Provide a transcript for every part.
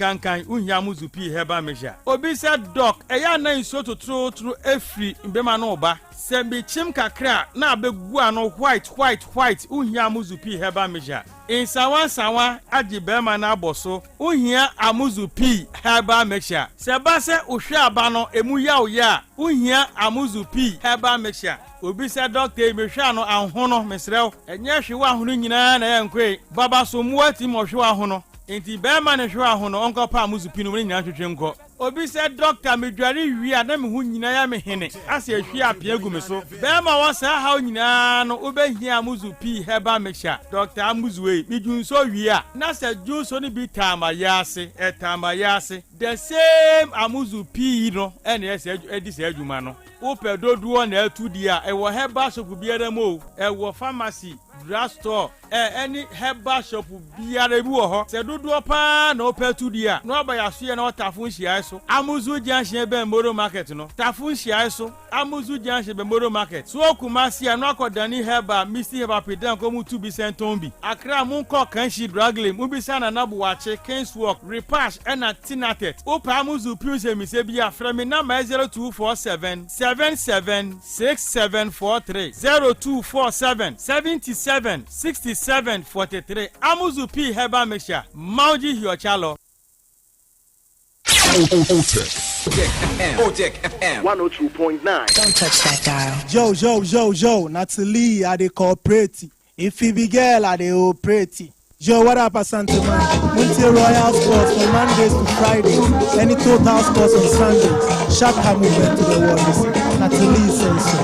kankan unhia muzu pi heba meja obi said doc eya na nso totoro efri mbema no oba se bi chim kakra na abegu ano white unhia muzu pi heba meja insawa agi bema na aboso unhia amuzu pi heba meja se ba se ohwe aba no emu ya unhia amuzu pi heba meja obi said doctor emehwe ano anhono mesrew enye hwewa ahono nyina na yankwe baba so muati mo hwewa ahono enti bema ne hwe ahono onko pa amuzu pi no me nyina twetwe nko obi said doctor medware wi a na me hu nyina ya me hene ase ahwi apia gu me so bema wo sa ha nyina no obehia amuzu pi heba mecha doctor amuzu we midun so wi a na se ju so ni bi tama yase the same amuzu pi no ene ese edi se adwuma no wo pedoduo na atudi a ewo heba shop biara mo ewo pharmacy drugstore any herbal shop biara bi wo ho se dodo pa na opetudi a no abayaso ye na otafun hia so amuzu junction be moro market no tafun hia so amuzu junction be moro market so okumasi no akodani herbal misi herbal pedan ko mu tu bi senton bi akra mu nko kanshi draglem mu bi sana na buwache Kingswalk repash na tinatet opa amuzu piuse mi se bi afra mi na 0247 776743 0247 77 6743 amuzu pi heba mesha mauji hiochalo Otec FM 102.9. Don't touch that dial. Yo, Natalie, I dey cooperate. If you be girl, I dey operate. Yo, what up, Asante man? Multi-royal sports from Mondays to Fridays. Any total sports on Sundays. Shaka movement to the world. Natalie says so.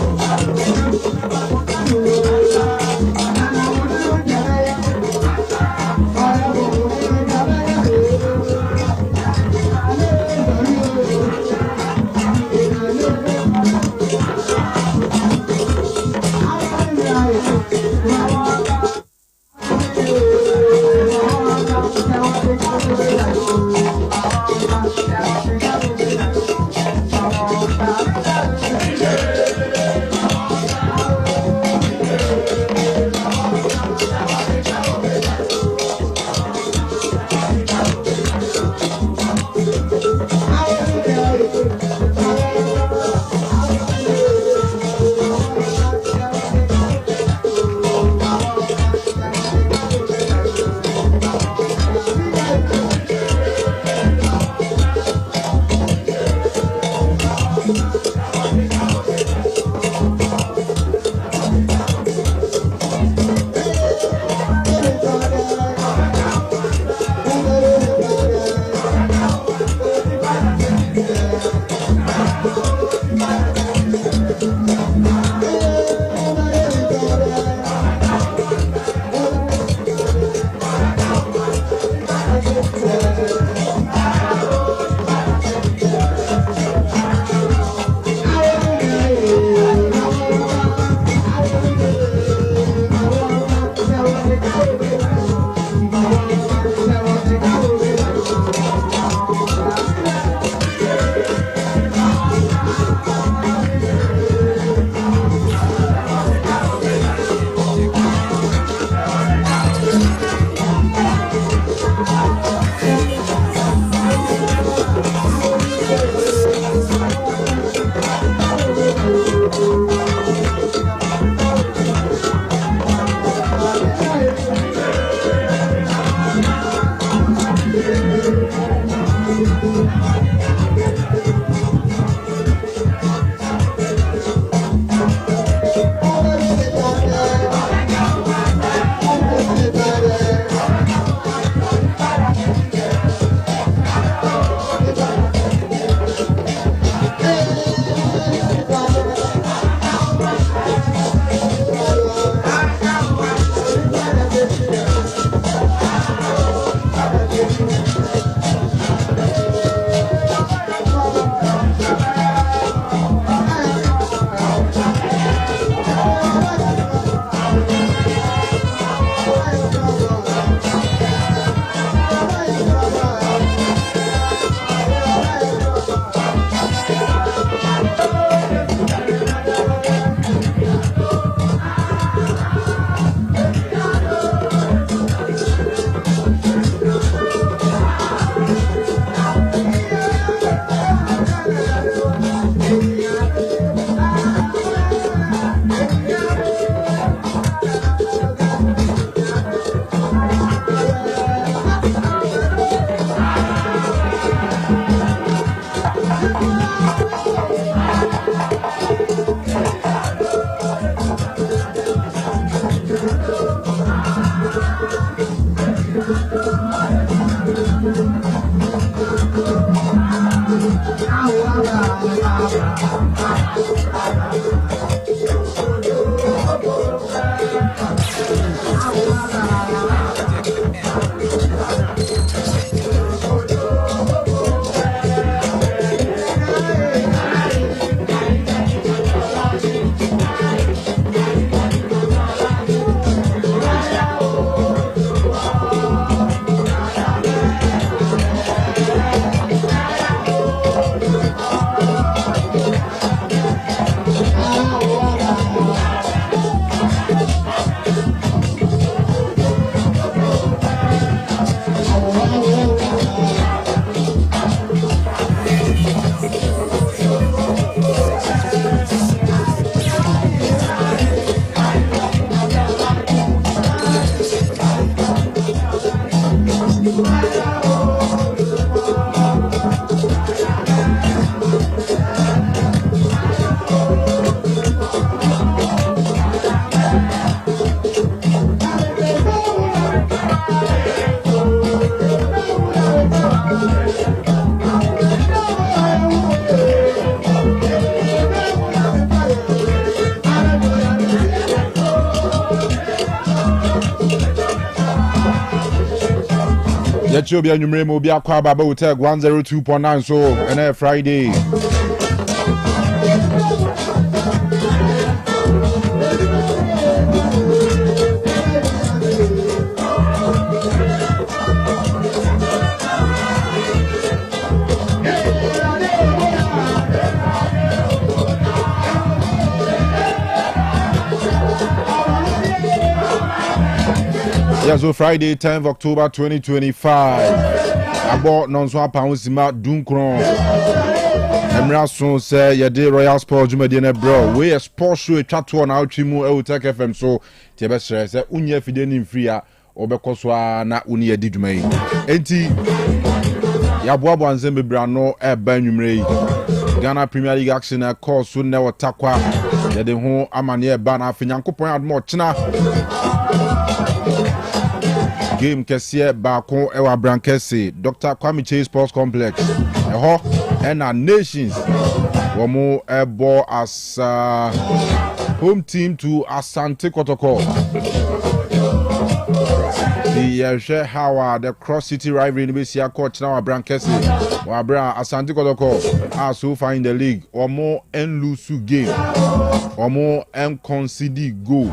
Yet you'll be will be a car by Otec 102.9 so and Friday. Yeah, so Friday, 10th October 2025. About non-swap pounds in Mount Dunkron. Emrason say, ya did Royal Sports Jumadiana bro. We a sports show a chat to an Outrimu Otec FM. So, Tebestre say, Unya Fidenin Fria, Obekoswa na Unia Didme. Enti Yabuabo and Zembe Brano, a Benumre. Ghana Premier League action, a course soon never takwa. Yade home, Amania Bana, Finyanko point more China. Game Kessie Bako Ewa Brankesi, Dr. Kwame Chase Sports Complex. Eho and our nations were more airball as home team to Asante Kotoko. The share how the cross city rivalry in the coach now Brankesi. Wabra Asante Kotoko are so far in the league or more and lose game or more and concede goal.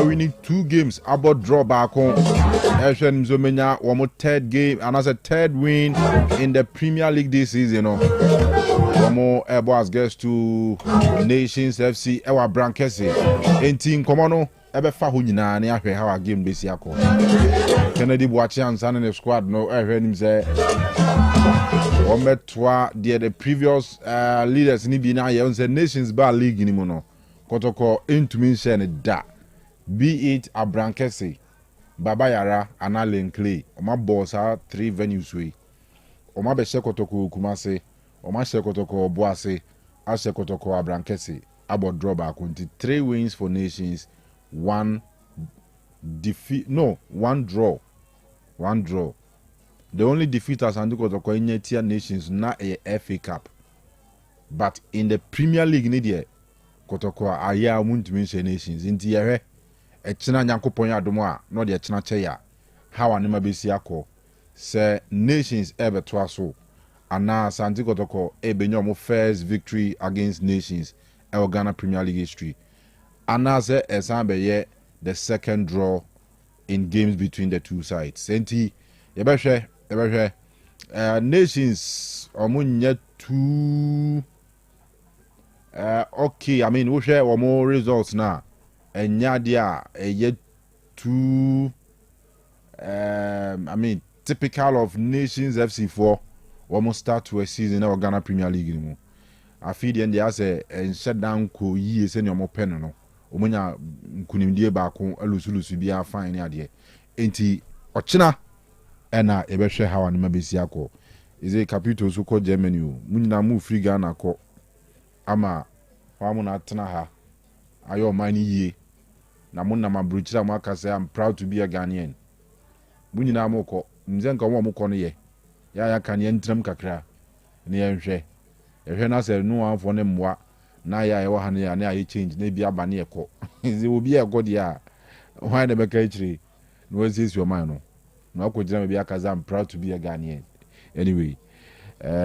We need 2 games about draw back home. One more third game and as a third win in the Premier League this season. One more Airbus gets to Nations FC Ewa Brankesi. 18 Komano Ebe Fahunina and how our game this year. Kennedy Boachian and the squad no I heard him say the previous leaders in the Nations Bar League in Mono. Kotoko into me saying that. Be it a Brankesi, Babayara, and Allen Clay, or my boss are 3 venues way. Or my Beshekotoko Kumase, or my Shekotoko Boase, a Shekotoko a Brankesi, about drawback 3 wins for Nations, 1 defeat, no, 1 draw. 1 draw. The only defeat as Andukotoko in Tier Nations, not a FA Cup. But in the Premier League, Nidia, Kotoko, a year won't mention Nations in Tiere. Echina Nyankopon ya domo no de echina cheya how anima besi akọ se Nations ebe to aso ana Asante Kotoko ebenyo mo first victory against Nations e Ghana Premier League history ana se esambe the second draw in games between the two sides enti ye behwe Nations omunye two okay I mean we share one more results now. And Yadia yet too I mean typical of Nations FC4 almost start to a season of Ghana Premier League anymore. I feel the end they say and shut down ko years any more pen no. Omunya kunimdie ba ko alusulusu bia fine ade. Enti ochina ena ebehwe how anima besi akọ. Is a capital so called Germany o. Munina mu free Ghana ko ama wa mu na tena ha. Ayo mani ye. Na muna mabruchira mwaka say I'm proud to be a Ghanaian. Munina moko mzenka wo moko no ye. Ya kan ye ntram kakra. ne yɛnhwɛ ehwɛ na sɛ no anfo ne mmoa na ya ɛwɔ ha ne ya na ya change na bi aba ne ɛkɔ ze obi ɛkɔ dia a why na bɛka akyire no was your man no na akɔgyina me bi akaza I'm proud to be a Ghanaian anyway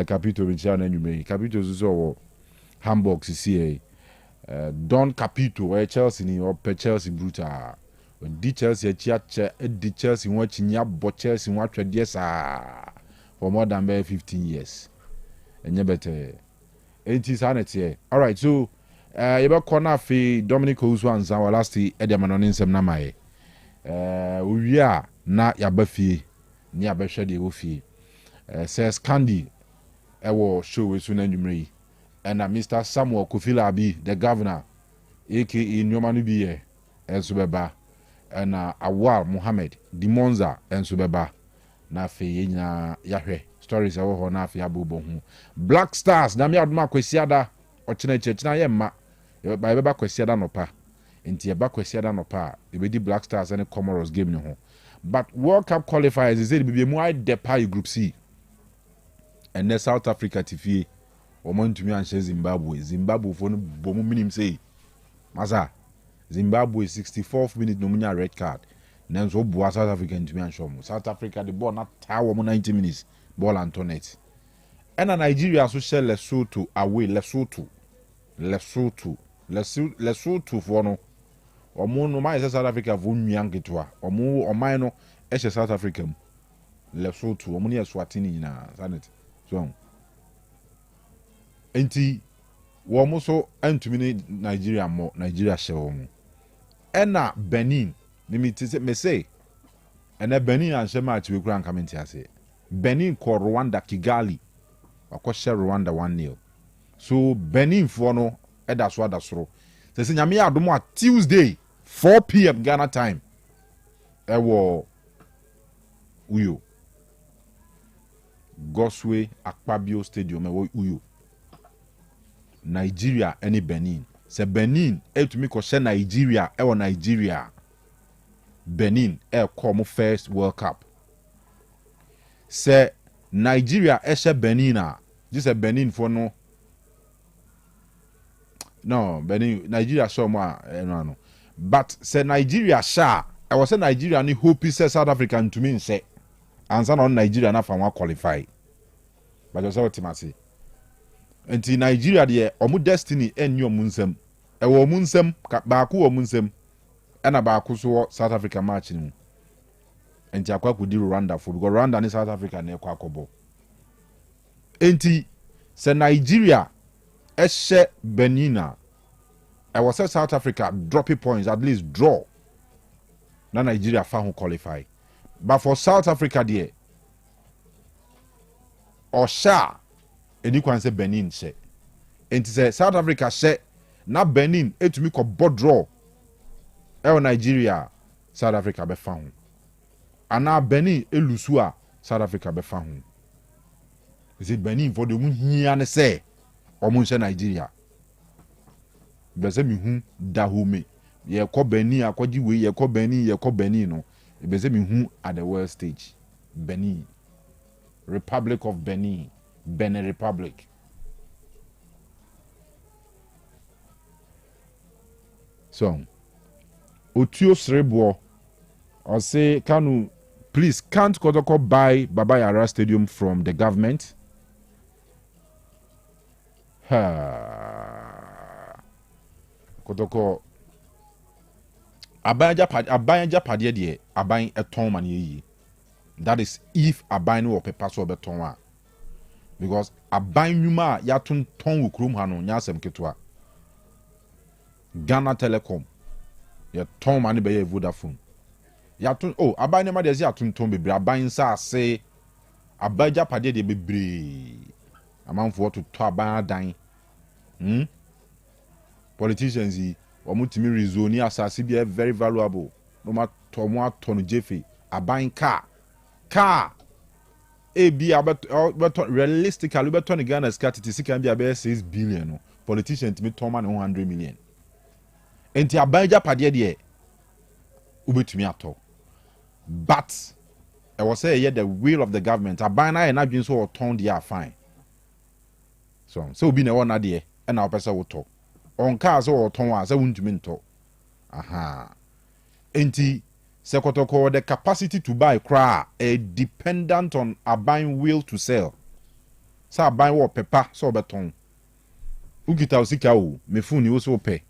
capito bicha na nwumere capito so wo Hamburg CCA Don Capito Chelsea ni or Chelsea brutal di Chelsea chia di Chelsea won chinya bo Chelsea won atwede saa for more than 15 years enye better enti sanete all right so you be corner fi Dominic Owusu anza wa last e de manone nsem na mai owie a na ya ba fie ni ya be hwe de wo fie says Candy ewo show we so na nwumere and Mr. Samuel Kofilabi the governor aka Nyomanu biye enso beba and Awal Muhammad di Monza enso beba na fe nyina yahwe stories ewo ho na fe abobo hu Black Stars na me adoma kwesiada ochina chechina ye ma ba beba kwesiada no pa enti eba kwesiada no pa ebedi Black Stars and Comoros game no ho but World Cup qualifiers is be mu I depa group C and the South Africa tifie omo ntumi anhye Zimbabwe for no bomu minim say masa Zimbabwe 64th minute no munya red card nanso boa South Africa ntumi anhye mo South Africa the ball na ta wo 90 minutes ball Antoinette and Nigeria so share Lesotho away Lesotho for no omo no mai South Africa vo nwian ketwa omo omai no ehye South Africa mu Lesotho omo ne Eswatini nyina sanet so enti wo so antumi ni Nigeria hye wo mu ena Benin limiti me say ena Benin anhye match we kura nkamenti ase Benin ko Rwanda Kigali akɔhye Rwanda 1-0 so Benin for no edasoro sese nyame ya adomo a Tuesday 4 p.m. Ghana time ewo Uyo Goswe Akpabio Stadium ewo Uyo Nigeria any Benin se Benin etumi ko she Nigeria e wo Nigeria Benin e come first World Cup se Nigeria e she Benin a just Benin for no Benin Nigeria show mo no but se Nigeria sha e was say Nigeria ni hope say South Africa ntumi nse ansa na Nigeria na fa wa qualify but you say ultimately enti Nigeria de omu destiny enyi omu nsem ewo omu nsem baako omu nsem ena baako so South Africa match ni enti akwa kudi Rwanda for because Rwanda ni South Africa na ekwa akobo enti se Nigeria ehye Benina ewo say South Africa drop points at least draw na Nigeria fa ho qualify but for South Africa there Osha eni kwan se Benin she enti se South Africa she na Benin etumi ko draw e Nigeria South Africa be fa ho ana Benin elusu a South Africa be fa ho is it Benin for the mu hia ne se omo nche Nigeria be se mi hu da home ye ko Benin akwaji we ye ko Benin no be se mi hu at the world stage Benin Republic of Benin Republic. So, Otio Srebo, or say, Kanu, please, can't Kotoko buy Baba Yara Stadium from the government? Kotoko, Abaya Padie de, Abayin a ton man ye. That is if Abayin or Pepaso betonwa. Because Abayin Yuma Yatun Ton Ukrum Hano, Yasem Ketwa. Ghana Telecom. Ya ton mani be Vodafone. Yatun Abayin ma desi Yatun ton be Abayin sa say Abaja Padie de be amount for to Abayin dying. Politicians omutimi rezoni asasi be very valuable. No matter tomo ton Jefe Abayin car ebi abeto realistically beto ni Ghana scarcity can be about 6 billion no politician timi toma na 100 million enti Abaja pade de ubetumi ato but I was say the will of the government Abana na adwin so turn they are fine So obi na won ade e na opese woto on car so woton a se wuntumi nto aha enti se kotoko the capacity to buy cra a dependent on a buying will to sell sa buy wo pepa so beton ugita osika o me phone wo so pe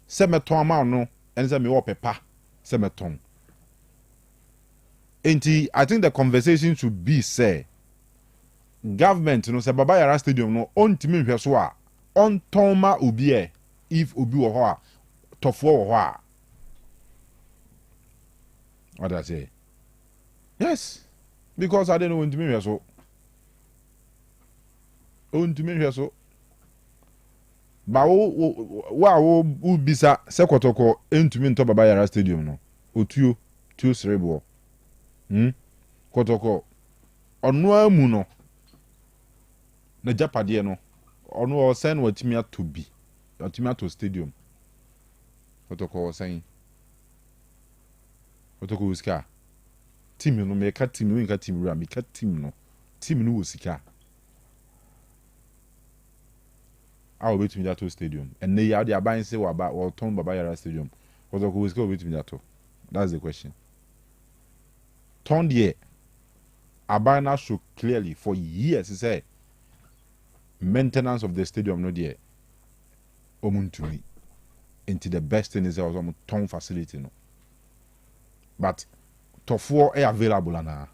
se meton ama no en se me wo pepa se meton enti I think the conversation should be say government no se baba yara stadium no ontimi hwe so a onton ma obi e if obi wo ho a tofo wo ho a what I say yes because I don't know ontimi hwe so ontimi hwe so ba wo bisa se kotoko entumi nto baba yara stadium no otuo tuo serebo kotoko onu amu no na japade no onu o sen watimi ato bi watimi ato stadium kotoko sen kotoko usika team no me ka team no nka team ra me ka team no usika awo betimi ato stadium and they are the aban say wa ba or turn baba yara stadium kotoko usika betimi ato that's the question turn there abana show clearly for years say maintenance of the stadium no there omuntumi into the best thing is also ton facility no but tofo are available na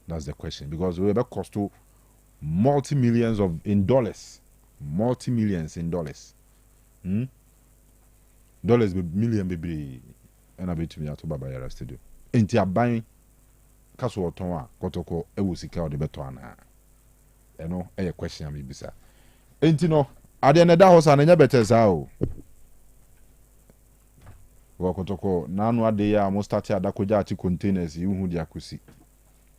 that's the question because we have cost to multi-millions in dollars dollars be million be and a bit me to baba yara stadium enti aban kaso oton a kotoko e wo sika o de beto ana eno e question am bisa enti no ade na da hosa na nya better sa o wo kotoko nanu ade ya mo start adakoja ati containers yi hu dia kosi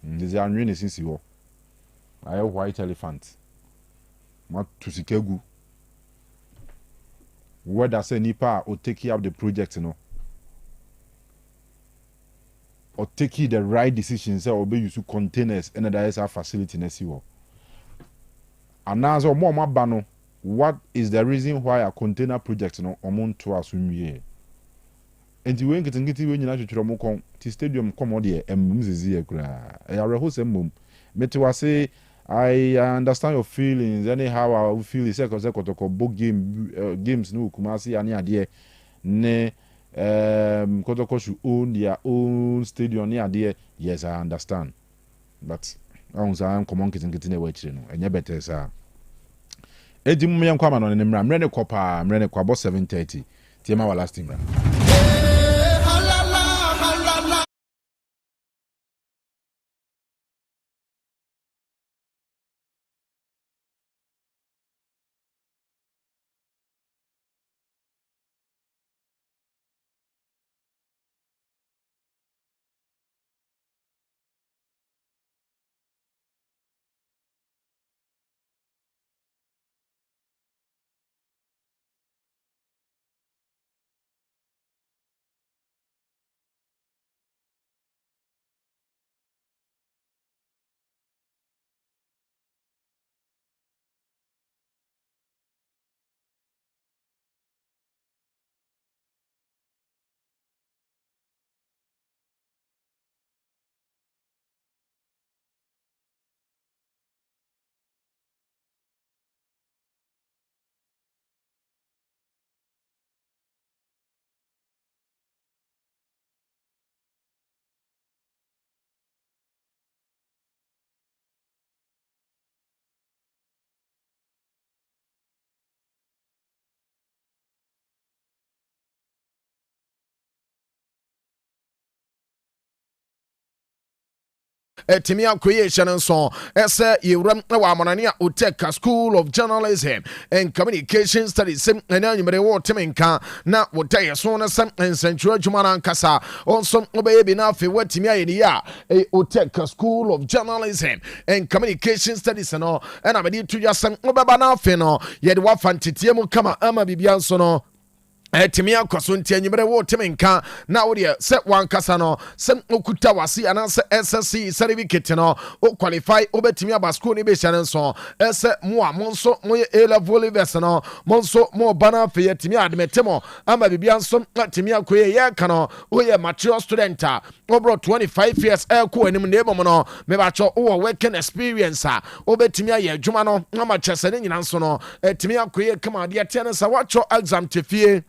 ndizi anwe ne sisi ho aye white elephant ma tusikagu whether say nipa o take up the project no or take the right decisions or be use containers and that is our facility na si wo anazo mo ba no what is the reason why a container project no omon to asumwie enti we ngiti we nyina twetwero mo kon ti stadium komo de emumzizi ekura ya rehose mum metiwase I understand your feelings anyhow I feel is ekotoko book games no kumasi ani ade ne kotoko should own their own stadium near there yes I understand but on say come on kitin na wachire no enye better sa edi mu yem kwama no ne mra ne kopa mre ne kwabo 7:30 tiema wa last mra Timia creation and so ese yewram na wa amanane a Otec School of Journalism and Communication Studies and anybody what timinka na wotay so na sam ensentro adwuma na nkasa onso obeye bi na afi watimia ye ya Otec School of Journalism and Communication Studies no na me di tuya sam obeba na afi no ye de wa fantete mu kama ama bibia nso no Timia Kosunti and Yimere Timinka, now dear, set one Casano, some Okutawasi, and answer SSC certificate, or qualify over Timia Bascuni Bishan so, as Moa Monso, Moya Ela Voli Vesano, Monso, more banner for Timia Metemo, Ama Bibianson, Timia Quay Yakano, Oya mature studenta, over 25 years, Elko and Nebomono, Mebacho, or working experience, over Timia Jumano, Nama Chesanin Ansono, Timia Quay, come on, dear tennis, I watch your exam to fear.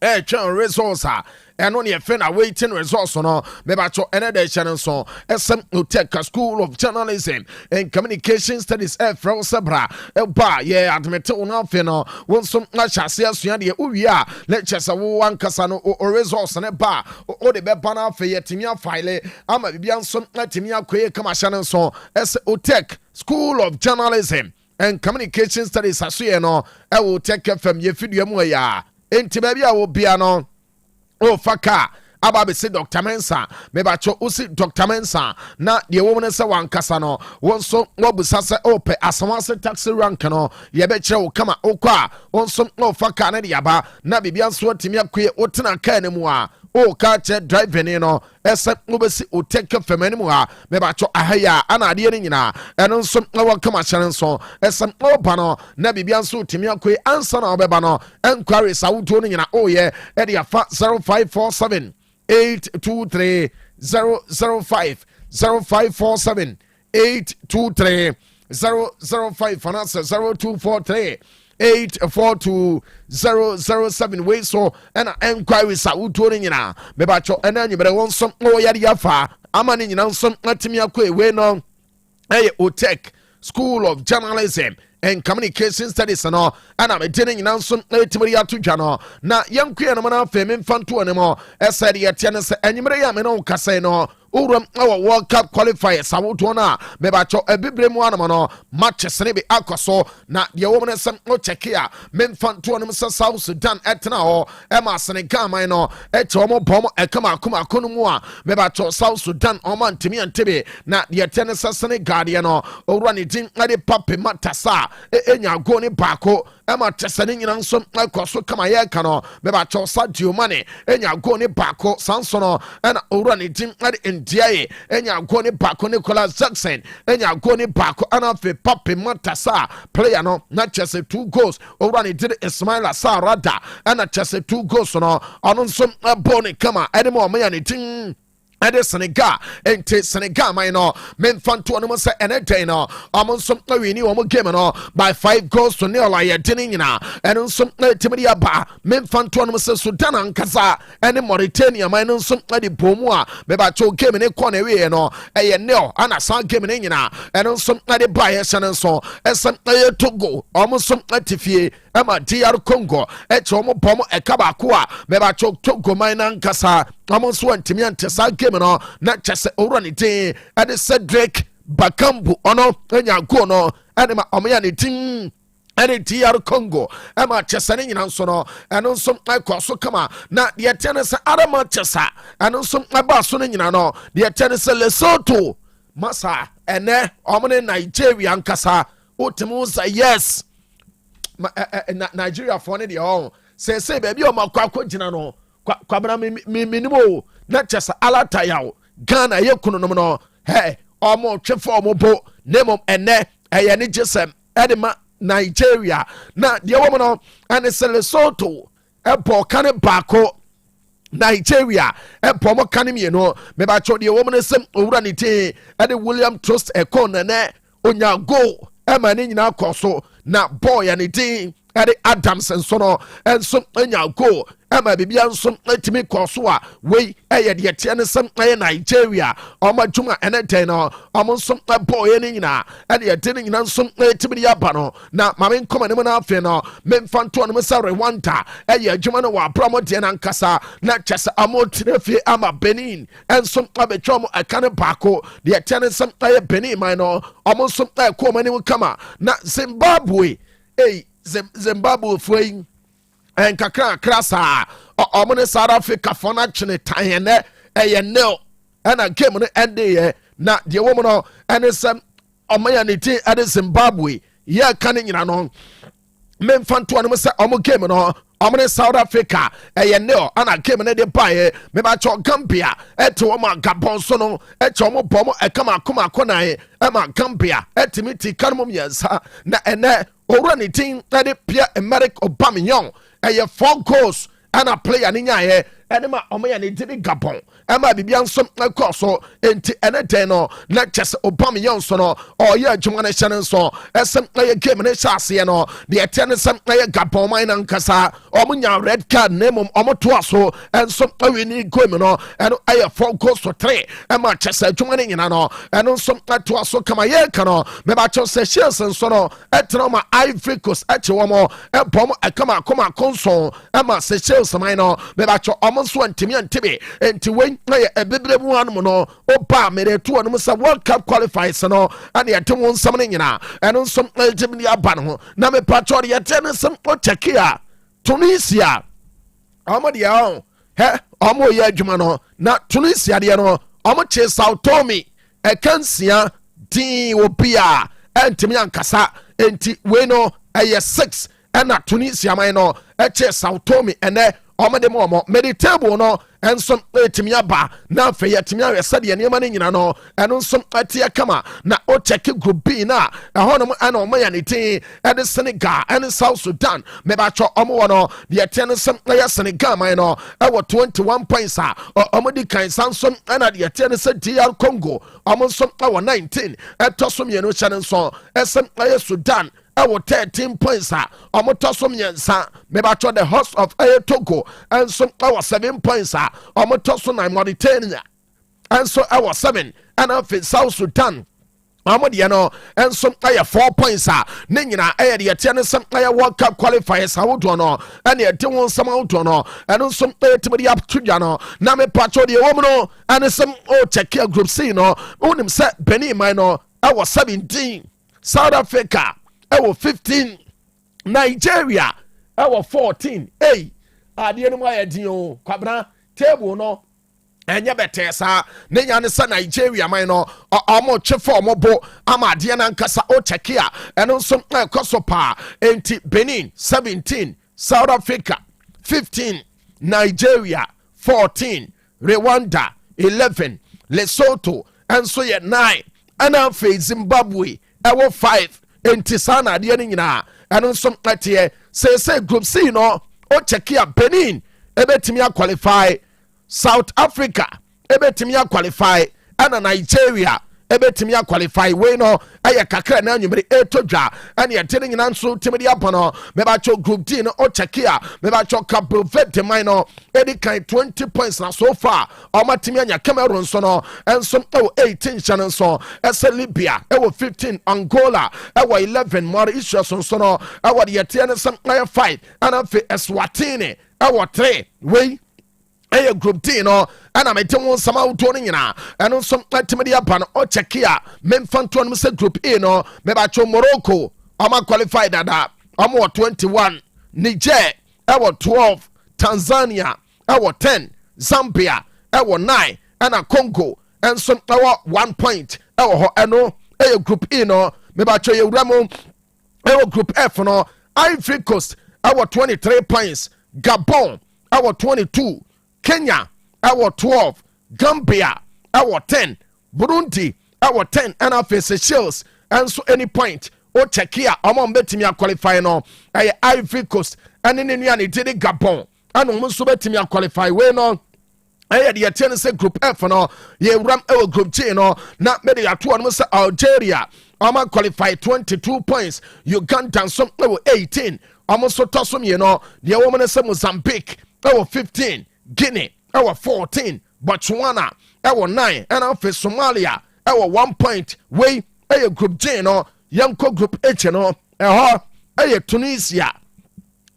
Resource and only a friend awaiting resource no mebacho another channel so SM Otec School of Journalism and Communication Studies From Sabra ba yeah admit on fino won some chassis so de uwia lectures one kasano or resource ne ba o de be bana fe yetimia file ama bibia some timia kwe kama channel so Otec School of Journalism and Communication Studies aso no e wo Otec FM ye fidua mu ya enti baby a wo bia no o faka aba se Dr. Mensa mebacho usi Dr. Mensa na de wo ne se wankasa no wonso wobusa se ope asawase taxi rank no ye be kire wo kama okwa wonso o faka na de aba na bibia so timi akwe otena ka ne mu a o ka che driving no ese obesi Otec FM mu a mebacho ahaya ana de ni nyina eno nso wo kama chere nso ese oba no na bibia so timi akwe ansa na obeba no enquiry sawuto ni nyina o ye e de afa 0547 823 005 0547 823 005 and answer 0243 842 007 way so and enquiries are utoring na mebacho and then you better want some oh ya fa amani nyina some atimi akwa we no Otec School of Journalism and Communication Studies and all and I'm telling you some timia to jano na young queen man fame infanto anymore as said ya tennis and you may no casino Urum our World Cup qualifiers Sawutona mebacho ebibre mu anamano matches ne be akoso na ye woman some no check here memfanto anum South Sudan etna ho ema Senegal man no echomo bom ekama kuma konumu a mebacho South Sudan oman timi antebe na ye tennis Senegal ye no owura ne din ade pape matasa enya go ne bako ema tesane nyina nso akoso kama ye kano mebacho Sadio Mane enya go ne bako sansono na owura ne din ade Ndiaye enya go ne bako Nicolas Jackson enya go ne bako anafe pape matasa player no na chese 2 goals over ne did Ismail Sarada and chese 2 goals no ono nso bone kama edemo me ya ne tin ade Senegal ente Senegal man no memfanto no se enedai no amonso wini wo game no by 5 goals to nil like yedini nyina eno nso timidi aba memfanto no se Sudan ankasa ene Mauritania man no nso ade bomu a meba cho game ne kɔ na we no eye nil ana san game ne nyina eno nso ade ba ye hyɛ nso esem Togo amonso atifie ema DR Congo omo bom ekaba ko a meba cho Togo man ankasa amonso antimi antesa game no na chese orani tin ade Cedric Bakambu ono enya go no ade ma omoya ne tin ade DR Congo ema chese ne nyina nso no eno nso akwaso kama na de tenese arama chesa eno nso aba so ne nyina no de tenese Lesotho masa ene omne Nigeria nkasa otemu say yes Nigeria for ne de ho say baby o makwa gina no kwabra minimo na chesa alata yawo Ghana ye kunonom no hey omo twefo omo bo nemom ene eye ne jesem edema Nigeria na de womo no ane Lesotho epo kane bako Nigeria epo mo kane me no me ba cho de womo ne sem owura ne te ade William Trust Ekon ne onya go ema ne nyina akoso na boy ane te ade Adams nso no enso anya go ema bibia nso etimi koso a we eye de tie ne sem eye Nigeria omadwuma eneten no omonso boy ne nyina ade ede ne nyina nso etimi ya ba no na mame nkoma ne mu na afi no memfanto no sa Rwanda eye adwuma no wa promo de na nkasa na chese amotrefi ama Benin enso abetwa mo akane bako de tie ne sem eye Benin man no omonso ko mani kama na Zimbabwe Zimbabwe foi en kakra krasa omone South Africa for na chene tayene eye nil na game no ende ye na de womo no ene sem omaya ne ti ade Zimbabwe ye kan nyina no memfanto no se omo game no ɔmo South Africa ɛyɛ nil ana game ne de baeɛ mebakyɛ Gambia ɛte wɔn Gabon so no ɛkyɛ ɔmo bɔ ɔmo ɛkama akoma nan ɛma Gambia ɛtumi ti Kanu mmiɛnsa na ɛnɛ owura ne tin ɛde Pierre-Emerick Aubameyang ɛyɛ 4 goals ana player ne nyaayɛ ɛne ma ɔmo yɛ ne didi Gabon ɛma bibia nso ɛkɔ so enti ɛne den no na kyɛ sɛ Aubameyang so no ɔyɛ adwuma ne hyɛ ne nso ɛsɛm ɛyɛ game ne hyɛ aseɛ no deɛ ɛtɛ ne sɛm ɛyɛ Gabon man na nkasa ɔmo nya red card na mmom ɔmo toa so ɛnso ɛwɛ ne game no ɛno ɛyɛ 4 goals to 3 ɛma kyɛ sɛ adwuma ne nyina no ɛno nso ɛtoa so kama yɛka no mebakyɛ sɛ Shields nso no ɛtena ma Ivory Coast ɛkye wɔn ɛbɔ mo ɛkama akoma konson ɛma sɛ Shields man no mebakyɛ ɔmo nso ntimi enti wei na yɛ ɛbebree mu anom no oba meretu wɔn sɛ World Cup qualifiers no ɛne yɛte wɔn nsɛm no nyinaa ɛno nso ɛgyem ne aba no ho na mepakyɛ ɔde yɛte ne nsɛm ɔkyɛke a Tunisia ɔmo deɛ ɔmo yɛ adwuma no na Tunisia deɛ no ɔmo kye Sao Tome ɛka nsia din wɔ bi a ɛntimi ankasa enti wei no ɛyɛ 6 ɛna Tunisia man no ɛkye Sao Tome ɛnɛ ɔmo de mo ɔmo mede table no ɛnso ɛtumi aba na afei yɛtumi awɛ sɛdeɛ nneɛma no nyina no ɛno nso ɛteɛ kama na ɔkyɛke group B na ɛhɔ nom ɛna ɔmo yɛ ne tin ɛde Senegal ɛne South Sudan mebatwɔ ɔmo wɔ no deɛ ɛteɛ no sɛm ɛyɛ Senegal man no ɛwɔ 21 points a ɔmo di kan san nso ɛna deɛ ɛteɛ no sɛ DR Congo ɔmo nso ɛwɔ 19 ɛtɔ so mmienu hyɛ ne nso ɛsɛm ɛyɛ Sudan ɛwɔ 13 points a ɔmo tɔ so mmiɛnsa mebatwɔ the host of Togo ɛnso ɛwɔ 7 points a ɔmo tɔ so na Mauritania ɛnso ɛwɔ 7 ɛna afei South Sudan ɔmo deɛ no ɛnso ɛyɛ 4 points a ne nyinaa ɛyɛ deɛ ɛteɛ ne nsɛm ɛyɛ World Cup qualifiers ahodoɔ no ɛne ɛde wɔn nsɛm ahodoɔ no ɛno nso ɛyɛ tìmɛ de ato dwa no na mepakyɛ deɛ wɔm no ɛne sɛm ɔkyɛke group C no wonim sɛ Benin man no ɛwɔ 17 South Africa ɛwɔ 15 Nigeria ɛwɔ 14 adeɛ no mu ayɛ din o kwabena table no ɛnyɛ bɛtɛɛ saa ne nya ne sɛ Nigeria man no ɔmo twe fa ɔmo bo ama adeɛ no ankasa ɔkyɛke a ɛno nso ɛkɔ so paa enti Benin 17 South Africa 15 Nigeria 14 Rwanda 11 Lesotho ɛnso yɛ 9 ɛna afei Zimbabwe ɛwɔ 5 enti saa na adeɛ no nyinaa ɛno nso ɛteɛ sɛ group C no ɔkyɛke a Benin ɛbɛtumi aqualify South Africa ɛbɛtumi aqualify ɛna Nigeria ɛbɛtumi aqualify wei no ɛyɛ kakra na anwummere ɛtɔ dwa ɛne ɛte no nyina nso timi de aba no mebakyɛ group D no ɔkyɛke a mebakyɛ Cabo Verde man no ɛdi kan 20 points na so far ɔmatumi anya Cameroon so no ɛnso ɛwɔ 18 hyɛ no nso ɛsɛ Libya ɛwɔ 15 Angola ɛwɔ 11 Mauritius nso no ɛwɔ deɛ ɛteɛ no sɛ ɛyɛ 5 ɛna afei Eswatini ɛwɔ 3 wei ɛyɛ group D no ɛna mete wo nsɛm ahodoɔ no nyinaa ɛno nso atimi de aba no ɔkyɛke a memfa ntoɔ no sɛ group A no mebakyɛ Morocco ɔma qualify dada ɔmo wɔ 21 Niger ɛwɔ 12 Tanzania ɛwɔ 10 Zambia ɛwɔ 9 ɛna Congo ɛnso ɛwɔ 1 point ɛwɔ hɔ ɛno ɛyɛ group E no mebakyɛ yɛwura mu ɛwɔ group F no Ivory Coast ɛwɔ 23 points Gabon ɛwɔ 22 Kenya ɛwɔ 12 Gambia ɛwɔ 10 Burundi ɛwɔ 10 ɛna afei Seychelles ɛnso any point o kyɛke a ɔmo mbɛtumi aqualify no ɛyɛ Ivory Coast ɛne ne nua ne didi Gabon ɛna ɔmo nso bɛtumi aqualify wei no ɛyɛ deɛ ɛteɛ no sɛ group F no yɛwuram ɛwɔ group G no na mede yɛatoɔ no sɛ Algeria ɔmo qualify 22 points Uganda nso ɛwɔ 18 ɔmo nso tɔ so mmienu deɛ wɔn no sɛ Mozambique ɛwɔ 15 Guinea ɛwɔ 14 Botswana ɛwɔ 9 ɛna afei Somalia ɛwɔ 1 point wei ɛyɛ group G no yɛnkɔ group H no ɛhɔ ɛyɛ Tunisia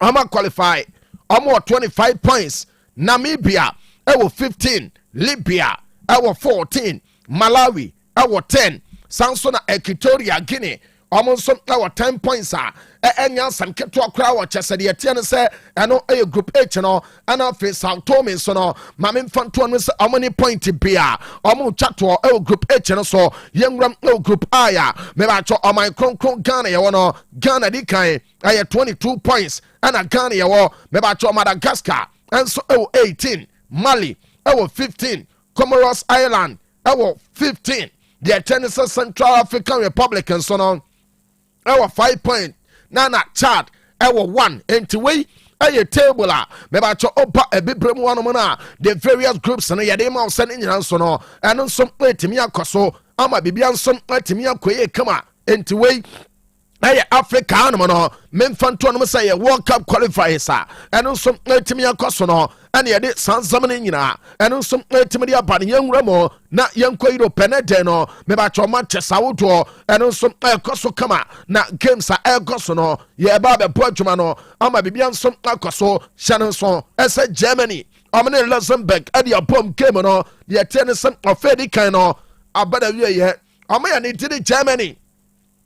ɔmo qualify ɔmo wɔ 25 points Namibia ɛwɔ 15 Libya ɛwɔ 14 Malawi ɛwɔ 10 sanso na Equatorial Guinea almost some 10 points enya sam keto akra wo chese de tie ne se eno group H no ana fe Sao Tome so no ma me mfanto no se amoni point bia omo chato group H no so yenwram group I ya me ba cho oman kronkron Ghana ye wo no Ghana di kan 22 points ana Ghana ye wo me ba cho Madagascar enso 18 Mali 15 Comoros Island 15 the Tennessee Central African Republic and so on 5 points Nana Chad 1 enti we table me ba cho opa ebibrem wano na the various groups na yade ma sen nyina so no eno so etimi akoso ama bibia nso etimi akoye kama enti we Africa no memfanto no say World Cup qualifiers eno so etimi akoso no ene yade sansam ne nyina eno so etimi dia ba yenwura mo na yenko Europe ne de no me ba cho Manchester wodo eno so akoso kama na games akoso no ye ba be poadwuma no ama bibia nso akoso shanon so ese Germany amene Luxembourg ade abom game no ye tenisem ofedi kan no abada wie ye amaya ne tiri Germany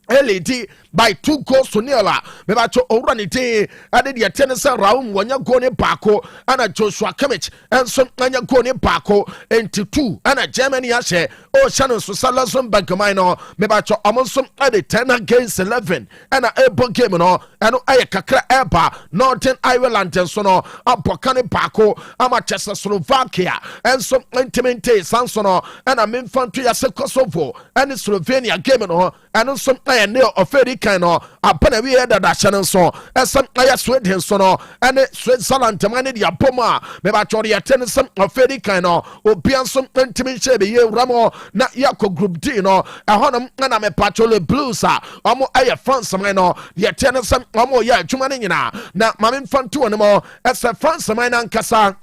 LED by 2 goals to 0 me ba cho owranite ade de tenisa Raum wonya go ne baako ana Joshua Kimmich enso anya go ne baako enti 2 ana Germany ahye o Shannon so Salazon Bankman no me ba cho amonso ade 10 against 11 ana ebo game no eno aye kakra eba Northern Ireland enso no abokane baako ama Czechoslovakia enso intimate sanso no ana memfanto ya se Kosovo ene Slovenia game no eno so ne oferi kan no apana wi da da channel so esam aya Sweden so no ene Switzerland man de apoma me ba chori aten sam oferi kan no obianso ntimi che be ye ramo na yako group D no ehonum na me patrol blues omo aya France man no ye ten sam omo ya adwuma ne nyina na mame mfanto no mo esa France man ankasa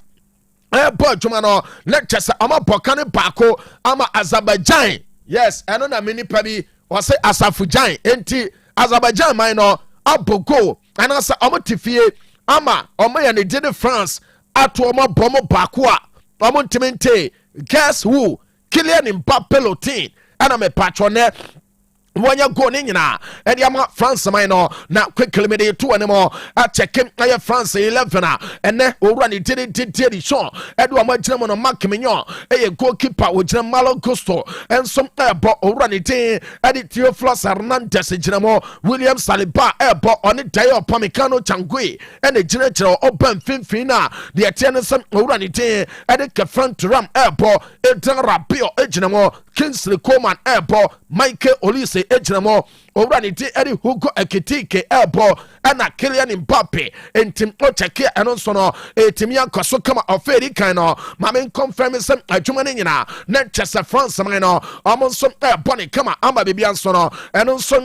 bo adwuma no lecture ama bokane baako ama Azerbaijan yes eno na mini pabi wase Asafujan enti Azerbaijan man no abogo anasa omo tifie ama omo ya ne de France ato omo bomo baako a omo ntimente guess who Kylian Mbappé lotin ana me patrone wanya go ne nyina edi ama France man no na quickly me dey to anemo a check him aye France 11 ene owura ne did show edu ama gina mo no Mark Mignon goalkeeper wo gina Malo Gusto ensom ebo owura ne tin edi Theophilus Hernandez gina mo William Saliba ebo oni Dayo Pamecano Changui ene gina oban finfin na de etiene sem owura ne tin edi Kefran Turam ebo Eden Rabiot gina mo Kingsley Coman ebo Michael Olise ejinamo owurani ti eri Hugo Ekitike ebo ana Kylian Mbappé entim o cheke eno so no etimi akoso kama oferi kan no mame confirm sem adwuma ne nyina na chese France man no omo so ebo ne kama amba bibia so no eno so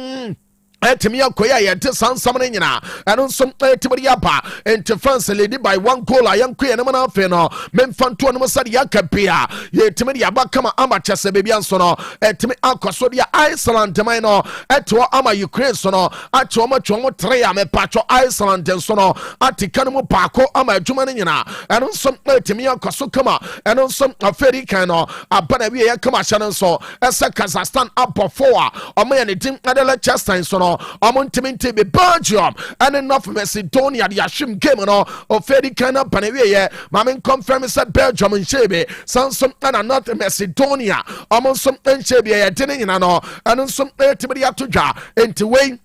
etimi akoya ye de sansam ne nyina eno so etibiri aba enti France lady by 1 goal ayanko ye ne mana afi no memfanto no sade yakapia ye etimi ya ba kama ama chese bibia so no etimi akoso dia Iceland man no eto ama Ukraine so no ato ma twa mo 3 a me patcho Iceland so no atika no mo paako ama adwuma ne nyina eno so etimi akoso kama eno so aferi kan no abana wi ye kama hya no so esa Kazakhstan up 4 omo ye ne dim adela Chester so no omontiminti be Belgium and North Macedonia the ashim game no ofedi kana panewe mamen confirm said Belgium nshebe sansom and North Macedonia omonsom nshebe ye dinin no and some etibiri atodwa enti we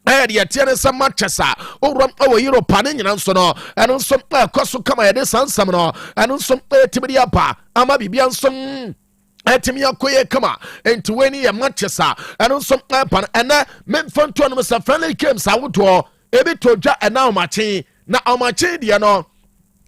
the etienne some matches owram our Europe nyina so no and some koso kama ye de sansam no and some etibiri apa ama bibia nsom etimi akoye kama enti weni ya Manchester eno some pan ena memfanto no sa friendly games awodo ebi todwa ena omache na omache dia no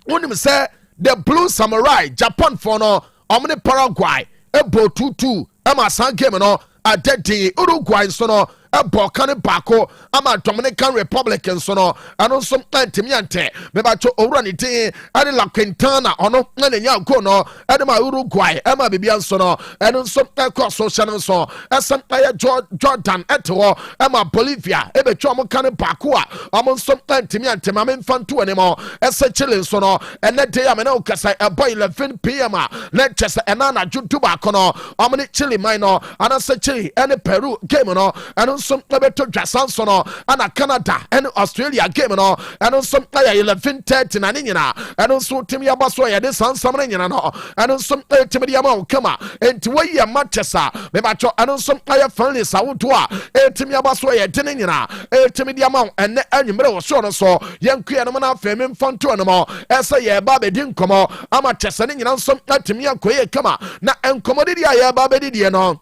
wonim se the Blue Samurai Japan for no omne Paraguay ebo 2-2 ama san game no adedi Uruguay so no ebo kan baako ama Dominican Republic so no ano so antimi ante me ba cho owura ni tin ade La Quintana ono na nya go no ade ma Uruguay ama bibia so no eno so cross so channel so esam aye Jordan eto ama Bolivia ebe cho mo kan baako a amo so antimi ante ma memfanto anemo ese Chile so no ene dey am na ukasa ebo 11 pm na chese enana judu baako no amo ni Chile man no ana se Chile ene Peru game no eno nso beto dwa sanso no ana Canada and Australia game no ɛno nso 11:30 na ne nyina ɛno nso timi aba so yɛ de sansam ne nyina no ɛno nso timi de ama kama enti wɔyɛ Manchester me ba cho ɛno nso friendly sawoto a timi aba so yɛ de ne nyina timi de ama ɛne anwumere wɔ so no so yɛnkuɛ no na afɛmi mfanto no mo ɛsɛ yɛ ba be di nkɔmɔ ama Chester ne nyina nso timi akɔyɛ kama na nkɔmɔ de a yɛ ba be di no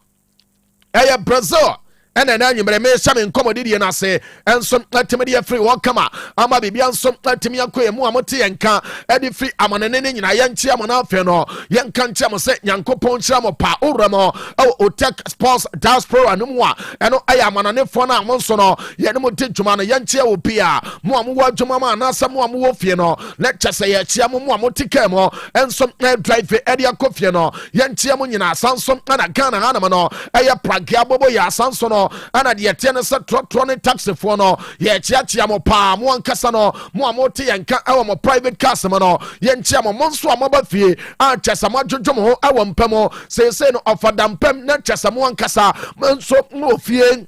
ɛyɛ Brazil ɛna na nyimere me hyɛ me nkɔmɔdi die na se ɛnso atimi de free wɔn kama ama bibia nso atimi akɔyɛ mu a mote yɛnka ɛde free amanene ne nyina yɛnkyia mo na afɛ no yɛnka nkyia mo sɛ nyankopɔn kyia mo pa owura mo ɛwɔ Otec Sports Diaspora no mu a ɛno ɛyɛ amananefo no a mo nso no yɛne mo de dwuma no yɛnkyia wɔ bia mo a mowɔ adwuma ma anaasɛ mo a mowɔ fie no na kyɛ sɛ yɛkyia mo a mote kaa mu ɛnso drive ɛde akɔ fie no yɛnkyia mo nyina asanso ana Ghana hanam no ɛyɛ pragea bobo yɛ asanso no ana de yɛte ne sɛ trɔtrɔ ne taxifoɔ no yɛkyiakyia mo paa mo ankasa no mo a mote yɛnka ɛwɔ mo private cars mu no yɛnkyia mo nso a moba fie a kyɛ sɛ moadwodwo mo ho ɛwɔ mpɛ mo seesei no ɔfada mpɛm na kyɛ sɛ mo ankasa nso mo fie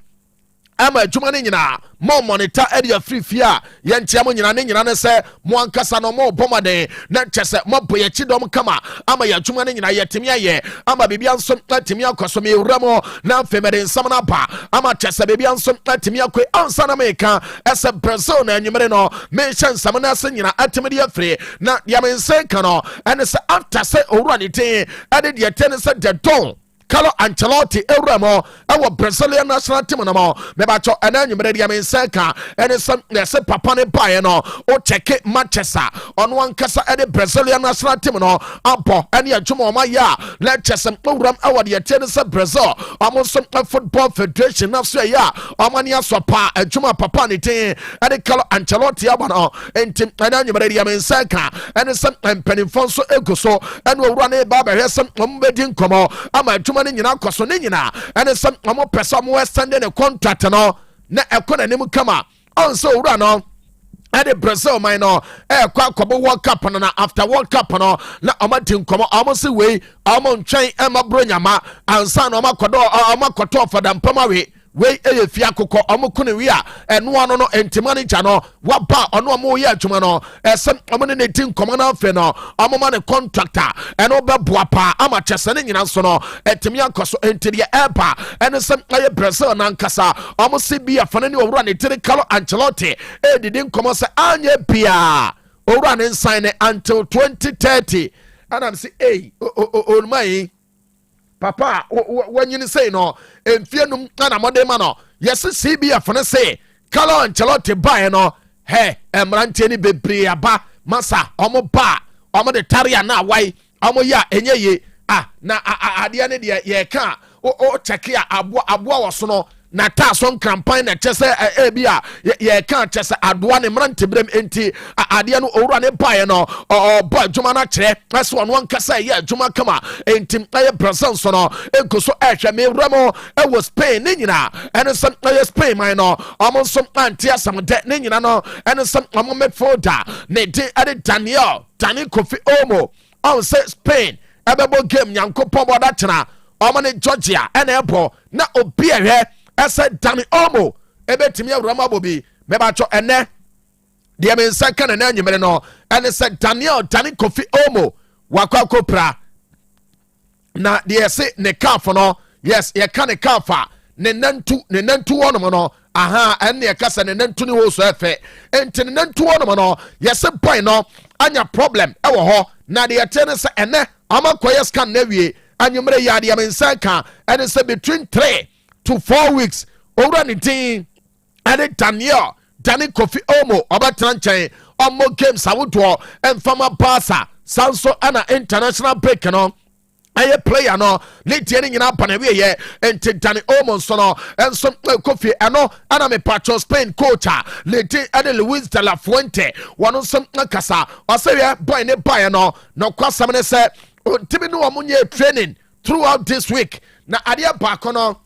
ama adwuma ne nyinaa mo monitor area free fie a yɛnkyia mo nyina ne nyina ne sɛ mo ankasa no mo bɔmɔden na kyɛ sɛ mo bɔ yɛkyi dɔm kama ama yɛadwuma ne nyina yɛtumi ayɛ ama bibia nso atumi akɔ so mewura mo na afɛmɛde nsɛm no aba ama kyɛ sɛ bibia nso atumi akɔ ansa na meka ɛsɛ Brazil na anwumere no mehyɛ nsɛm no ase nyina atumi de afiri na deɛ me nsɛ ka no ɛne sɛ after sɛ owura ne ten ɛde deɛ tɛ ne sɛ the don Carlo Ancelotti Euramo our Brazilian national team no mo me ba cho ana nwumere dia me nsanka ene sam se papa ne bae no o check Manchester on one kasa ene Brazilian national team no abo ene adwuma o ma ya Leicester program award ye ten se Brazil amo some football federation na so ya amani asopa adwuma papa ne ten ene Carlo Ancelotti abano entim ana nwumere dia me nsanka ene sam mpanimfo so egoso ene owura ne ba ba hwesem ombedi nkomo ama adwuma ne nyina koso ne nyina ene sam amo pesa mo extend ne contract no na ekona nim kama on so owura no ade Brazil man no kwa akobo World Cup no na after World Cup no na amati nkomo amo se wei amo ntwen emabro nyama ansa no makodo amakoto fada mpamawe wei eye fia kokɔ ɔmo kone wi a ɛno ano no entima ne gya no waba ɔno ɔmo yɛ adwuma no ɛsɛm ɔmo ne ti nkɔmɔ na afɛ no ɔmo ma ne contractor ɛno bɛboa paa ama kyɛsɛ ne nyina nso no ɛtimi akɔ so entideɛ ɛba ɛne sɛm ɛyɛ Brazil nankasa ɔmo se bi afane ne owura ne tiri Carlo Ancelotti edidi nkɔmɔ sɛ anyɛ bia owura ne nsan ne until 2030 anam se onumai papa when you say no and fear no na mode ma no yes CBF no say Carlo Ancelotti buy no he emrante ni bebre aba masa omo ba omo de taria na wai omo ya enye ye na ade ne de ye ka o check ya abo wo so no na ta so campaign na chese bia ye kan chese adoa ne mrante brem enti ade no owura ne bae no boy djuma na kire ese won nkasa ye djuma kama enti aye Brazil so no enkoso ehwe me ramo e was Spain ne nyina ene some aye Spain man no omo some anti asam de ne nyina no ene some omo midfielder ne de ade Dani Kofi Omo on say Spain ebebo game nyankopon boda tena omo ne Georgia ene ebo na obi ehwe ese Dani Omo ebetimi awurama bobi mebacho ene de me nsanka na anyimere no ene se Dani Kofi Omo wakwa kopra na de ese ne kafo no yes ye ka ne kafa ne nantu wono no aha ene ye kasa ne nantu ne ho so efe enti ne nantu wono no yes boy no anya problem ewo ho na de yete se ene amakoye scan na wie anyimere ya de me nsanka ene se between 3 to 4 weeks over the team and Dani Kofi Omo obatran nchen omo games awodo emfama Barca Sanso ana international break no aye player no ne tie ne nyina pana we ye enti Dani Omo so no enso Kofi eno ana me patro Spain coach le ti ade Luis de la Fuente wono so kasa o se we boy ne buy no kwasam ne se timi no omunye training throughout this week na ade ba ko no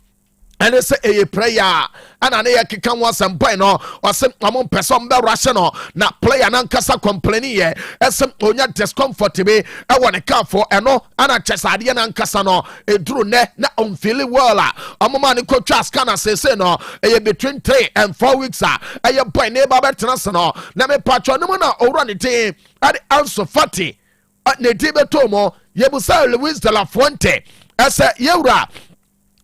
ɛne sɛ ɛyɛ prayer ana ne yɛ keka ho asɛm boy no ɔsɛ ɔmo mpɛ sɛ ɔmbɛ rush no na player nankasa complaining yɛ ɛsɛ onya discomfort bi ɛwɔ ne kafo ɛno ana kyɛ sɛ adeɛ nankasa no ɛduru nɛ na ɔmfeeli well a ɔmo ma ne kɔtwa scanner sese no ɛyɛ between 3 and 4 weeks a ɛyɛ boy ne ba bɛtena se no na mepatwɔ no mu na ɔwura ne din ade Ansu Fati ne din bɛtɔ mu yɛbusa Luis de la Fuente ɛsɛ yɛwura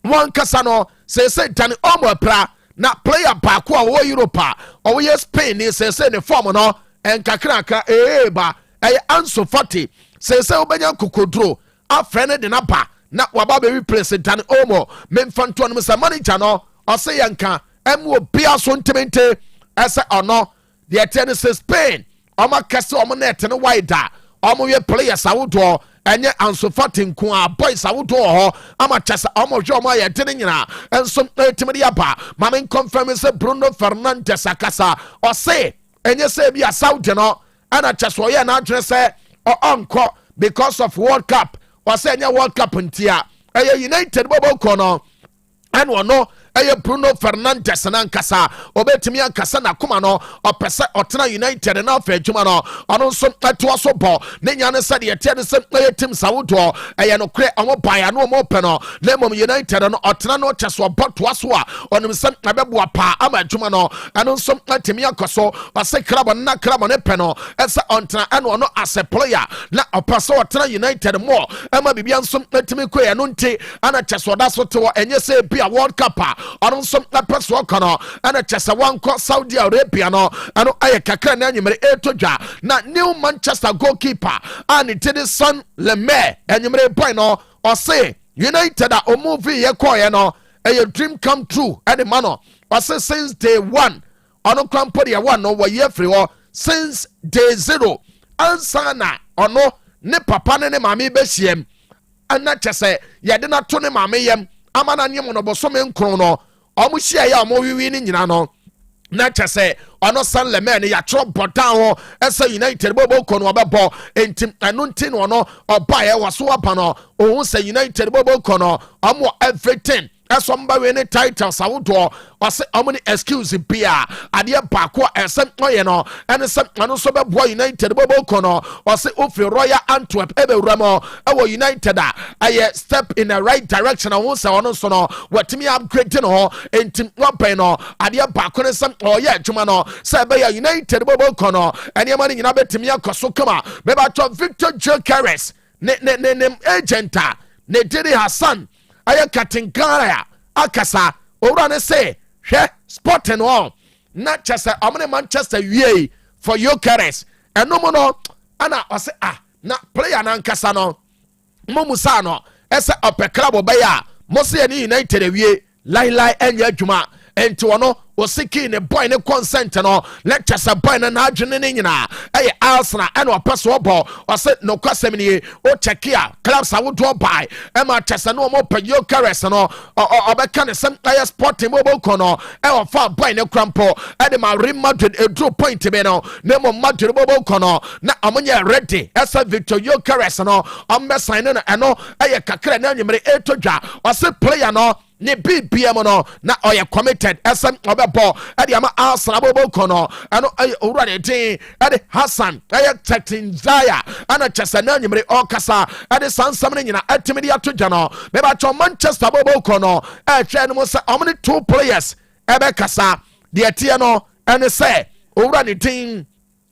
wɔn kasa no sese Dani Olmo pra na player baako a wɔwɔ Europe a ɔwɔ Spain ni sese ne form no nkakrakra ba ɛyɛ Ansu Fati sese wobɛnya kokoduro afrɛ ne de na ba na waba bɛ replace Dani Olmo memfa ntoɔ no sɛ manager no ɔsɛ yɛnka ɛmu obia so ntemente ɛsɛ ɔno deɛ ɛtɛ no sɛ Spain ɔma kɛse ɔmo net no wide a ɔmo yɛ players awodoɔ ɛnyɛ Ansu Fati nko a boys awodoɔ hɔ ama kyɛ sɛ ɔmo hwɛ ɔmo ayɛ de ne nyinaa ɛnso ɛtumi de aba maame confirm sɛ Bruno Fernandes akasa ɔse ɛnyɛ sɛ bi a Saudi no ɛna kyɛ sɛ ɔyɛ n'adwene sɛ ɔnkɔ because of World Cup ɔsɛ ɛnyɛ World Cup ntia ɛyɛ United bɔbɔ kɔ no ɛna ɔno ɛyɛ Bruno Fernandes nankasa obetumi ankasa na kuma no ɔpɛ sɛ ɔtena United na ɔfɛ adwuma no ɔno nso ɛtoa so bɔ ne nya ne sɛ deɛ ɛteɛ ne sɛ ɛyɛ team sawodoɔ ɛyɛ no korɛ ɔmo baeɛ no ɔmo pɛ no na mmom United no ɔtena no kyɛ so ɔbɔ toa so a ɔnim sɛ ɛbɛboa paa ama adwuma no ɛno nso ɛtumi akɔ so ɔsɛ krabɔ ne pɛ no ɛsɛ ɔntena ɛna ɔno as a player na ɔpɛ sɛ ɔtena United mɔ ɛma biribia nso ɛtumi kɔ yɛ no nti ana kyɛ so ɔda so te wɔ ɛnyɛ sɛ bi a World Cup a ɔno nso ɛpɛ so ɔkɔ no ɛna kyɛ sɛ wankɔ Saudi Arabia no ɛno ayɛ kakra na anwummere ɛto dwa na new Manchester goalkeeper a ne ti de Son Lemaire anwummere boy no ɔse United a ɔmovi yɛ kɔɔyɛ no ɛyɛ dream come true ɛde ma no ɔse since day one ɔno krampo deɛ one no wɔyɛ afiri hɔ since day zero ansa na ɔno ne papa ne maame bɛhyiam ɛna kyɛ sɛ yɛde no to ne maame yam ama na nyem no bosome nkron no ɔmo hyia ya ɔmo wiwi ne nyina no na kyɛ sɛ ɔno Son Lemaire ne yɛatwerɛ bɔdan ho ɛsɛ United bɔbɔ kɔ no ɔbɛbɔ enti ɛno nti no ɔno ɔbaeɛ wɔ so aba no ɔhu sɛ United bɔbɔ kɔ no ɔmo everything ɛsɔ mbawe ne titles awodoɔ ɔsɛ ɔmo ne excuse bia adeɛ baako a ɛsɛ ɔyɛ no ɛne sɛ ɔno nso bɛboa United bɔbɔ kɔ no ɔsɛ ofiri Royal Antwerp ɛbɛwura mu ɛwɔ United a ɛyɛ step in the right direction ɔho sɛ ɔno nso no wɔtumi upgrade no hɔ enti wɔpɛn no adeɛ baako ne sɛ ɔyɛ adwuma no sɛ ɛbɛyɛ United bɔbɔ kɔ no ɛnneɛma no nyinaa bɛtumi akɔ so kama bɛbatɔ Victor Gyökeres ne agent a ne Didi Hassan ayɛ Katinkara akasa owura ne sɛ hwɛ sporting no na kyɛ sɛ ɔmo ne Manchester wie for Gyökeres ɛno mu no ana ɔsɛ na player nankasa no mo musa no ɛsɛ ɔpɛ club ɔbɛyɛ a mo sɛ ne United awie lailai ɛnyɛ adwuma enti wɔno osiki ne boy ne consent no lecture sɛ boy na adwene ne nyina ɛyɛ Arsenal ɛna ɔpɛ so ɔbɔ ɔsɛ no kwasɛm ne o check a clubs awodo buy ɛma kyɛsɛ no ɔmo pɛ Gyökeres no ɔbɛka ne sɛm ɛyɛ Sporting bɔbɔ no ɛwɔ fa boy ne krampo ɛde ma Real Madrid edro point be no na mo Madrid bɔbɔ no na ɔmo nyɛ ready ɛsɛ Victor Gyökeres no ɔmo sign no ɛno ɛyɛ kakra na nyimere eto dwa ɔsɛ player no ne BBM no na ɔyɛ committed ɛsɛm ɔbɛbɔ ɛde ama Arsenal bɔbɔ no ɛno ɛyɛ owura ne din ɛde Hassan ɛyɛ Tetinzaya ɛna kyɛsɛ na nyimere ɔkasa ɛde sansam ne nyina ɛtimi de ato gya no bɛbatɔ Manchester bɔbɔ no ɛhwɛ no mo sɛ ɔmo ne 2 players ɛbɛkasa deɛ tie no ɛne sɛ owura ne din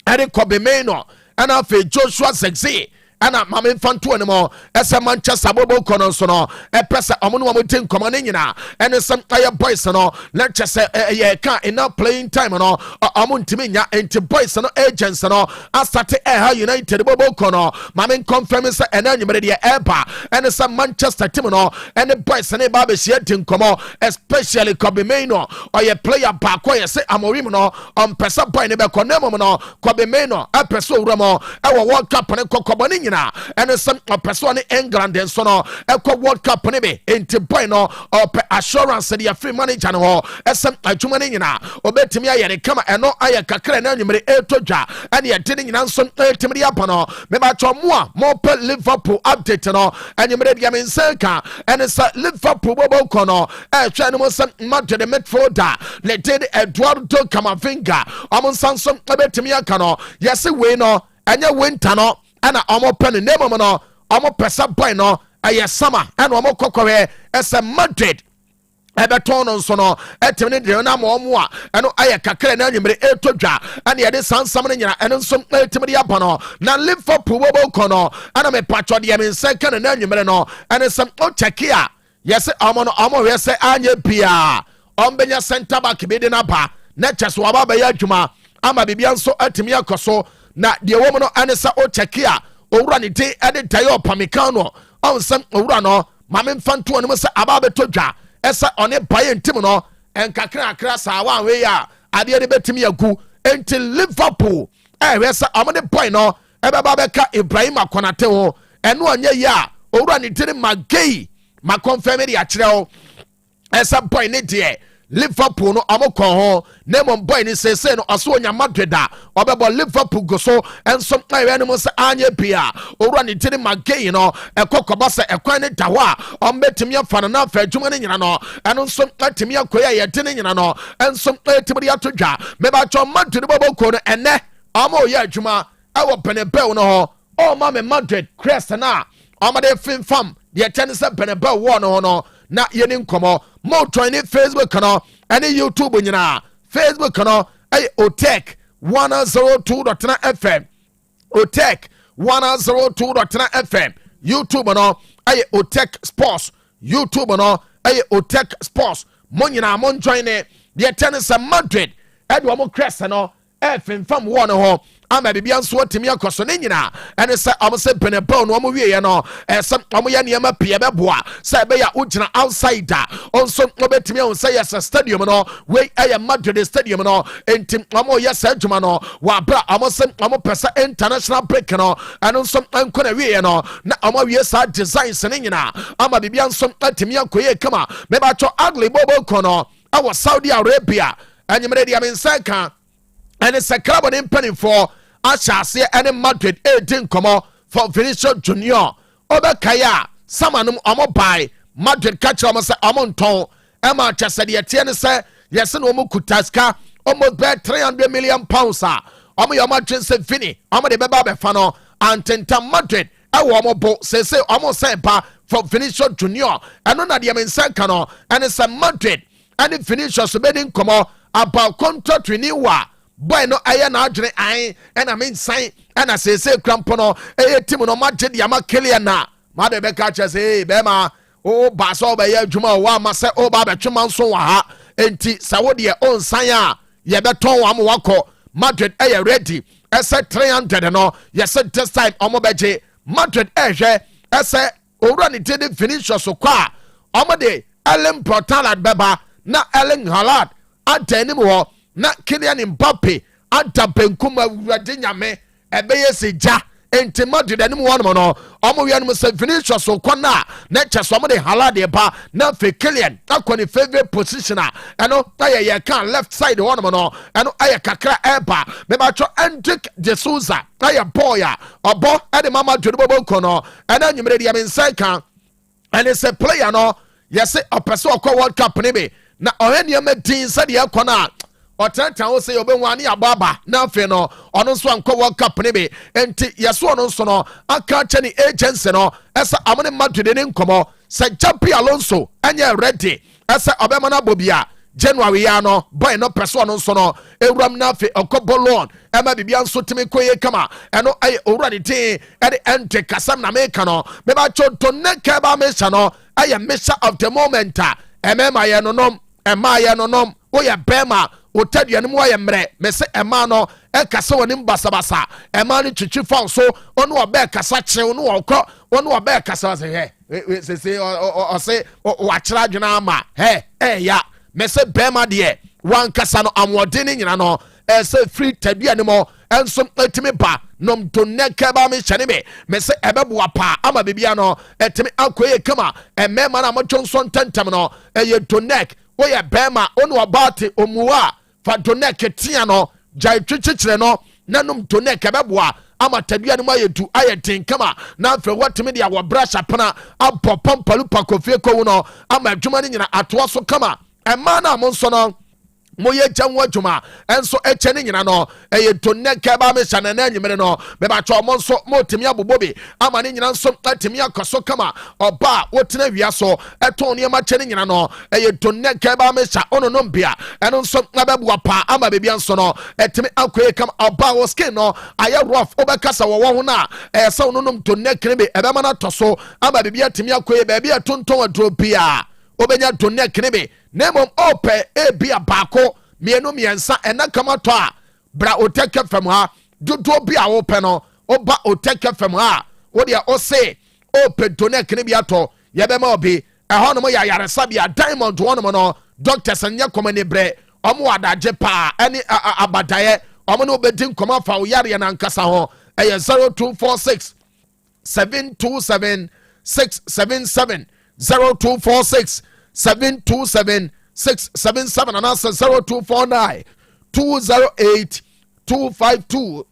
ɛde Kobe Mainoo ɛna afei Joshua Zirkzee ana mame mfanto ne mo ɛsɛ Manchester bɔbɔ no nso no ɛpɛ sɛ ɔmo no ɔmo tin nkɔmɔ ne nyina ɛne sɛ ɛyɛ boys no na kyɛ sɛ ɛyɛ ka enough playing time no ɔmo ntimi nya enti boys no agents no asate ɛha United bɔbɔ no mame confirm sɛ ɛna nyimere deɛ ɛba ɛne sɛ Manchester team no ɛne boys ne ba bɛhyia tin nkɔmɔ especially Kobe Mainoo ɔyɛ player baako yɛ sɛ Amorim no ɔmpɛ sɛ boy ne bɛkɔ ne mom no Kobe Mainoo ɛpɛ sɛ owura mo ɛwɔ World Cup ne kɔkɔbɔ ne nyina ɛne sɛ ɔpɛ ne England nso no ɛkɔ World Cup ne be enti boy no ɔpɛ assurance de afiri manager no hɔ ɛsɛ adwuma ne nyina obetumi ayɛ ne kama ɛno ayɛ kakra na anwumere etodwa ɛne yɛde ne nyina nso etimi de apa no mebatɔ mo a mopɛ Liverpool update no anwumere de me nsenka ɛne sɛ Liverpool bobo kɔ no ɛhwɛ no mo sɛ Madrid midfielder le did Eduardo Camavinga ɔmo nsanso ebetumi aka no yɛse wei no ɛnyɛ winter no ɛna ɔmo pɛ ne name no ɔmo pɛsɛ boy no ɛyɛ sama ɛna ɔmo kɔkɔhɛ ɛsɛ Madrid ɛbɛtɔn no nso no ɛtɛm ne deɛ na ma ɔmo a ɛno ayɛ kakra na anwumere etodwa ɛne yɛde sansam no nyina ɛno nso ɛtɛm de aba no na Liverpool bobo kɔ no ɛna me patwɔ deɛ me nsa ka na anwumere no ɛne sɛ ɔkyɛke a yɛse ɔmo no ɔmo hwɛ sɛ anyɛ bia ɔmbɛnya center back bi de na ba na kyɛ so aba bɛyɛ adwuma ama bibia nso atumi akɔ so na deɛ wɔ mu no ɛne sɛ ɔkyɛke a owura ne din ɛde daeɛ ɔpameka no ɔnsɛm owura no ma memfa ntoɔ no mu sɛ aba bɛtodwa ɛsɛ ɔne baeɛ ntim no ɛnkakrakra saa wanwei a adeɛ de bɛtumi agu enti Liverpool ɛhwɛ sɛ ɔmode boy no ɛbɛba bɛka Ibrahima Konate ho ɛno ɔnyɛ yi a owura ne tiri magei makɔmfɛm de akyerɛ wo ɛsɛ boy ne deɛ Liverpool no ɔmo kɔ ho na mmom boy ne sese no ɔso onya Madrid a ɔbɛbɔ Liverpool go so ɛnso ɛwɛ no mo sɛ anya bia owura ne tiri magei no ɛkɔ kɔba sɛ ɛkwan ne da hɔ a ɔmbɛtumi afa no na afa adwuma ne nyina no ɛno nso atumi akɔyɛ a yɛde ne nyina no ɛnso ɛtumi de ato dwa mebatwɔ Madrid bɔbɔ no ɛnɛ ɔmo yɛ adwuma ɛwɔ Bernabeu no hɔ ɔma me Madrid crest na ɔmade finfam deɛ kyɛ ne sɛ Bernabeu wɔ no ho no na yɛne nkɔmmɔ mo join ne Facebook no ɛne YouTube nyinaa Facebook no ɛyɛ Otec 102.9FM Otec 102.9FM YouTube no ɛyɛ Otec Sports YouTube no ɛyɛ Otec Sports mo nyinaa mo join ne deɛ kyɛ ne sɛ Madrid ɛde ɔmo crest no ɛfinfam wɔ no ho ama bibia nso atimi akɔ so ne nyina ɛne sɛ ɔmo sɛ Bernabeu no ɔmo wieɛ no ɛsɛ ɔmo yɛ nneɛma pii ɛbɛboa sɛ ɛbɛyɛ wogyina outside a ɔnso ɔbɛtumi ahu sɛ yɛsɛ stadium no wei ɛyɛ Madrid stadium no enti ɔmo yɛ sɛ adwuma no wɔabra ɔmo sɛ ɔmo pɛ sɛ international break no ɛno nso ɛnkɔ na wieɛ no na ɔmo awie saa designs ne nyina ama bibia nso atimi akɔ yɛ kama mebatɔ ugly bobo kɔ no ɛwɔ Saudi Arabia ɛnyemere deɛ me nsa ka ɛne sɛ krabɔ ne mpanimfoɔ ahyɛ aseɛ ɛne Madrid ɛdi nkɔmmɔ for Vinicius Junior ɔbɛkae a sama nom ɔmo bae Madrid ka kyerɛ ɔmo sɛ ɔmo ntɔn ɛma kyɛ sɛ deɛ teɛ ne sɛ yɛse na ɔmo kuta sika almost bɛɛ 300 million pounds a ɔmo yɛ ɔmo adwene sɛ Vini ɔmo de bɛba abɛfa no antenta Madrid ɛwɔ ɔmo bo sese ɔmo sɛn pa for Vinicius Junior ɛno na deɛ me nsa ka no ɛne sɛ Madrid ɛne Vinicius bɛdi nkɔmmɔ about contract renewal boy no ɛyɛ na adwene an ɛna me nsan ɛna sese krampo no ɛyɛ team no magye de ama Kylian na ma de bɛka kyerɛ sɛ bɛma o ba sɛ ɔbɛyɛ adwuma o ama sɛ o ba bɛtwema nso wɔ ha enti sɛ wo deɛ o nsan a yɛbɛtɔn wɔ ama wakɔ Madrid ɛyɛ ready ɛsɛ 300 no yɛsɛ this time ɔmo bɛgye Madrid ɛhwɛ ɛsɛ owura ne tede Vinicius kɔ a ɔmo de Erling Haaland bɛba na Erling Haaland ata anim hɔ na Kylian Mbappe ada benkum awurade nyame ɛbɛyɛ sɛ gya enti Madrid anim wɔnom no ɔmo wia no sɛ Vinicius kɔ na kyɛ so ɔmo de Haaland ba na fe Kylian akɔ ne favorite position a ɛno ayɛ yɛ kan left side wɔnom no ɛno ayɛ kakra ɛba mebatwɔ Hendrik de Souza ayɛ boy a ɔbɔ ɛde mama Madrid bɔbɔ kɔ no ɛna nwumere deɛ me nsa ka ɛne sɛ player no yɛse ɔpɛ sɛ ɔkɔ World Cup ne bi na ɔhɛ nneɛma din sɛdeɛ ɛkɔ no a ɔtɛntɛn wo sɛ yɛbɛhu ane abɔ aba na afei no ɔno nso ankɔ World Cup ne bi enti yɛso ɔno nso no aka kyɛ ne agency no ɛsɛ amone Madrid ne nkɔmmɔ sɛ Jabi Alonso ɛnyɛ ready ɛsɛ ɔbɛma no abɔ bi a January ya no boy no pɛ so ɔno nso no ewuram na afei ɔkɔ bɔlɔn ɛma bibia nso temi kɔyɛ kama ɛno ɛyɛ owura ne din ɛde ɛnte kasam na meka no mebatwɔ tonne kɛba mehyɛ no ɛyɛ mehyɛ of the moment a ɛmɛma yɛ nonom ɛma yɛ nonom woyɛ bɛma wotadua no mu ayɛ mmerɛ mɛsɛ ɛma no ɛkasa wɔ nim basabasa ɛma no twitwi fa so ɔno ɔbɛ kasa kyew no wɔkɔ ɔno ɔbɛ kasa sɛ hɛ sese ɔse wakyerɛ adwene ama hɛ ɛya mɛsɛ bɛma deɛ wankasa no amoɔden ne nyina no ɛsɛ firi tadua no mu ɛnso ɛtumi ba nom to neke ba me hyene me se ebeboa pa ama bibia no etimi akoye kama emema na mocho nso ntentem no eye to nek woye bema onu obate omuwa fa to nek tia no jai twitwikire no nanom to nek ebeboa ama tabia no mayetu ayetin kama na afre watimi dia wo brasha pana abɔ pampalu pakofie ko no ama adwuma ni nyina atoa so kama ema na mo nso no moye janwa juma enso eche ni nyina no eye to neke ba me hyana na anyimere no be ba cho mo nso mo timi abobobi ama ni nyina nso atimi akoso kama oba wotena wia so eto ne ma che ni nyina no eye to neke ba me hya ono no mbia eno nso abebu apa ama bebia nso no etimi akoye kama oba wo skin no aye rough obekasa wo ho na ese ono no to neke be ebe ma na toso ama bebia timi akoye bebia tonton adropia obenya to neke be nemom ope ebia bako mienu miensa ena kama to a bra Otec FM ha dodo bia ope no oba Otec FM ha wo dia ose ope to ne kene bia to yebema obi eho no mo ya yaresa bia diamond one mo no doctors anya komane bre omo adaje pa eni abadaye omo no obedin koma fa wo yare na nkasa ho eye 0246 727 677 0246 727 677 and answer 0249 208 252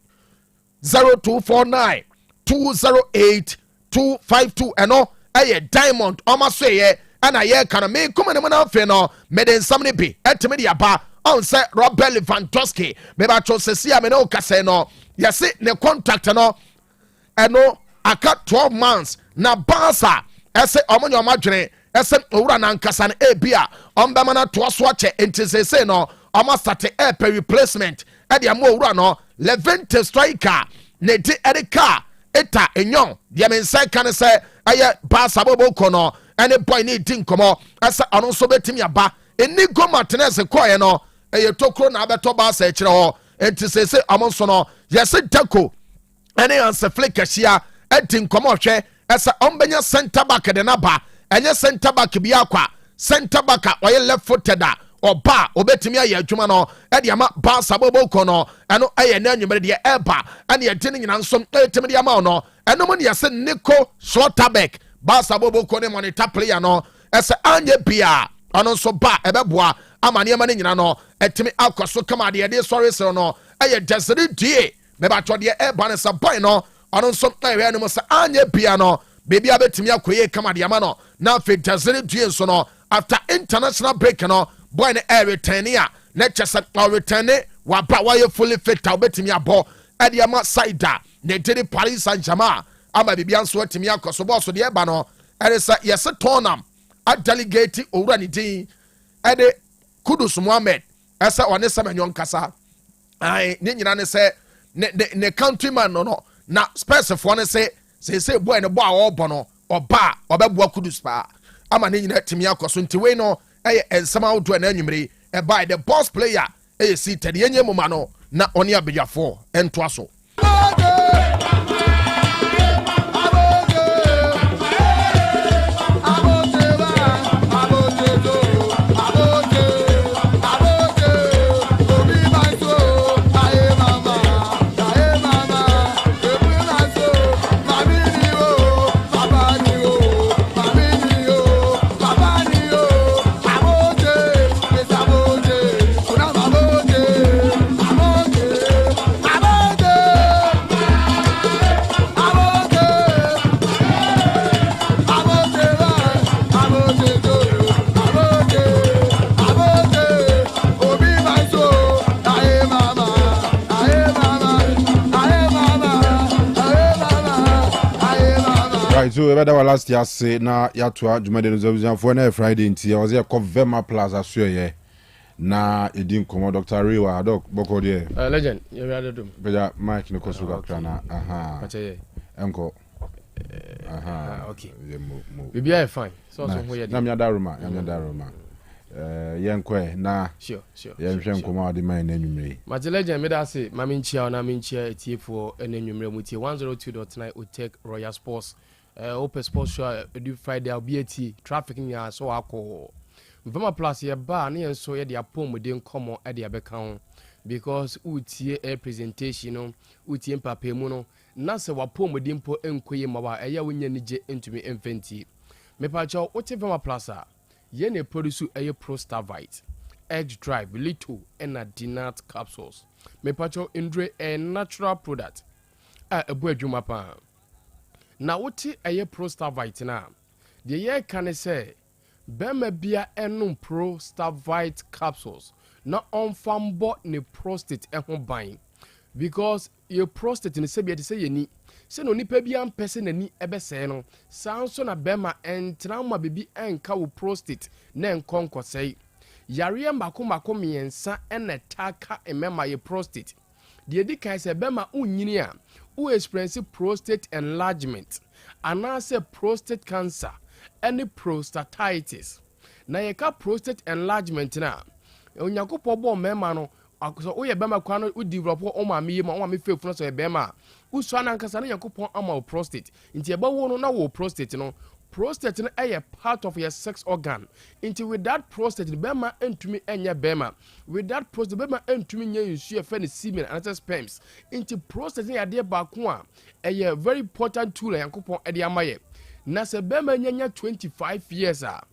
0249 208 252 and no a diamond almost say and I can make come and man no meden somebody be at me ba on say Robert Lewandowski me ba cho se me no kase no yes ne contract no and no aka 12 months na Barca ese omonyo madwene ese owura na nkasa na ebia ombema na to so ache entisese no omo start per replacement e dia mo owura no Levante striker ne di erika eta enyon dia mensa kan se aye Barca bobo kono ene boy ne di nkomo ese ono so betimi aba eni go Martinez koye no eye tokro na abeto Barca e kire ho entisese omo so no yese Deco ene anse flick ahia edi nkomo hwe ese ombenya center back de na ba enye center back bia kwa center back oye left footed da oba obetimi aye adwuma no e de ama Barca bobo kono eno aye na anwumere de eba ene ye de nyina nso etimi de ama no eno mo ne yese Nico Schlotterbeck Barca bobo kono monitor player no ese anye bia ono nso ba ebeboa ama ne ma ne nyina no etimi akoso kama de sorry so no aye Desire die me ba to de eba ne sa boy no ono nso aye no mo sa anye bia no baby abetimi akoye kama de ama no na fe Desire die nso no after international break no boy ne return ya na chesa return wa ba wa ye fully fit obetimi abo e de ama side ne did Paris Saint-Germain ama bibia nso atimi akoso boss de eba no eresa yes tonam a delegate owura ni din e de Kudus Mohammed esa one semenyon kasa ai ne nyina ne se ne countryman no na Spurs for ne se boy ne bo a obo no oba obeboa Kudus pa ama ne nyina atimi akoso nti we no eye ensama wodo na anwumere e by the boss player eye seated yenye moma no na oni abegyafo ento aso. So about our last year say na ya to Jumade no for na Friday nti ya was here Vema Plaza so ye na edin komo Dr. Rewa doc boko de legend you rather do beja Mike no koso ga na aha pache enko aha okay we are fine so ho ye na me adaroma yenkwe na sure yenhwe nkoma de man na nwumre Mate legend me da say ma me nchia na me nchia etiefo na nwumre mu tie 102.9 Otec Royal Sports Open Sports Show do Friday I'll be at traffic in ya so akọ Vema Plus ye ba na yenso ye de apom de nkomo e de abeka ho because utie a presentation no utie papa mu no na se wapomodi mpo enkoye mawa eya wonya nije entumi emfenti me pa cho wote vema plaza ye ne produce eye prostavite edge drive little and dinat capsules me pa cho indre a natural product a ebu adwuma pa na wote eye prostavite na de ye kan say bema bia enum prostavite capsules na onfambo ne prostate ehon ban because your prostate ne sebia de say yeni se no nipa bia mpese nani ebese no sanso na bema entrama bebi enka wo prostate na enkonkosei yare mbako miensa ene taka emema ye prostate de di kan se bema unyini a u experience prostate enlargement anase prostate cancer any prostatitis na yeka prostate enlargement na onyakopo bo mema no so oye bema kwa no develop o ma me ma o ma fefu no so bema uso anankasa na yakopon ama prostate nti eba wo no na wo prostate no prostate no a part of your sex organ into with that prostate bema entumi enya bema with that prostate bema entumi nya nsu efe ne semen and sperms into prostate ya de ba ko a very important tool yakopon e de amaye na se bema nya 25 years a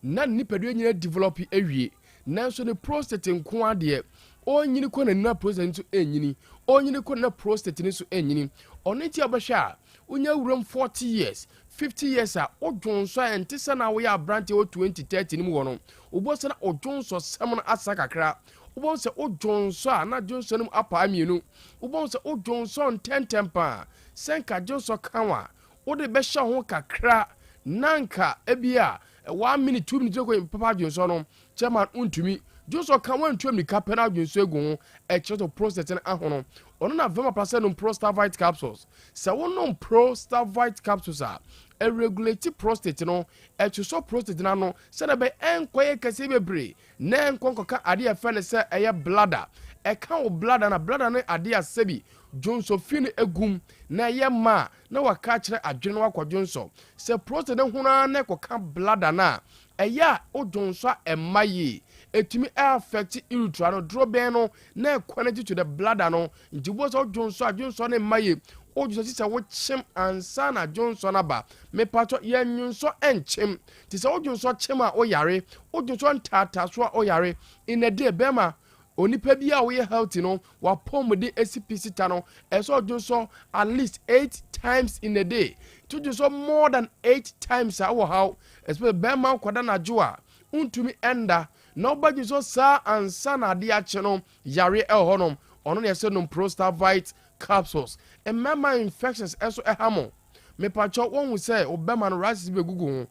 na nipadua nyina develop awie na so ne prostate nko ade onyini ko na prostate nso enyini onyini ko na prostate nso enyini oneti abahwa unya wuram 40 years 50 years a odwonso ente na wo ya branch o 2030 nim wono obosa na odwonso sem na asa kakra obosa odwonso na dwonso nim apa amienu obosa odwonso ntentempa senka dwonso kanwa ode behya ho kakra nanka ebia 1 minute 2 minutes ko papa dwonso no chairman untumi Joso kan wan tuam ni kapena dwonso egu e cheto prostate na ahono ono na vema pase no prostavite capsules se wono prostavite capsules a regulate prostate no e cheso prostate na no se na be enkoye kase bebre na enkonkoka ade afa ne se eye bladder e kan wo bladder na bladder ne ade asebi Johnson fini egum na ye ma na waka kire adwene wakwadwonso se prostate ne huna na koka bladder na eya odwonso emaye etimi affect urethra no drobe no na connect to the bladder no nti bo so odwonso ne maye odwonso ti se wo chim ansa na dwonso na ba me pato ye nwonso enchim ti se odwonso chim a oyare odwonso ntata so a oyare in a day bema onipa bia wo ye healthy no wa pomode SPC ta no eso odwonso at least 8 times in a day to do so more than 8 times how especially bema kwada na joa untumi enda nobody so sa ansa na de ache no yare honom ono ne se no prostavite capsules and mama infections eso ehamo me pacho won say obema no rises be gugu ho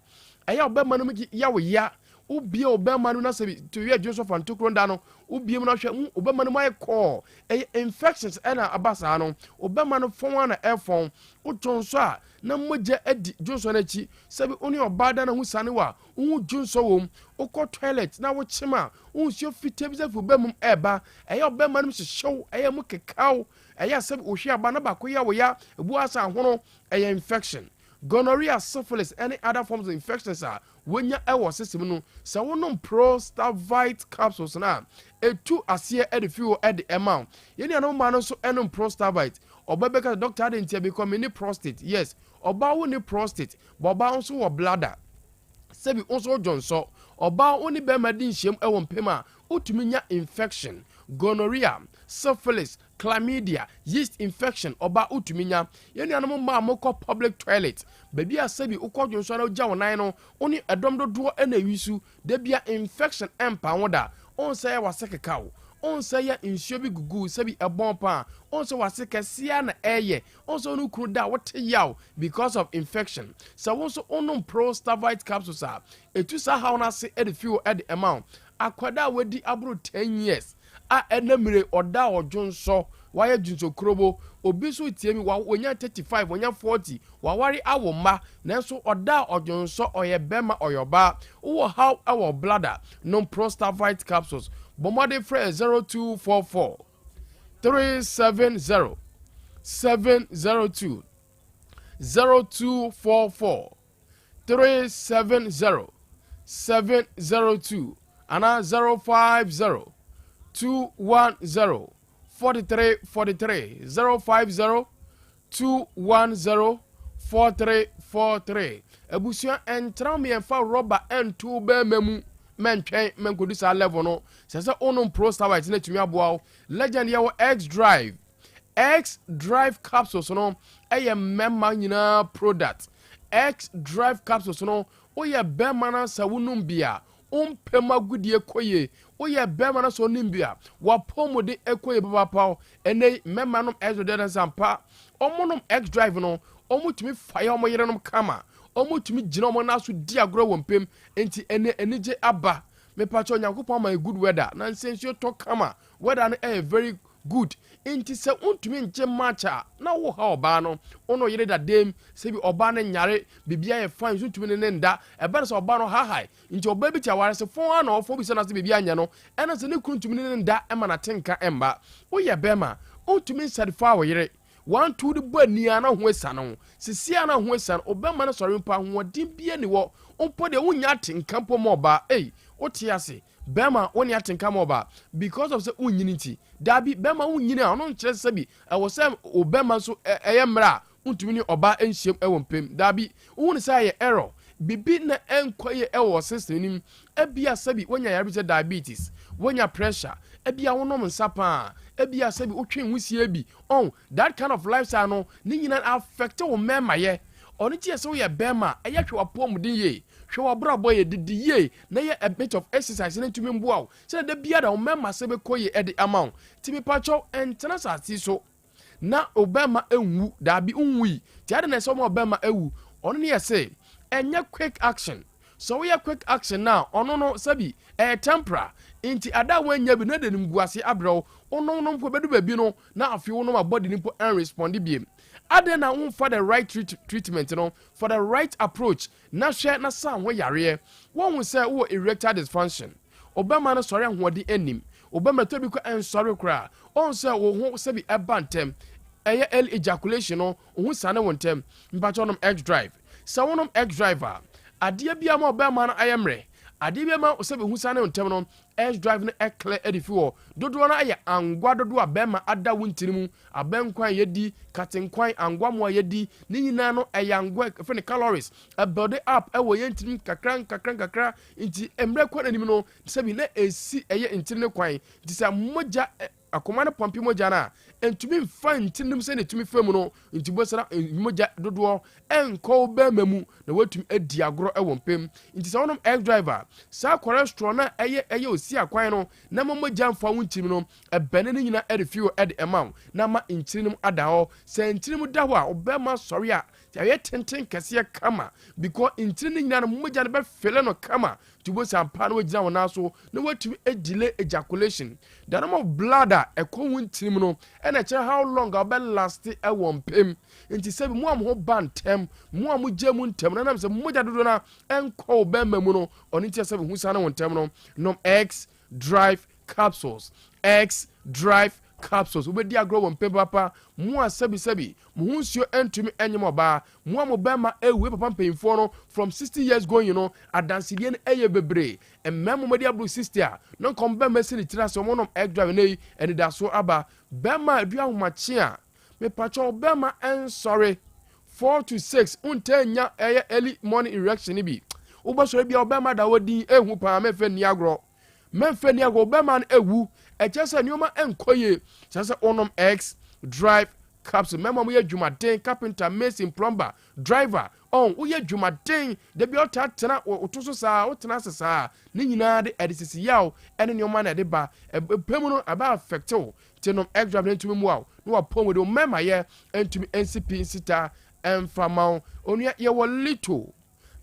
eya obema no mi ya wo ya ubie obema no na se to we Joseph Antokro nda no ubie mu na hwe obema no mai call infections na abasa no obema no fon na efon utonso a na moja edi Johnson na chi sabi oni obada na husane wa hu Johnson wom ukọ toilet na wo chima hu sio fitebze fu bemum eba eya obema no hyew eya mu kekao eya sabi ohwe aba na ba ko ya wo ya ebu asa hono eya infection gonorrhea syphilis any other forms of infections are when ya ewo system no se wonom prostavite capsules na etu ase e de fuel e de amount ye ne no ma no so enom prostavite obabeka doctor dey ntia become any prostate yes oba wo ni prostate but oba nso wo bladder sebi nso jonso oba oni be ma di nhiem ewo mpema utumi nya infection gonorrhea syphilis chlamydia yeast infection oba utumi nya ye ne anom ma moko public toilet baby asebi ukọ jonso na ogya wonan no oni edom dodo na wisu de bia infection empa woda on say wasekeka on say ya insio bi gugu sabi ebon pa on say wasekesia na eye on say no kru da what yaw because of infection so won so onum prostavite capsules a etu sa how na se e de fuel e de amount akwada wedi abro 10 years a enamire oda odwonso waya junso krobo obi so tiemi wa onya 35 onya 40 wa wari awo ma nanso oda odwonso oye bema oyoba wo how our bladder no prostavite capsules bomade free 0244 370 702 0244 370 702 ana 050 210 4343 050 210 4343 ebusua entra me enfa rubber entu be memu mentwen menkodu sa level no sese onum pro star white na tumi aboa legend ye wo X drive capsules no eye memma nyina product X drive capsules no oye bema na sawunum bia ompema gudie koye oye bema na so nimbia wapomode ekoye babapa ene memma no exodus sampa omonum X drive no omutumi fire omoyerenom kama omutumi gina omo na so di agro wompem enti enije aba me pacho nyankopon ma good weather na nsensuo to kama weather no very good enti se untumi nje matcha na wo ha oba no ono yere da dem se bi oba no nyare bibia ye fine so tumi ne nda e be se oba no ha enti oba bi tia ware se fon na ofo bi se na se bibia anya no ena se ne kuntumi ne nda e ma na tenka emba wo ye bema untumi certify wo yere 1-2 de bania na ho esa no sisia na ho esa obema na sori mpa ho din bia ni wo ompo de wonya tenka mpo mo ba wote ase bema woni atenka mo ba because of say unyiniti dabi bema unyini a ono nkyere sabi wo say obema so eyemra untumi ni oba enhyem ewompem dabi woni say error bibi na enkoye ewo system nim ebia sabi wonya yare diabetes wonya pressure ebia wonom nsapa ebia sabi wotwen wusie bi that kind of lifestyle no ni nyina affect wo mema ye oni tie so ye bema eyahwe wapom din ye hwe wabrabo ye didi ye na ye a bit of exercise na tumi mboa se da bia da wo mema se be koye ede amount timi pacho entena sati so na obema enwu da bi unwi ti ade na so mo obema ewu oni ne ye se enye quick action so we quick action now ono no sabi tempera inti ada wanya bi na de nimguase abrew ono no mpo bedu babi no na afi wo no ma body nimpo en respond biem ade na won for the right treatment no for the right approach na hwe na san ho yare won say wo erectile dysfunction obama no sori ahodi anim obama to bi ko en sori kra on say wo ho sabi ebantem eye el ejaculation no ho sane wontem mpachonom X drive sawonom X driver ade bia ma obama no ayemre ade bia ma sabi hu sane wontem no X drive no clear edifiwo dodo na aye angwa dodo abema ada wuntirimu abenkwan yedi katenkwan angwa mo yedi ni nyina no ayangwa fe calories build up ewo yentirim kakran inti emre kwa anim no sabi na esi eye intiri kwan nti sa moja akoma no pompi moja na entumi mfa ntinim se ne tumi fam no nti bosara moja dodo enko ba mamu na watumi adi agro ewo mpem nti sa wonom X driver sa cholesterol na eye osi akwan no na moja mfa wuntimi no ebene ne nyina edifiwo ed emam na ma ntirim ada ho se ntirim da ho a obema sori a ya tenten kase kama because ntirim nyina no moja ne be fele no kama tubo sampa na wagina wona so na watumi delay ejaculation the number of bladder ekowuntirim no and how long I'll be last a wompem nti sebi mu am ho bantem mu am gemu ntem na nam se moja dodo na enko be mamu no oni ti sebi hu sana wontem no nom X drive capsules obedi agro wompem papa mu asebi mu hu nsuo entumi enyem oba mu am be ma ewe papa mpemfo no from 60 years going adansidie no eye bebre emmem modi abru 60 a no kom be mesini tira so mo nom X drive nei eni da so aba be ma adua homache a me pacho be ma sorry 4 to 6 untenya eye early morning erection bi ubasore bia be ma da wodi ehu pa mefe ni agro be ma ewu echese nioma enkoye sese onom X drive capsule memo mo ye dwumaden carpenter mason plumber driver wo ye dwumaden de bi otatena otoso saa otena sesa ni nyina de edisisi yaw ene nioma na de ba pemu no aba affecto tenom X drive ntumi mu aw no apom de mema ye ntumi ncp sita enfama onua ye wo little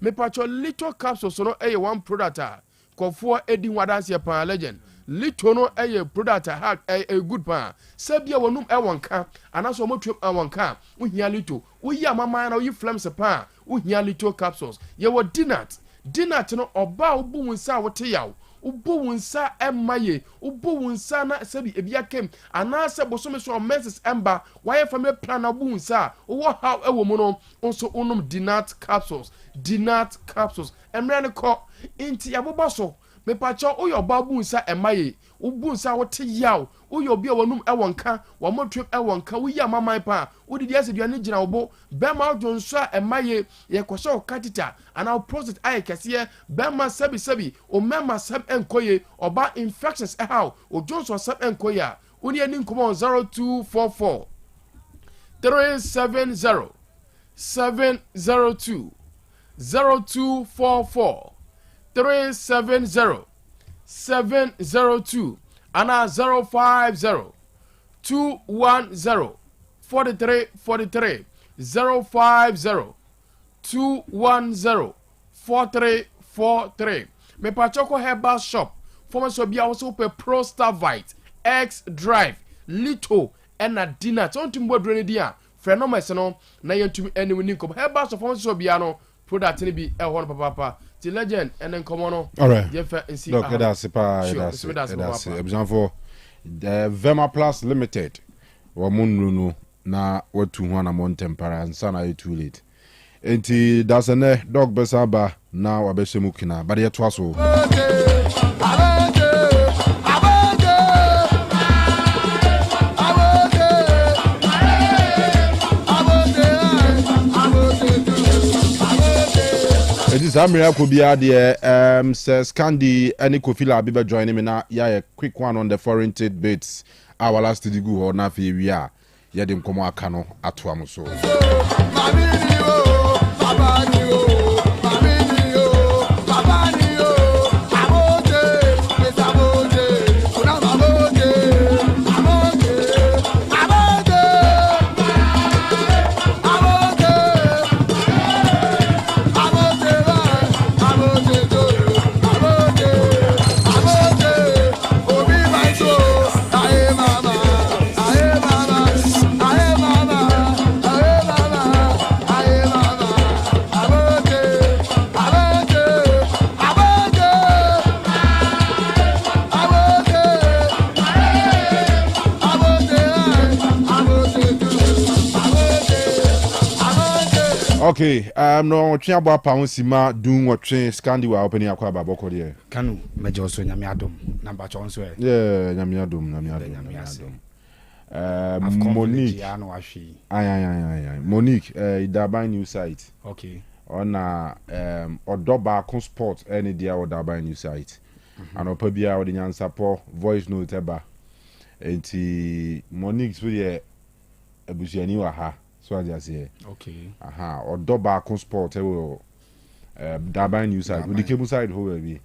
me pacho little capsules no eye one product a kofo edi wadanse pa legend little no eye product a good pa sabia wonum ewonka anaso motuam ewonka uhia little uyi amama na uyi flames pa uhia little capsules ye wo dinat no oba obu wonsa wote yaw ubu wonsa emaye ubu wonsa na sabi ebia kem anase bosome so menses emba why family plan ubu wonsa wo how ewo mu no onso onum dinat capsules emre ne ko inti yabobo so me pacho o your babu nsa emaye ubu nsa wote yaw o your bi wonum e wonka wo motrem e wonka wo ya maman pa wo didi ase duane gina wo be ma odwo nso emaye ye kwose o katita ana process aye kese be ma sabi o mema sab enkoye oba infections e how o jonso sab enkoye a oni ani nkomo 0244 370 702 0244 370 702 ana 050 210 4343 050 210 4343 me pachoko herbal shop former so bia also pe Prostavite X Drive Lito ena dinner tontum bodro ne dia phenomenon no na yentum eni woni kom herbal shop former so bia no product ni bi e ho papa ti legend enen komo no ye fa nsi look that's example the Vema Plus Limited wa mununu na watu ho na mon tempera nsa na too late enti that's a dog besaba na wabeshemu kina but yet waso it is Amira Kubia the says Candy any Kofila Biba joining me now. Yeah, a quick one on the foreign trade bits. Our last to go or nafi we are. Yadim Komo Kanu Atuamuso. Okay, no chiaba pound sima doing what train scandi wa opening akwa baboko there. Kanu mejo so nyame adom number chonso e. Yeah, nyame adom. Monique ya no ahwe. Ay. Monique Idaban new site. Okay. On Odoba Kun Sport any dia Odaban new site. And opa bia odi nyansa po voice note eba. Enti Monique so ye ebusuani wa ha. So I just say, okay. Odoba Kun Sport Daban new site. We the cable side ho be.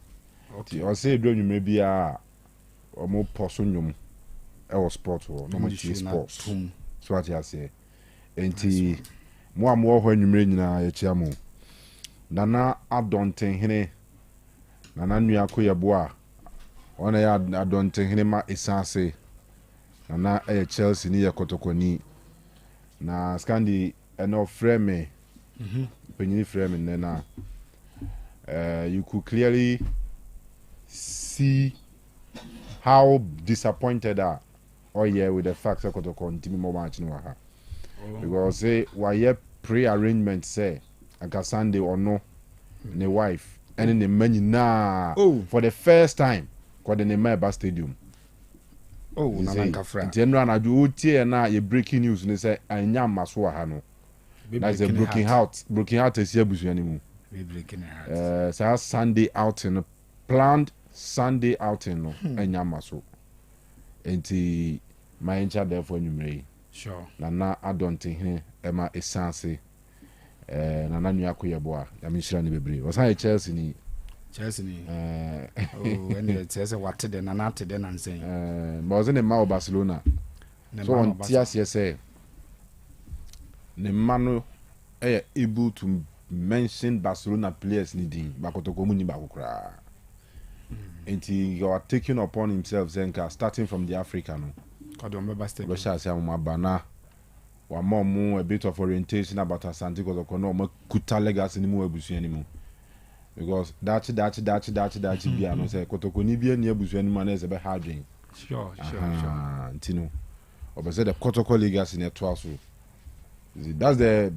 Okay. Or say do you maybe or more person our sport or no much sports. So what I say. Enti mo amwo ho anwumre nyina ya chiamu. Nana adonten hene. Nana nua koyebo a ona ya adonten hene ma esanse. Nana Chelsea ni ya kotokoni. Na Scandi eno frame penny frame na you could clearly see how disappointed are with the fact that continue more match no ha because say why pre-arrangement say aka Sunday or no ne wife and the man na for the first time called the Meba Stadium. Oh, Nanka Fra. General na do tie na ye breaking news ne say anya maso ha no. That's a broken heart is here busu animu. We breaking heart. So Sunday outing planned Sunday outing no anya maso. Enti my encha there for numere. Sure. Na adonte he ema esanse na nanu akoyebo a ya mishira ne bebre. Osan Chelsea ni when it says what to the nanate then and saying but was in the Mao Barcelona so on TSC say the man able to mention Barcelona players needing bakotoko muni bakokra and he are taking upon himself Zenka starting from the Africa no Russia say bana wa momu a bit of orientation about Asante because no ma kuta legacy ni mu abusu animu because that's bia no say kotokoni bia ni abusu animu na ze be hardwin sure ntino obese the kotoko legacy na to aso that's the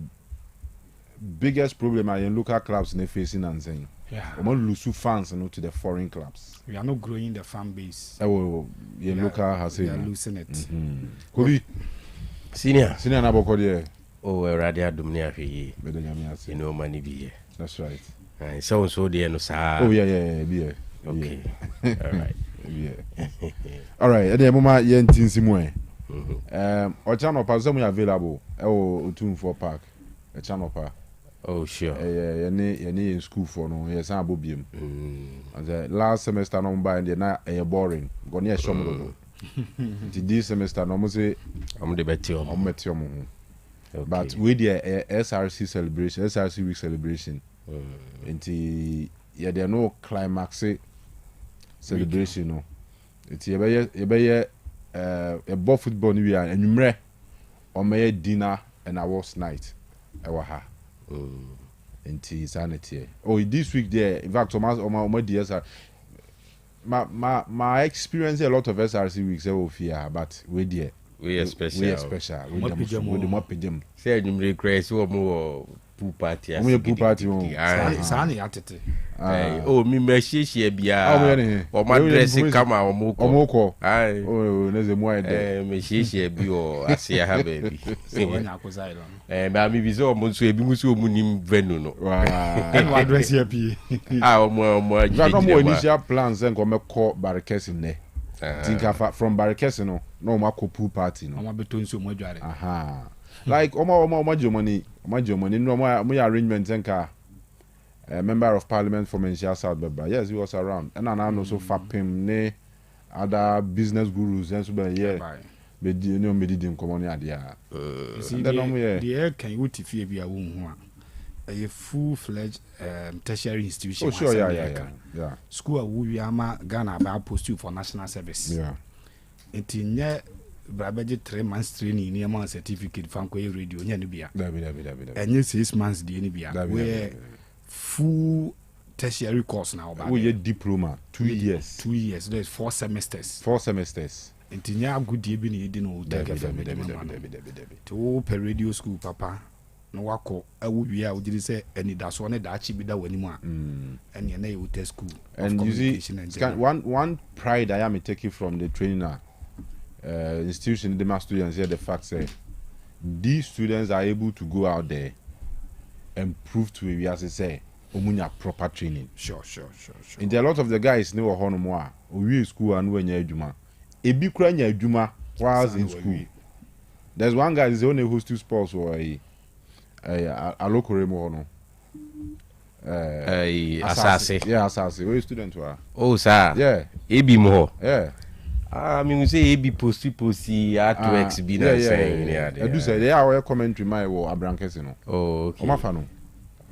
biggest problem in local clubs in facing and saying Yeah. We lose fans to the foreign clubs. We are not growing the fan base. Local has we are losing it. Kobi Senior na boko there. oh radio adumni ahwe Bedo nyame ase. you know money be here. That's right. So there no sir. Oh yeah, be here. Okay. All right. Yeah. All right, and mama yen tinsi mu e. Ochano pa so mu available e o Otumfo Park. E channel pa. Oh sure. Ye school for no ye san abobiem. And the last semester no buy and na e boring. Go near show mo. This semester no mo say I'm the better. I'm metio mo. But with the SRC celebration, SRC week celebration. Nti ye there no climax celebration no. Nti ye be a ball football ni we are enumere o me dinner and awards night e wa ha. Nti sanity. Oh, this week there in fact my DSR my experience a lot of SRC weeks of here, but we there We special. with the mopidem. Say you crazy or more pool party. We pool party. Sani atete. Oh, me meshie bia. O my dressing come out omoko. Aye. Oh, there's a more there. Meshie bi o asia ha baby. When I was island. Ba mi bi so mo so ebi mu so munim venu no. Wow. And what dress here be? Omo No initial plans and come call Barricades in there. Think from Barricades no ma pool party no. I'm beton so mo dware. Aha. Like omo Germany no mo arrangement and car. A member of parliament from Enshia South Bebra. Yes, he was around. And I know so Fapim ne other business gurus and so yeah. Be you know me did him come on here. The air can you tifie be a woman. A full-fledged tertiary institution. Oh sure, yeah. School we ama Ghana about post you for national service. Yeah. It in ye brabeje 3 months training near my certificate from radio nya bia. And you 6 months the bia. Where full tertiary course now about. We diploma 2 years. 2 years. There's 4 semesters. 4 semesters. And tinya good ye been you know take to per radio school papa. No wako we are would say any that's one that actually be that anymore. And you know test school. And you see one pride I am taking from the training institution the master students here the fact say these students are able to go out there and prove to we as I say omunya proper training. Sure. And there are a lot of the guys no ho no more we school and when you adwuma ebi kura nya adwuma while in school. There's one guy is the only host to sports or a local remo no asase. Yeah, asase. Where student were? Oh sir. Yeah. Ebi mo. Yeah. I mean say ebi posti artworks be na saying yeah. I do say they are our commentary my wo Abrankes no. Oh okay. Omafa no.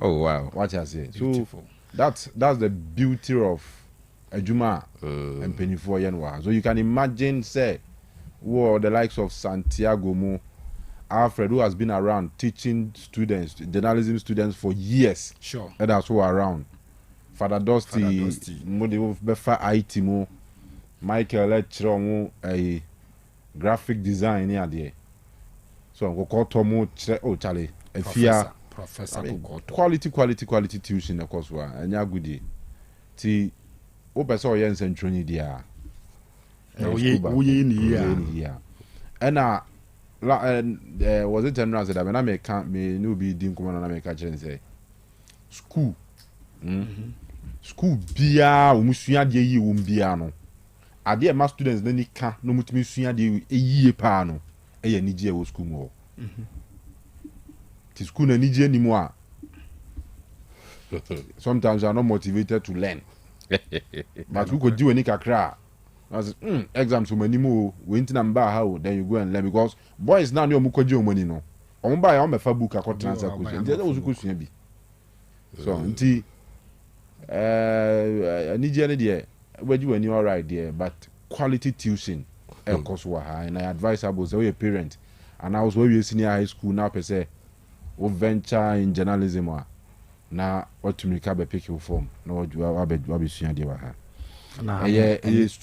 Oh wow. What I say. Beautiful. So that's the beauty of Ejuma and Penifo Yenwa. So you can imagine say the likes of Santiago Mo Alfred, who has been around teaching students, journalism students for years. Sure. And that's who are around. Father Dusty, Modi Befa Aitimo, Michael Lecturer, a graphic design near there. So I'm going to Charlie, a fear. Professor Quality tuition, of course, and ya goodie. T. Opeso Jens and Trini dia. And was it 10 rounds that I may can't me no be dim come on America say school school bia umusua de yi bia no ade ma students na nika no mutumi sua de yie pa no e ni je wo school mo ti school na ni je ni mo a sometimes you are not motivated to learn but we could do any kakra. As exams when you went to how then you go and learn because boys now you mukoji money no. On buy on mefa book akọ transfer question. There was question be. So nti any journey there where you when you all right there but quality tuition course wa high and I advise about say a parent and I was where we senior high school now per se o venture in journalism na what to make up a pick your form no you be sua there wa ha.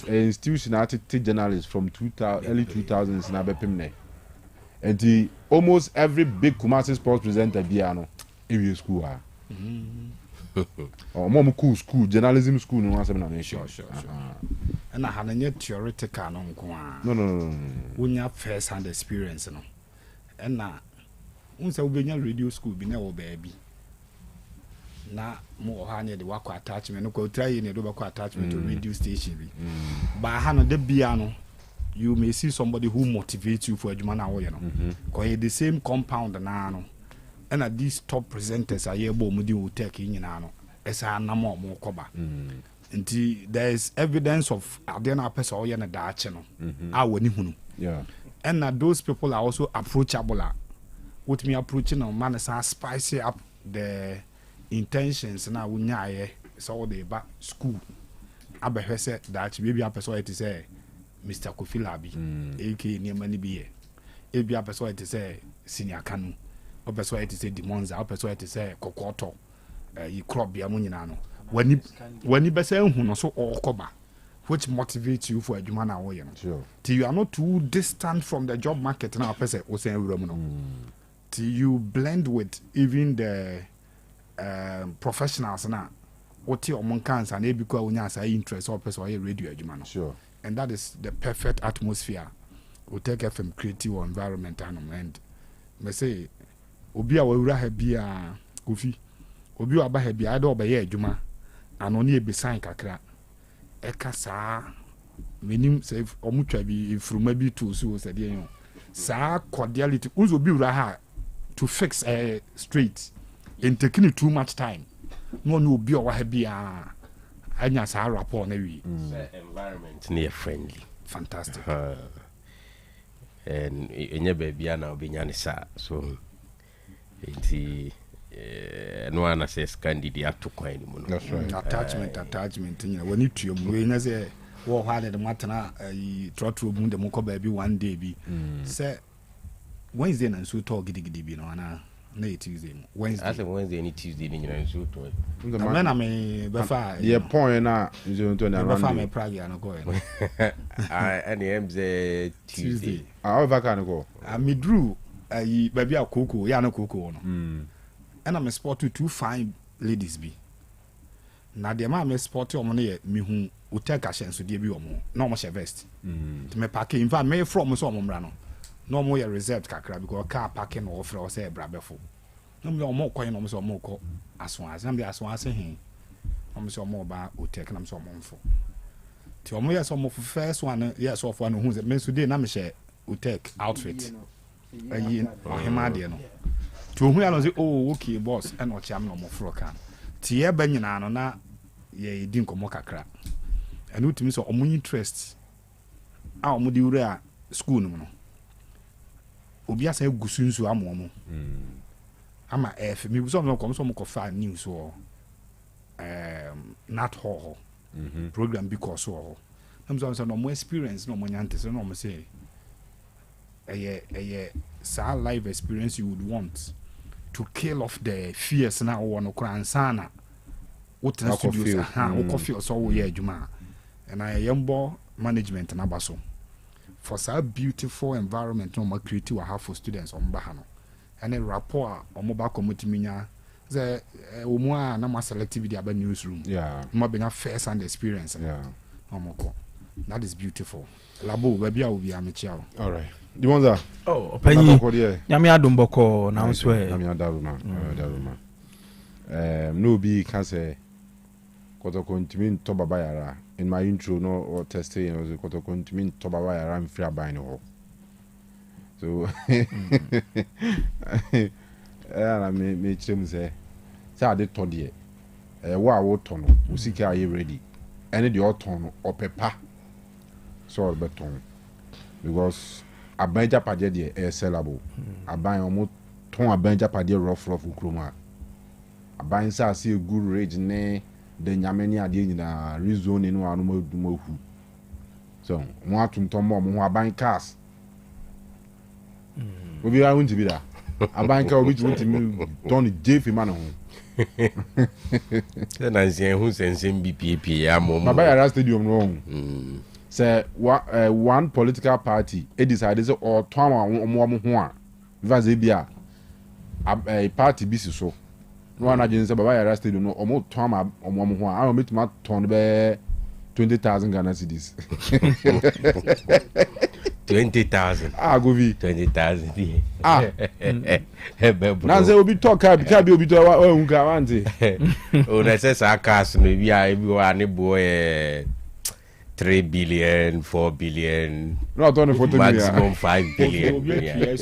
Institution artistic journalist from early 2000s na bepimne. And almost every big Kumasi sports presenter biano area school Oh, mom cool school, journalism school, no one seven. Sure. And I had a theoretical No. When you have first hand experience, no. And now, once I will be in radio school, be no baby. Now, more honey, the work attachment, no go try in the work attachment to radio station. But I had the piano. You may see somebody who motivates you for a Jumana, you know. Because the same compound now, and at these top presenters are able to take in, you know, as I am more cover. Until there is evidence of Adena person in a dark channel. Yeah. And those people are also approachable. With me approaching on man is spicy up the intentions now when I saw the back school. I be said that maybe a person to say Mr. Kofi Labi, aka near many be a be a person to say senior Kanu, or person to say Demonza, or person to say Kokoto, you crop be a muninano. When you be saying who so all cover, which motivates you for a Jumana way. Sure. Till you are not too distant from the job market now, person or say till you blend with even the professionals now. What your monkans and because when you say interest or person or radio Jumana. Sure. And that is the perfect atmosphere. Otec FM creative environment and me say obi a wura ha bia Kofi obi wa ba ha bia do be ye adwuma anoni e besan kakra e ka saa menim say omutwa bi fruma bi to so say dey yo saa cordiality uzo bi wura ha to fix straight in taking too much time no obi o wa ha bia anya saa rapport na wi environment near friendly, fantastic. And in your baby na obinya sa so enti no one says candidate to coin mu. That's right. Attachment you know when you to we na say wo hwale the matter na trotro mu de mo ko baby one day bi say Wednesday na so talk gidigidi bi no na Tuesday Wednesday. I say Wednesday any Tuesday ni na so to. Na me be fa the point na you to na be fa me Prague na go and the Tuesday. How can go? Me drew baby akoko ya na koko no. And I'm sport to two fine ladies be. Na de ma me sport o mo na ye me hu Otec ashenso de bi o mo. Na mo she vest. To me pack in fact me from so mo mra no. No more reserved kakra because car parking or for say brabefo. No more coin no so more ko aswan. Am be aswan say hin. Am so more ba Otec na so more for. Ti omo yes omo first one yes of one who me so dey na me share Otec outfit. Ayi ohema de no. Ti ohu ya no say oh okay boss and o chiam no mo fro kan. Ti ye ba nyina no na ye di nkomo kakra. And utimi so omo interest. A omo di wura school no no. Obi asa gusunsu amomo ama me so no kom so mo fa news or not ho program because so am so no more experience no mo nyante so no mo say sa live experience you would want to kill off the fears na wo no kran sana what studios wo coffee so wo ye adwuma and I yembo management na baso for such beautiful environment no ma create we have for students on bahano and a rapport on mobile community minya ze omo a na ma selectivity aba newsroom ma benya first hand experience omoko that is beautiful labo baby a obi amechia all right the ones are opanyi nyame adomboko na so nyame adaruma no be can say Kotoko ntimi to baba yara in my intro no or testing was Kotoko ntimi to baba yara mfiri aban ho so na me chem say ade to de wo a wo to no usika aye ready ene de oton no opepa so beton because aban japade de e sellable aban omo ton aban japade rough ukroma aban sa see good rage ne the nyameni ade nyina rezone no anu madumahu so mo atuntom mo aban cars obi a won't be da aban car obi won't don jeff man ho na nse hu sense BPP ya mo baba yara stadium no say one political party e decide say or tom ho a vaze bia a party bi si so no one agent say baba yara stadium no omo ton ma omo ho a meet ma ton be 20,000 Ghana cedis 20,000 go be 20,000 na say obi talk ka bi obi to wa hu ka wanti o na say sa cars no bi a bi wa ne boy 3 billion 4 billion no turn photo maximum 5 billion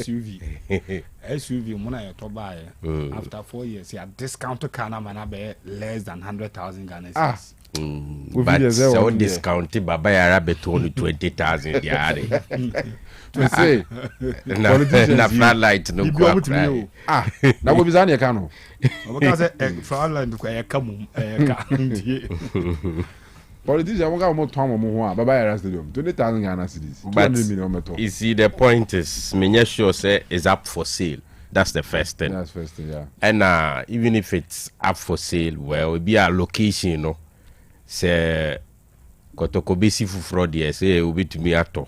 SUV muna ya to buy after 4 years ya discount car na man be less than 100,000 Ghana cedis. But so discount baba yara beton 20,000 diare to say na floodlight no kwa na go bizani ka no oba say floodlight ko e ka mum ka ndie politician won't go more time more baba yara stadium 20,000 Ghana cedis 200 million metal. You see the point is me sure say is up for sale. That's the first thing. That's first thing, yeah. And even if it's up for sale, well, it be a location, you know. Say Kotoko besi fufro there say obi to me ato.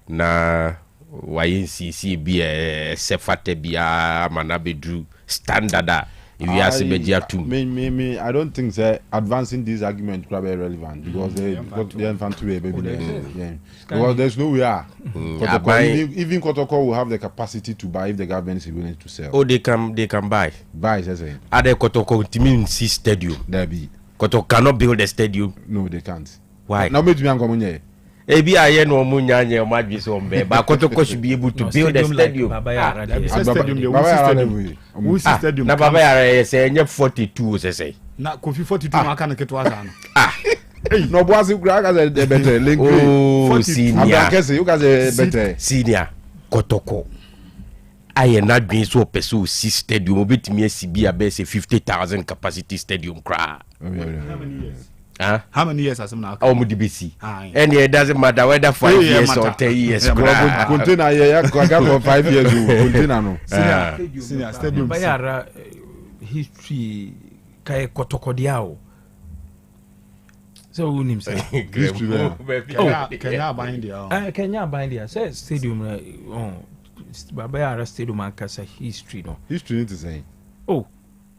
Na YNCC be a sefate bia manabedru standard. If you ask me, I don't think that advancing this argument could be relevant because they infantry baby. Because there's no way. Even Kotoko will have the capacity to buy if the government is willing to sell. Oh, they can buy. Buy, say. Are they Kotoko Timin see stadium? There be. Kotoko cannot build a stadium. No, they can't. Why? Now me to me angomunye. Ebi aye no munyanye o madwi so mbe ba Kotoko should be able to build a stadium. Baba Yara stadium na Baba Yara say enye 42 say na Kofi 42 maka na ketwa sa no no boasi kura ka say better link senior abakese you ka say better senior Kotoko aye na dwen so peso si stadium obetimi asibi abese 50,000 capacity stadium cra. How many years as now? DBC. And it doesn't matter whether 5 years or 10 years. Container yeah, for 5 years. Container no. Senior stadium. Bayara history kay Kotoko diao. So who name say? Kenya bind dia. Kenya bind dia. Say stadium Bayara stadium and kasa history no. History need to say. Oh,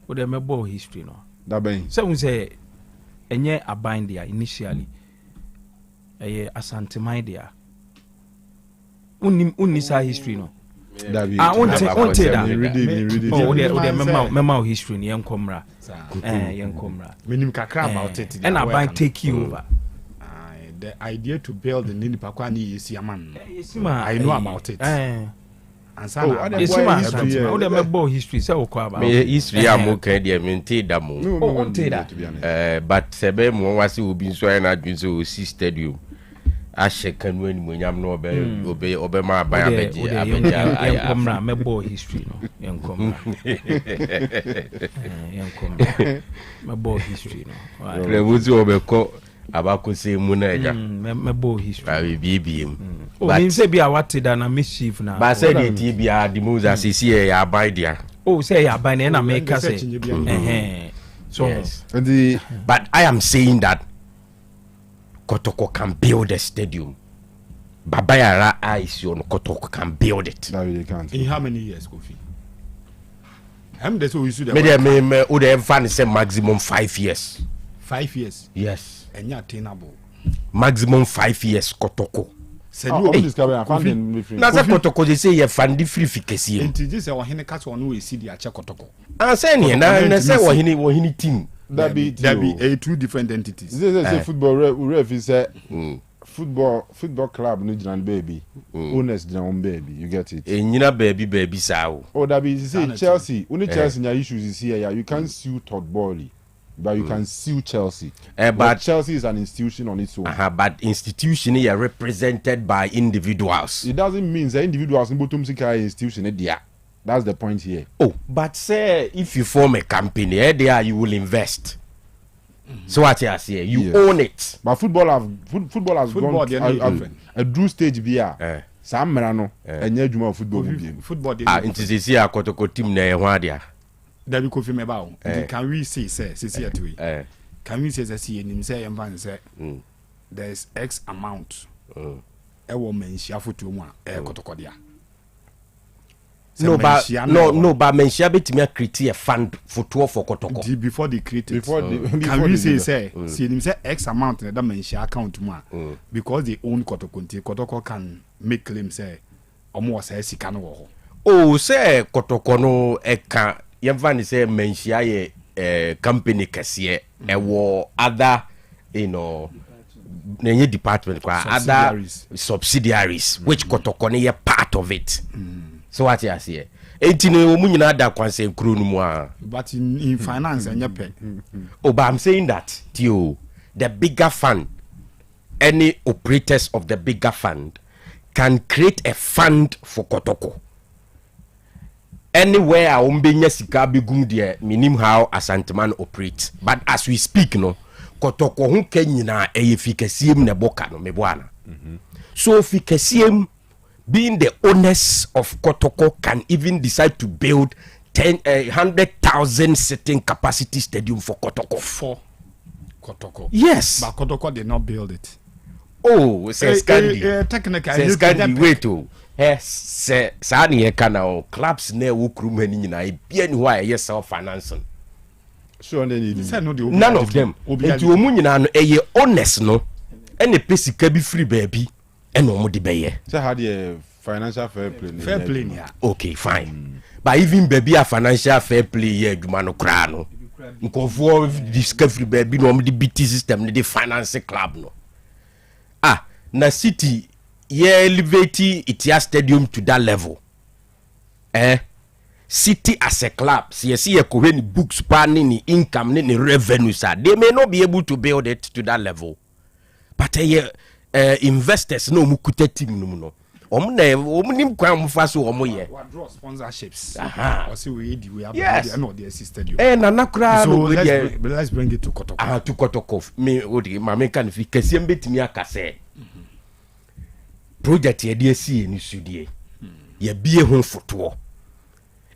what dem about history no. That ben. So we say enye aban dia initially asanteman dia unisa history no unte da mema history ni enkomra enkomra menim kakra about it and aban take you over the idea to build the nipa kwa ni yesi aman I know about it history so about history am kan dia mente da mo but sebe mo wase obi so na adwin so si stadium ahye Kanu ani mo nyam no obe ma ban abeje enkomra mebo history no enkomra mebo history no rebuzi obeko abako se mu na eja mebo history bibiem but mean say bia what da na mischief na ba say the ti bia the moza sisi ya buy dia say ya buy na make say so yes. But I am saying that Kotoko can build a stadium. Baba Yara is on Kotoko can build it. No, they can't. In how many years, Kofi? Me fan say maximum 5 years. 5 years? Yes. And you're attainable. Maximum 5 years Kotoko. Na say Kotoko they say you fund free fikesi. Enti je say wahene catch one we see dia che Kotoko. Say na say wahene team. That be two different entities. Say football ref is a football club no jiran baby. Owners jiran baby. You get it? Enyina baby sao. Oh that be say Chelsea. Only Chelsea nya issues is here. You can't sue Todd Bowley. But you can sue Chelsea. But Chelsea is an institution on its own. But institution is represented by individuals. It doesn't mean that individuals in bottom secret institution. That's the point here. Oh, but say if you form a company, there you will invest. So what you say, you own it. But football has gone a drew stage beer. Sam Merano and Yajuma football. Football. Into the sea, Kotoko team near Wadia. That we confirm about. Can we say, can we say that see him say and van say there's X amount a woman shafu to one Kotokodia. No, but menshia betimi create a fund for Kotoko. Before they create it. Can we say see them say X amount in that menshia account because they own Kotoko can make claim say almost say sika no. Oh, say Kotoko no eka yemfa say menshia ye company kese e wo other nenye department kwa other subsidiaries which Kotoko ne part of it. So what you say? 18 omu nyina da kwanse kru no mu a. But in finance and pay. Oh, but I'm saying that Tio, the bigger fund, any operators of the bigger fund can create a fund for Kotoko. Anywhere a umbenya sika begum de minim how Asanteman operates. But as we speak no, Kotoko hu kenyina eyefikasiem ne boka no mebwana. So fikasiem being the owners of Kotoko can even decide to build 100,000 sitting capacity stadium for Kotoko. For Kotoko. Yes. But Kotoko did not build it. Oh, says Scandi. Technically, says Scandi. Wait, oh. Say, Sani Ekana clubs ne wukrum heni na bien why yes self financing. Sure, none of them. Enti omu nyina no eye honest no. Ene pesi ka bi free baby. Eno mo de beye. Say how the financial fair play. Fair play yeah. Okay, fine. But even baby a financial fair play here adwuma no kra no. Nkofo discovery baby no mo de BT system ne de finance club no. Ah, na city ye elevate Itia stadium to that level. City as a club, see ye koheni books panning ni income ni revenue sir. They may not be able to build it to that level. But investors no mukute team no. Omnim kwa mfaso omo ye. Draw sponsorships. Aha. See we have yes. No the stadium. Nanakra so no let's bring it to Kotoko. To Kotoko. Me odi mama kan fi kesiem betimi akase. Project ye de si ni sudie. Ye bie ho foto.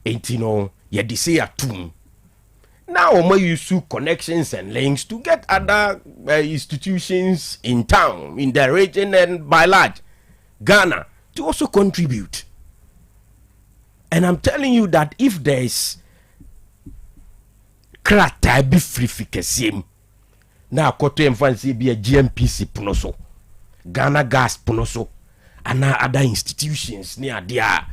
Enti no ye de say atum. Now we use connections and links to get other institutions in town, in the region and by large, Ghana, to also contribute. And I'm telling you that if there is krata be free fikesiem, now koto emfansi be a GMPC punoso, Ghana Gas punoso, and other institutions near there.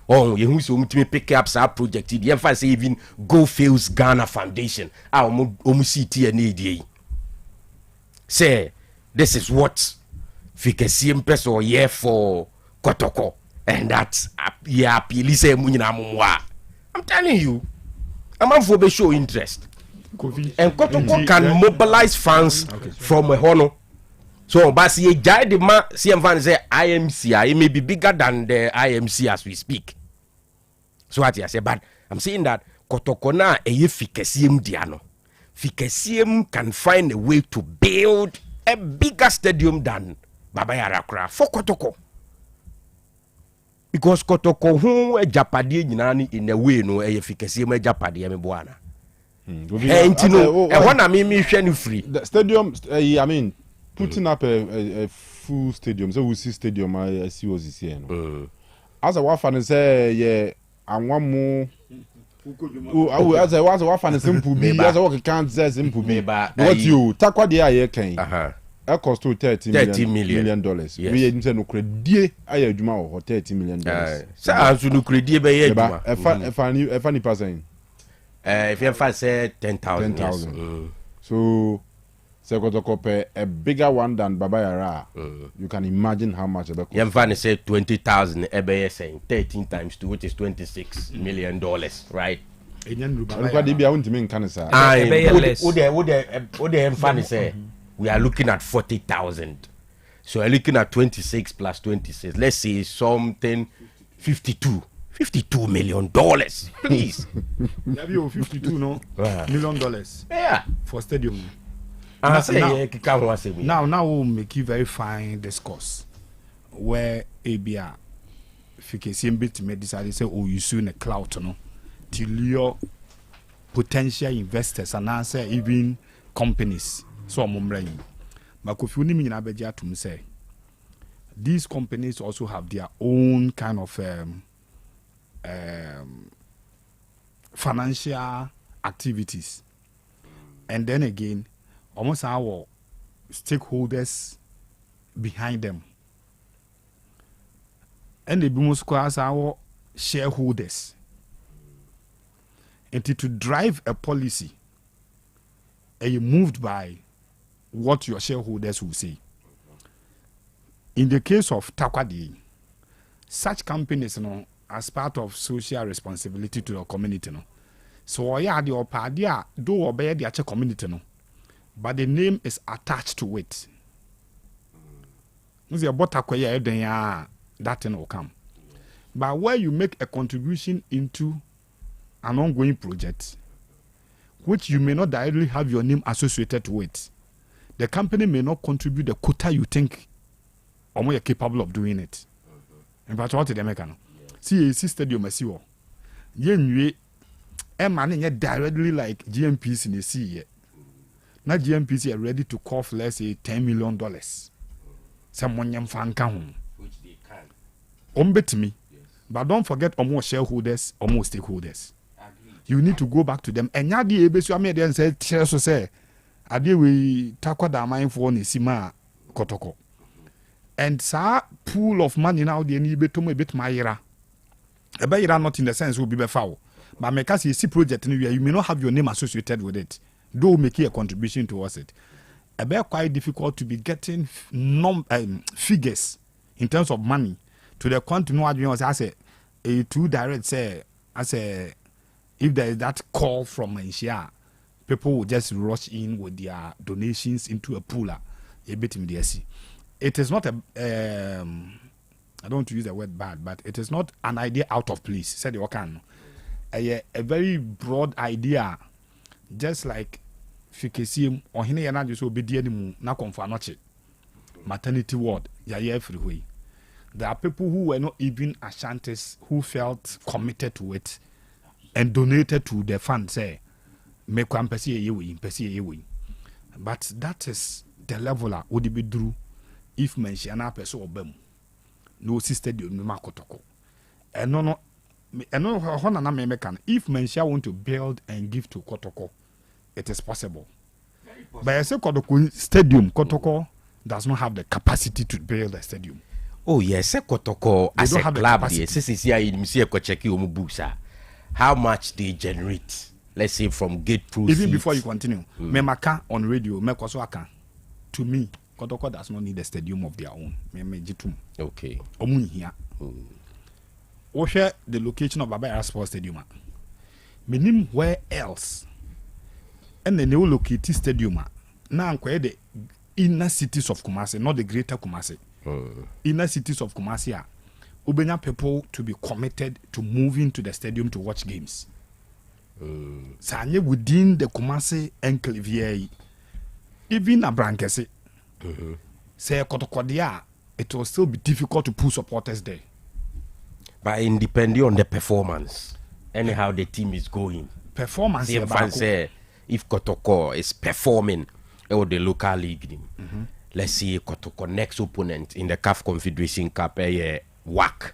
Oh, you who me pick up our project. The emphasis even Go Fails Ghana Foundation. Say, this is what Fikasiem peso year for Kotoko, and that's yeah, Pilise Munina Mumwa. I'm telling you, I'm on for show interest. And Kotoko can mobilize funds from a honor. So, but see, the man, CM say IMC, it may be bigger than the IMC as we speak. So what I say, but I'm saying that Kotoko na eye fikasiem diano. Fikasiem can find a way to build a bigger stadium than Baba Yarakra for Kotoko. Because Kotoko hu e japadi nyinani in a way no eye fikasiem e japadi me boana. Entino e wana me hwe no free. The stadium I mean putting up a full stadium, so we see stadium I see was this here. As a wafan say yeah, and one more. As I was wafan simple be as I work can't say simple be. What you takwa dia ye kan. It cost $30 million. We say no credit aye adwuma o $30 million. Say anso no credit be ye adwuma. If any person. If you say 10,000. So Kotoko a bigger one than Baba Yara. You can imagine how much it costs. Yemfani say 20,000 ebe saying 13 times 2 which is $26 million, right? We are looking at 40,000. So we're looking at 26 plus 26. Let's say something $52 million, please. $52 no $1 million. Yeah, for stadium. Now we'll make you very fine discourse where ABR Fikasiem bit me decide say oh you soon a clout no till your potential investors and answer even companies so mumbrain. But if you need me to say these companies also have their own kind of financial activities, and then again, almost our stakeholders behind them, and the most as our shareholders, and to drive a policy, and you moved by what your shareholders will say. In the case of Takwadi, such companies, as part of social responsibility to the community, so yeah, the opadia do obey the community, but the name is attached to it. That thing will come. But where you make a contribution into an ongoing project, which you may not directly have your name associated with, the company may not contribute the quota you think or you're capable of doing it. In fact, what did they make? See, a stadium, as you are managing directly like GMPs in the sea. Now, GMPs are ready to cough, let's say, $10 million. Someone yam fan can, which they can. Bet me. Yes. But don't forget almost shareholders, almost stakeholders. Agreed. You need to go back to them. And now the ABS, I made and said, so say, I deal with Takwada mine for Nisima Kotoko. And sa pool of money now, they need to a bit my era. A bayra not in the sense will be foul. But make us see project anywhere, you may not have your name associated with it. Though make a contribution towards it. A bit quite difficult to be getting figures in terms of money to the continuous as a too direct say as a if there is that call from Asia, people will just rush in with their donations into a pooler. A bit in the SC. It is not a I don't want to use the word bad, but it is not an idea out of place. Said you can a very broad idea, just like Fikesium or Hine and just obedient na confanoche maternity ward everywhere. There are people who were not even Ashantis who felt committed to it and donated to the fund. Say, make one person. But that is the level would be true if mention a person or bem. No sister do no makotoko. And no if mention want to build and give to Kotoko, it is possible. But I say Kotoko Stadium, Kotoko does not have the capacity to build a stadium. Oh yes, Kotoko as a club, how much they generate, let's say from gate proceeds. Even before you continue, Memaka on radio, Mekoswaka, to me, Kotoko does not need a stadium of their own. Okay. Here. Or share the location of Babaya Sports Stadium. Meaning where else? And the new located stadium. Now, the inner cities of Kumasi, not the greater Kumasi. Inner cities of Kumasi are Ubenya people to be committed to moving to the stadium to watch games. Sanye within the Kumasi enclave, even Abrankese, say Kotokodia, it will still be difficult to put supporters there. But depending on the performance, anyhow the team is going. Performance. Say if Kotoko is performing or the local league, let's see Kotoko next opponent in the CAF Confederation Cup, WAC,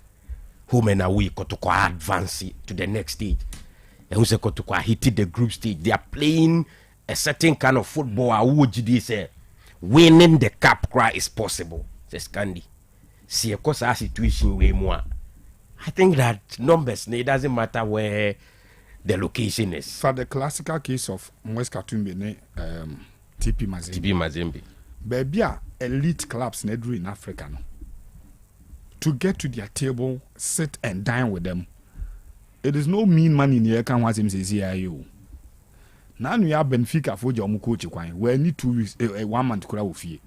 whom and away Kotoko advance to the next stage. And who say Kotoko hit the group stage, they are playing a certain kind of football. Who would you say winning the cup cry is possible? Says Candy. See, of course, our situation way more. I think that numbers, it doesn't matter where the location is. For the classical case of Mwes Katumbi, TP Mazembe. Baby, elite clubs in Africa. No? To get to their table, sit and dine with them, it is no mean money in the can was him says here. Now we have Benfica for your coach. We need 2 weeks, 1 month to crowd fee.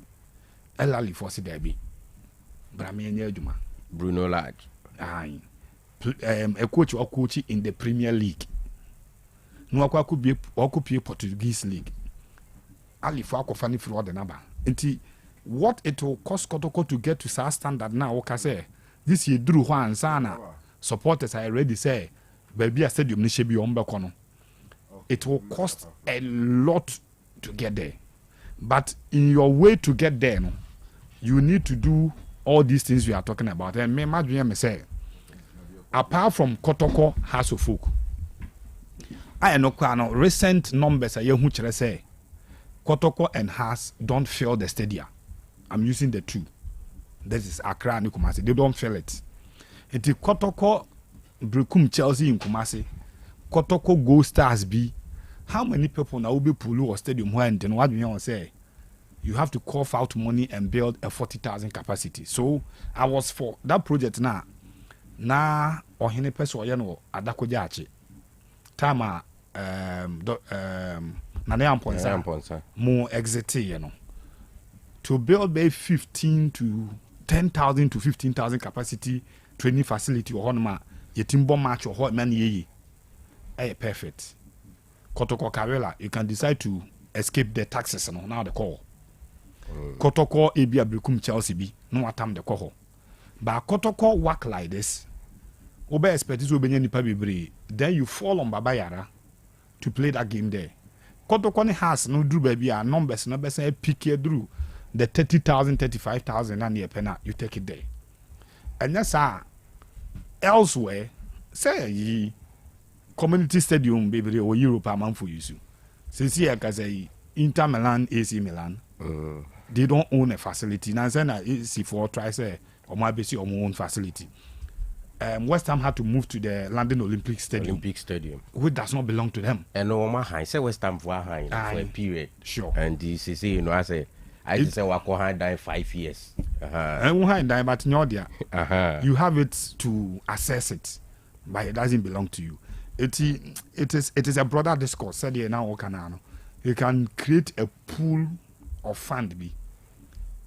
Elali for Derby. Brahmian Juma. Bruno Lage. Aye. A coach or coach in the Premier League. No, I could be Portuguese League. Ali for funny fraud the number. What it will cost Kotoko to get to our standard now, okay, say this year Drew Juan Sana supporters I already say, baby, a stadium Nishabi Ombakono. It will cost a lot to get there. But in your way to get there, no, you need to do all these things we are talking about. And me imagine me say, apart from Kotoko House of Folk, I know recent numbers are who say Kotoko and House don't fill the stadia. I'm using the two. This is Accra and Kumasi. They don't fill it. It is Kotoko, Brekum Chelsea in Kumasi, Kotoko Go Stars B. How many people now will be Pulu or Stadium when then what you say? You have to cough out money and build a 40,000 capacity. So I was for that project now. Na ohene peso ye no adakoja achi. Tama nane amponsa mo exit ye no. To build by 15 to 10,000 to 15,000 capacity training facility or honma yetimbo match or hot man ye. Perfect. Kotoko Karela, you can decide to escape the taxes and now the call. Kotoko ebia Brekum Chelsea bi no atam the call. But Kotoko work like this. Obe expect this will be nipa bebre. Then you fall on Baba Yara to play that game there. Kotoko has no do baby our numbers no best pick here through the 30,000, 35,000 and your penna you take it there. And that's elsewhere say ye community stadium baby or Europe a man for you. Since here can say Inter Milan, AC Milan. They don't own a facility. Now say na AC4 try say or my basic or own facility. West Ham had to move to the London Olympic Stadium, which does not belong to them. And no man, say West Ham for a period. Sure. And this is, you know, I say just say Wako had died 5 years. And we had died, but no, dear. You have it to assess it, but it doesn't belong to you. It is a broader discourse. Said here now, you can create a pool of fund be.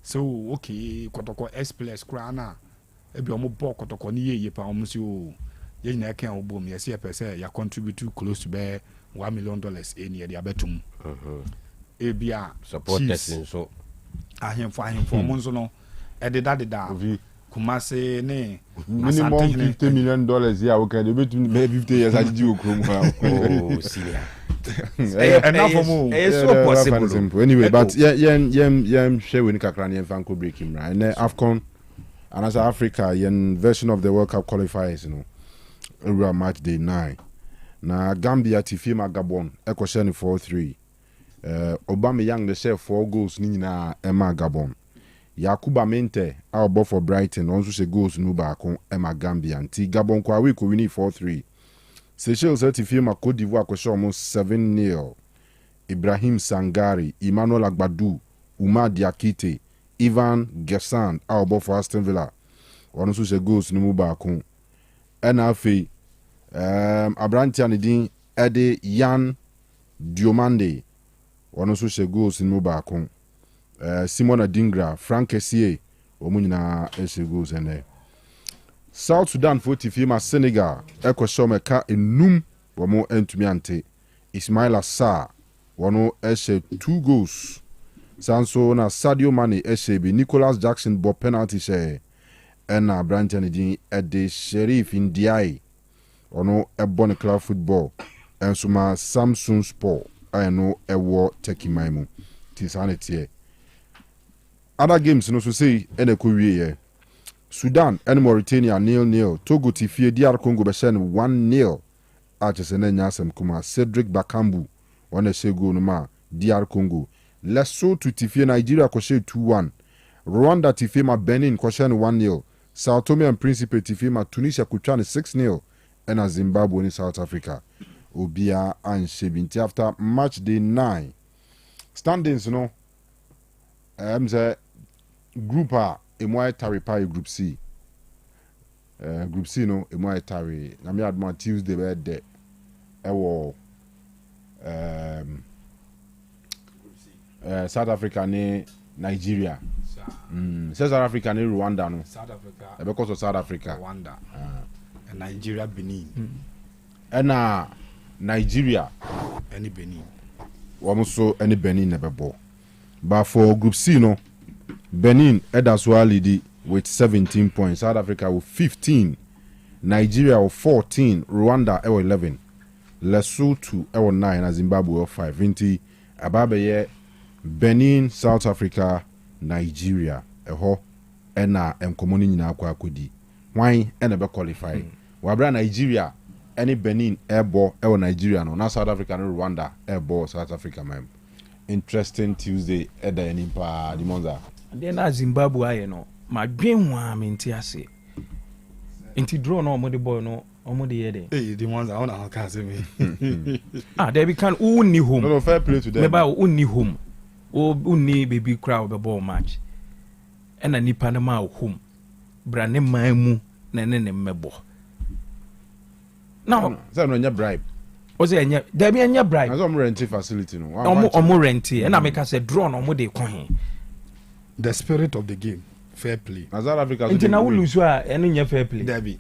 So okay, Kotoko S plus Krana. Ebi omo ball Kotoko ni ye pa omo si o ye nyina kan obo me se per se ya contribute to close to be $1 million any ye abetum. Ebi a supporters in so ahemfo omo nso no ededa Kumase ne minimum $50 million here we can betum be 50 years agiji okrom oh senior enough for more so possible anyway but yeah share we kakra ne fanko break him right and AFCON and as Africa yen version of the World Cup qualifiers you know around match day 9 na Gambia tifima Gabon ekwohye 4-3 Obama Young the share 4 goals ni nyina ema Gabon Yakuba Mente our for Brighton also say goals no back ema Gambia nti Gabon kwa we ko win 4-3 Seychelles tifima Cote d'Ivoire kwhye almost 7-0 Ibrahim Sangari Emmanuel Agbadu Umar Diakite Ivan Gersan our for Aston Villa one also say goals no back NFA Abrantia Nidin Ede Yan Diomande one also say goals no back Simon Adingra Frank Kessie omunyina say goals and South Sudan 40 firma Senegal Ekoshomeka enum womo entumi ante Ismail Assar one say 2 goals Sanso na Sadio Mane bi Nicholas Jackson bo penalty share na Branton Edin Ede Sheriff Ndiaye ono ebon club football enso ma Samsung Sport no ewo Tekimaimu tisanete other games no so say enekowie Sudan and Mauritania 0-0 Togo tifie DR Congo be 1-0 achesene nyasem kuma Cedric Bakambu one say go no ma DR Congo Lesotho tifie Nigeria kwoshe 2-1 Rwanda tifie ma Benin kwoshe 1-0 Sao Tome and Principe tifie ma Tunisia kutwane 6-0 and Zimbabwe in South Africa Obia and Shebinti after match day 9 standings no group A Emwa Taripa group C group C no Emwa Tari na me adma Tuesday be de ewo South Africa ne Nigeria South Africa ne Rwanda no South Africa because of South Africa Rwanda and Nigeria Benin and Nigeria any Benin so any Benin never ball but for group C no Benin Edaswa lead with 17 points South Africa with 15 Nigeria with 14 Rwanda 11 Lesotho 9 and Zimbabwe 5 20 Ababe Benin South Africa Nigeria eho ena enkomoni nyina akwa akodi wan ena be qualify wabra Nigeria any Benin airball Nigeria no na South Africa no Rwanda airball South Africa man. Interesting Tuesday at the Nimpa Dimonza. Then na Zimbabwe aye no ma dwen ho a menti ase enti draw no mo de boy no omo de yede the ones I want to say me. There be can unni home. No fair play to them. Me ba unni home. O unni baby crowd be ball match. And a nipa na ma home. Bra ne man mu na ne mebo. Now, say no nya bribe. O say nya there be nya bribe. Na some rent facility no. Omo rent and I make us say draw no mo de kon. The spirit of the game, fair play. South Africa. Enti na wo lose a eno nya fair play. There be.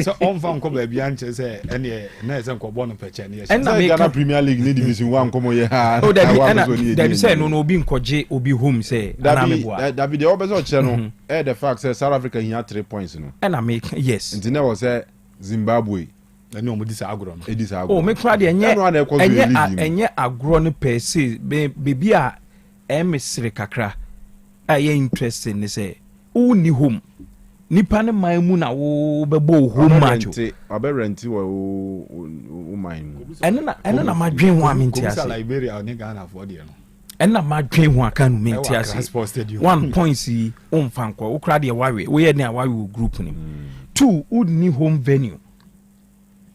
So on fan ko ba bia nche say ene na say nko bo no peche ne. And na Ghana Premier League ni division 1 komo ye ha. Oh that be say no obi nkoje obi home say na me boa. That be the obeso che no. The fact say South Africa here 3 points no. And I make yes. Enti na was say Zimbabwe. Ene omo di say agro no. Edi say agro. Oh me kra de enye agro no per se baby a emesere kakra. Aye interesting ni say uni home. Nipa ne man mu na wo bebo home match. Obe renti wo man. Eno na madwen ho amenti ase. Liberia ni Ghana for there no. Eno na madwen ho aka no menti ase. 1 point yi on fanko. Wo kra de wawe. Wo ye ne awawe group ni. 2 would ni home venue.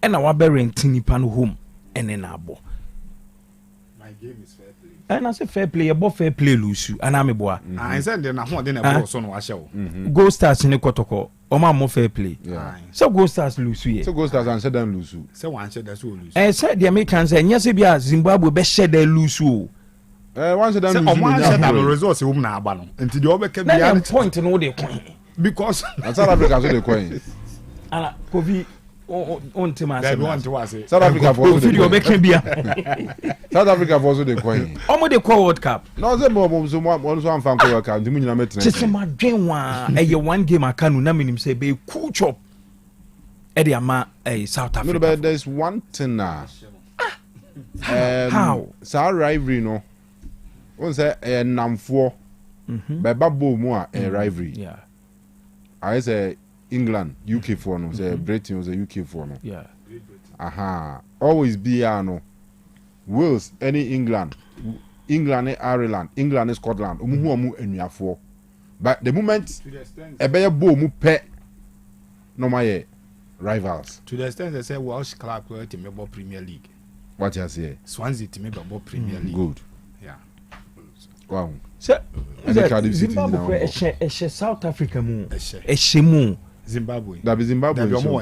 Ena wa be renti nipa no home ene na abo. My game is fair play. And I say fair play, about fair play lose. And I'm a boy. I said then I want then a so no show. Go Stars in the Kotoko. Or my more fair play. So Go Stars lose. So Go Stars and said them lose. So one said that's who lose. And said the Americans and yes, be Zimbabwe best shed their lose. Once them lose. One said that the results home na abano. Until the other can be point and all the coin. Because South Africa so the coin. And Kovi on to my South Africa for video making beer. South Africa for the coin. Omo the World Cup. No, they more so one fan World Cup. The money met. Just my game one game I Kanu na minim say be cool chop. Eddie ama South Africa. No, but there's one thing now. How? Sa rivalry no. On say namfo. Be babo mu a rivalry. Yeah. I say England, UK for no, say Britain was a UK for no. Yeah. Aha. Always be no. Wales, any England, Ireland, England, Scotland. Omu enuafo. But the moment a bear bo mu pe no my rivals. To the extent they say Welsh club were to make Premier League. What you say? Swansea to make Premier League. Good. Yeah. Wow. So Zimbabwe South Africa mu. Eshemu. Zimbabwe. That be Zimbabwe. Omo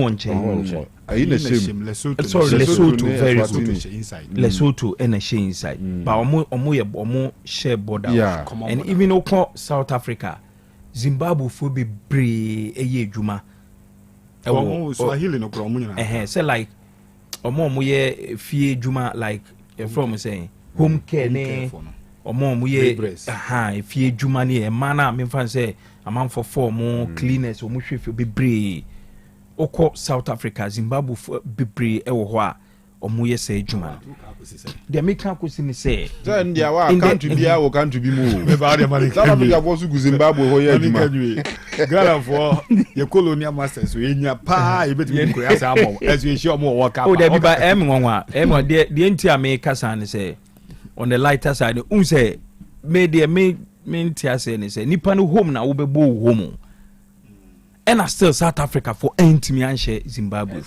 nche. Are you shame? Lesotho very good. Inside. Lesotho and a shame inside. But omo share border. Yeah. And even oko South Africa, Zimbabwe for be brave eye juma. Omo Swahili no kromo. Say like omo ye fie juma like from saying home care ne omo ye fie juma ne e mana me fan say amount for 4 more cleaners omo hwe be brave. Oko South Africa, Zimbabwe bebre ewo ho a omo ye say juma. The American question say then dia wa country bia wo country bi mu. South Africa for su Zimbabwe ho ye juma. Ghana for ye colonial masters we nya pa e betimi ko ya say amo as we show mo work up. Oh there be by nwanwa the enti America san say on the lighter side say me there me ntia say ni say nipa no home na wo bebo home. And I still South Africa for entimi anhye Zimbabwe.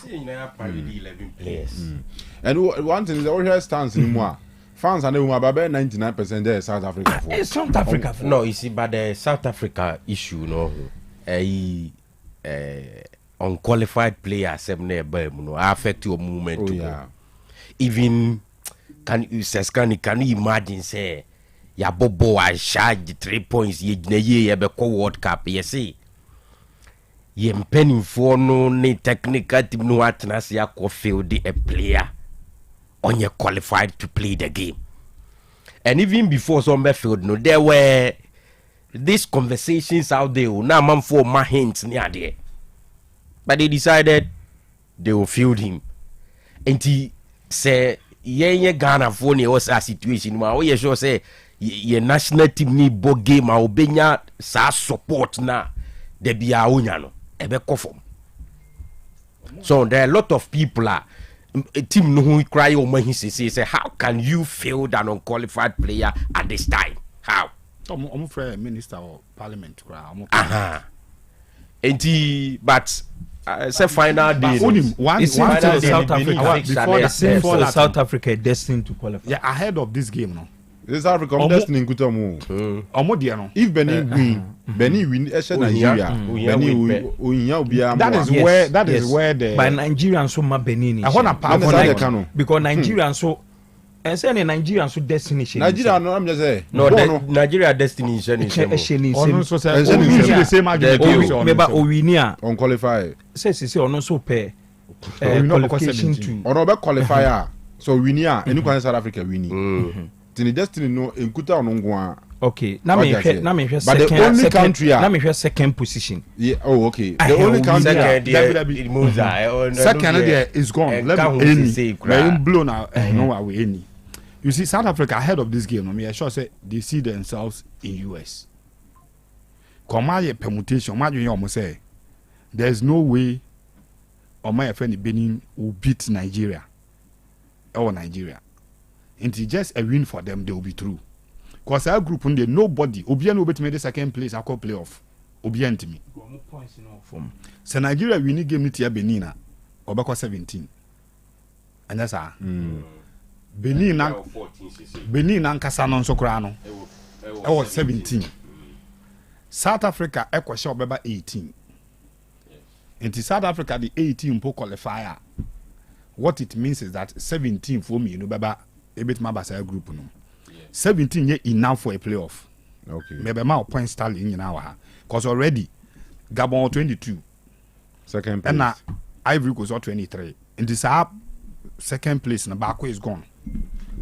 And one thing is all here stands in moi. Fans and about 99% there South Africa for. It's South Africa for. No, you see, but the South Africa issue, no, unqualified players affect your movement. Oh, yeah. Even can you imagine say ya bobo I charge 3 points ye be World Cup you see. Ye penny for no ne technical team no atnas ya field a player on your qualified to play the game. And even before some field no there were these conversations out there now man for my hints near there. But they decided they will field him. And he say ye Ghana for ne was a situation ma we sure say ye national team ni bo game a obenya sa support na de bia onya no ebe kofom So there are a lot of people a team no who cry on when he say how can you field an unqualified player at this time? How? I'm afraid minister or parliament but say final day. Before South Africa destined to qualify. Yeah, ahead of this game, no. This Africa destined in Kutamu. If Benin win, Nigeria. That is where the by Nigerian so ma Benin. I want to Kanu because Nigerian so. And say Nigerian so destination. Nigeria no I'm just say. No, Nigeria destination is same. Also say the same argument. Remember Owinia unqualified. Say ono so pair. Qualification to. Ono be qualifier. So winia enu kwa South Africa wini. Tini destiny no enkuta ono ngwa. Okay. Na me hwe but the only country na me hwe second position. Yeah, oh okay. The only country second there is gone. Let me say blown out no away any. You see, South Africa ahead of this game, I mean, I sure say they see themselves in US. Come permutation, imagine you almost say there's no way my friend Benin will beat Nigeria or Nigeria. And it's just a win for them, they will be through. Because our group under nobody, Obian will be the second place, I call playoff. Obian to me. So Nigeria winning game with Benin, Obako 17. And that's how. Benin and Kasano Sokrano. I was 17. South Africa, Echo Shop, 18. And to South Africa, the 18 po qualifier. What it means is that 17 for me, you know, Baba, a bit my Basa group. No. 17 yet enough for a playoff. Okay. Maybe my point starting in our because already Gabon 22. Second place. And Ivory Coast 23. And this second place in the back is gone.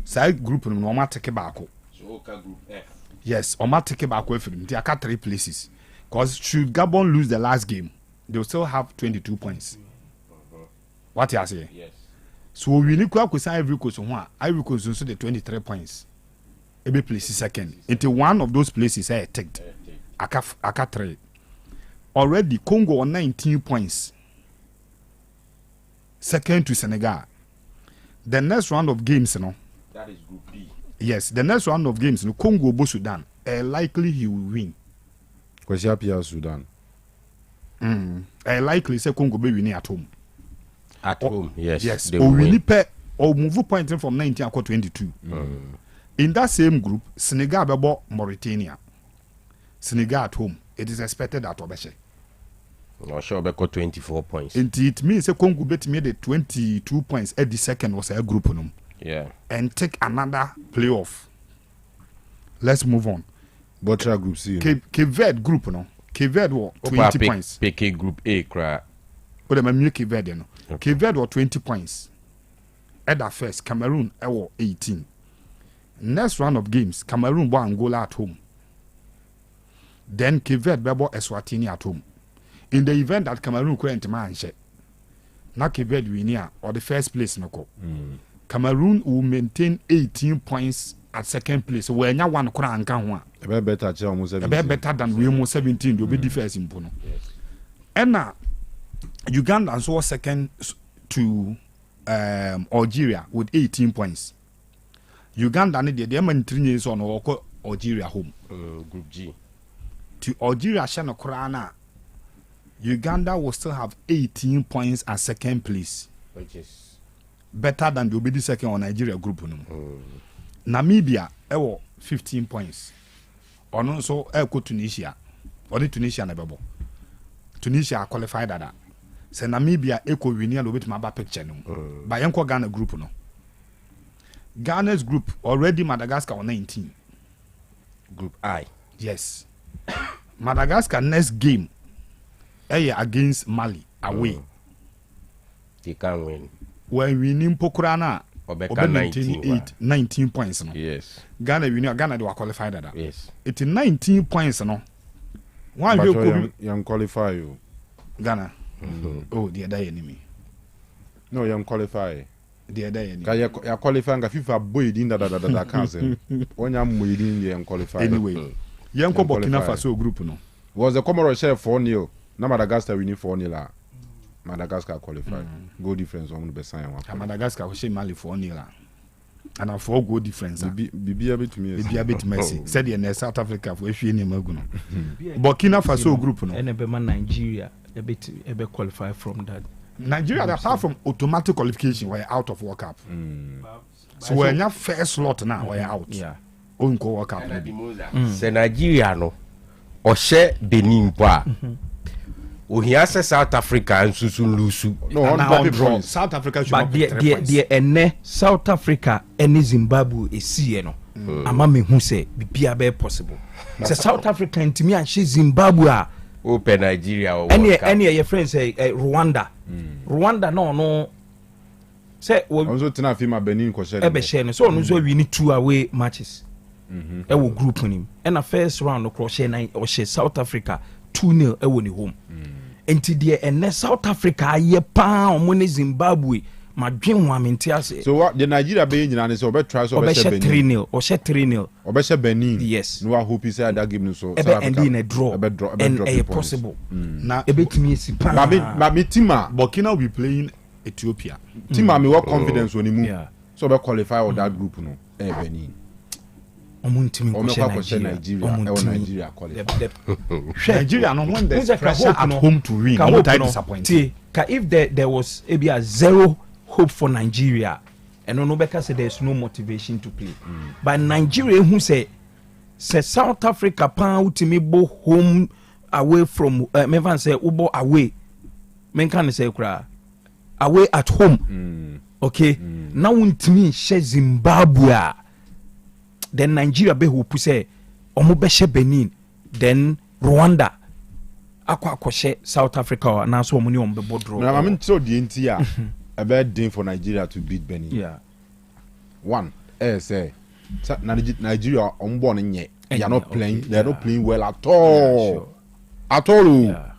Side group no normal take back. So group F. Yes, Oma take back with them. They are 3 places. Because should Gabon lose the last game, they will still have 22 points. What you say? Yes. So we need to say Ivory Coast one. Ivory Coast also the 23 points. Every place is second. Into one of those places I ticked. Aka 3. Already Congo on 19 points. Second to Senegal. The next round of games, you know. That is Group B. Yes, the next round of games, you know, Congo bo Sudan. Likely he will win. Because you are Sudan. Likely say Congo be winning at home. At home, yes. Yes. Or win or move pointing from 19 to 22. In that same group, Senegal be Mauritania. Senegal at home. It is expected that Obeshe. No, sure, we got 24 points. And it means a Congo bet me the 22 points at the second was a group. Yeah. And take another playoff. Let's move on. Botra Group C. Cape Verde group, no? Cape Verde was 20 points. PK Group A, cry. But I'm Cape Verde, no? Cape Verde was 20 points. At the first, Cameroon, 18. Next round of games, Cameroon bought Angola at home. Then Cape Verde bought Eswatini at home. In the event that Cameroon couldn't manage, not Cape Verde winner or the first place, no. Cameroon will maintain 18 points at second place. Where now one crown can one. Better than we almost 17. They'll be the first in Pono. And now Uganda and so second to Algeria with 18 points. Uganda need the man 3 years on Algeria home. Group G. To Algeria Shana Korana. Uganda will still have 18 points at second place. Which is better than the Obedi second on Nigeria group. Namibia, 15 points. Or also, Tunisia. Or Tunisia never. Tunisia qualified that. So Namibia, Eco Winia, with my back picture. By Uncle Ghana group. No. Ghana's group already Madagascar on 19. Group I. Yes. Madagascar next game. Against Mali away. They can win. When we need Pokrana, 19 points. No? Yes. Ghana they were qualified that. Yes. It's 19 points. No. Why you young qualify you? Ghana. Oh, the other enemy. No, young qualify. The other enemy. You qualify and FIFA boy in that cousin. When I'm waiting, young qualify. Anyway, young Burkina Faso group. No. Was the Comoros share 4-0. Na Madagascar winning 4-0. Madagascar qualified. Goal difference on the best sign. Madagascar will share Mali for Nila. And a 4 goal difference. Be a bit to me. Be a bit messy. Said in South Africa for if you name Maguno. Burkina Faso group. And a Nigeria a bit qualify from that. Nigeria, apart from automatic qualification, we're out of World Cup. So we're not first slot now, we're out. Yeah. World Cup. Se Nigeria no ɔhyɛ Benin pa ohia sɛ South Africa nsusu lusu No, on draw. South Africa should But not be 3 points. the South Africa and Zimbabwe esie no ama me hu sɛ bibia be possible. Sɛ South Africa ntimi anhye Zimbabwe a open Nigeria or any your friends say Rwanda. Rwanda no say Also tena fima Benin ko share. ebe share no so no so we need 2 away matches. E wo group nim. And the first round no cross share or share South Africa 2-0 e wo ni home. Enti de ene South Africa ye pa omo ne Zimbabwe madwen ho amenti ase. So what the Nigeria be nyina ne say obe try so obe share Benin. 3-0 or share 3-0. Obe share Benin. Yes. No I hope he say that give no so. Ebe end in a draw. Ebe draw. And a possible. Now, Ebe timi esi pa. Ma me tima Burkina will be playing Ethiopia. me what confidence when he move. Yeah. So be qualify or that group no. Benin. Omo ntimi Omo ko kwa share Nigeria. Nigeria. Qualify. Nigeria, no when there's Who's a pressure hope, at no? home to win, Ka no hope, type no? disappointing. If there was maybe a zero hope for Nigeria, and no because there's no motivation to play. But Nigeria who say South Africa pan ultimate bo home away from me say ubo away. Men can say kra away at home. Okay. Now ultimate she Zimbabwe. Then Nigeria be hope say omo be she Benin. Then Rwanda akwa she South Africa na so omo ni omo be bodro. Now I mean so the NTR a bad day for Nigeria to beat Benin. Yeah. One, say Nigeria on born in yet. They are not playing. Okay, They are not playing well at all. Yeah, sure. At all. Yeah.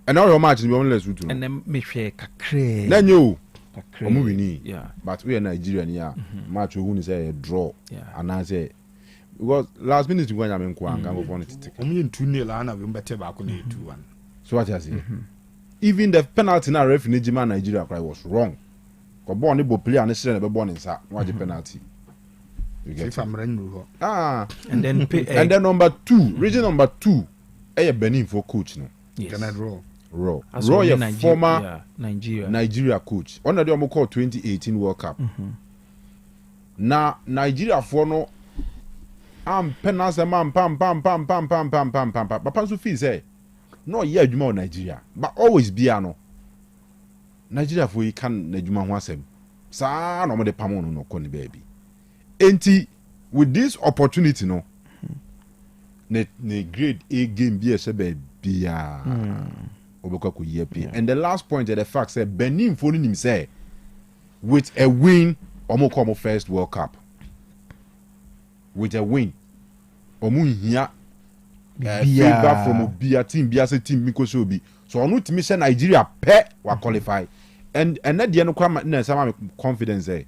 And now your match is only less with And then me share kakre. Then you. Kakre. We need. Yeah. But we are Nigerian here. Match we win say a draw. Yeah. And I say because last minute you go and go for it. Only 2-0 and we better back on 2-1. So what I say? Even the penalty now referee Nigerian Nigeria cry was wrong. Ko born the player and say be born in sa. What the penalty? You get If I'm running And then and then number 2, region number 2, Benin for coach no. yes. Can I draw? Raw. As Raw only a former yeah, Nigeria. Nigeria coach. Under the call 2018 World Cup. Na Nigeria for no am penance man pam. But Pansu feel say no yeah adwuma Nigeria. But always be ano. Nigeria for you can adwuma ho asem. Sa no mo de pam no ko ni baby. Enti with this opportunity no ne grade A game be a baby and the last point is the fact that Benin phoning him say with a win omo come first World Cup with a win omo hia feedback from Obia team Biase team because obi so onu timi say Nigeria pe wa qualify and that the no kwama na sama confidence there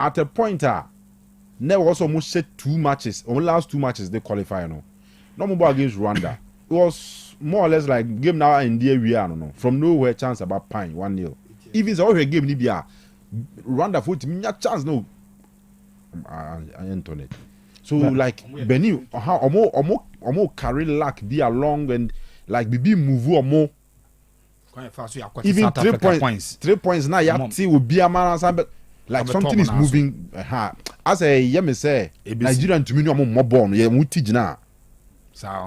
at a point there was almost 2 matches only last 2 matches they qualify no more against Rwanda it was more or less like game now in the area no from nowhere chance about pine 1-0 even so a game ni bia Rwanda for me chance no I internet so but, like Benin how omo carry luck be along and like be move or more even 3 points now you see will be a man like something is moving as a yemi say Nigerian to me no more born yeah muti jina.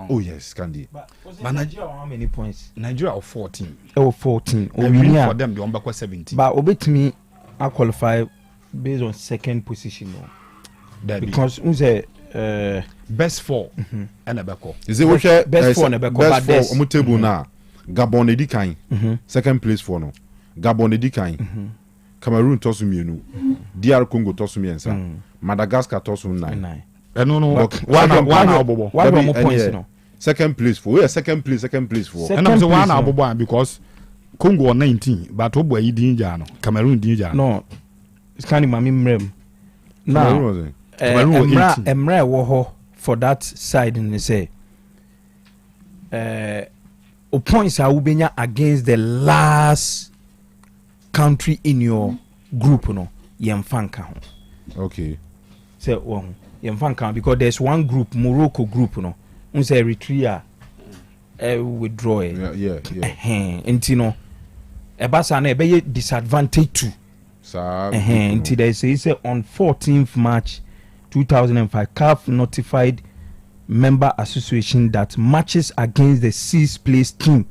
Oh yes, Candy. But Nigeria how many points? Nigeria of 14. Oh 14. The win for them the one back 17. But obetimi I qualify based on second position no. Because unse best 4 and a back. Is it what best 4 and a back best 4 on table now. Gabon edi kan. Second place for no. Gabon edi kan. Cameroon tosu mienu. DR Congo tosu miensa. Madagascar tosu 9. No. One points no. Second place for second place for. And I'm the one abobo because Congo 19 but obo yi dinja no. Cameroon dinja. No. It's kind of mami mrem. Now Cameroon 18. Emre wo ho for that side in say points are ubenya against the last country in your group no yemfanka ho. Okay. Say yemfanka because there's one group Morocco group no say Eritrea withdraw. Yeah. Enti no ebasa na ebe disadvantage too. Until they say on 14th March 2005, CAF notified member association that matches against the 6th place team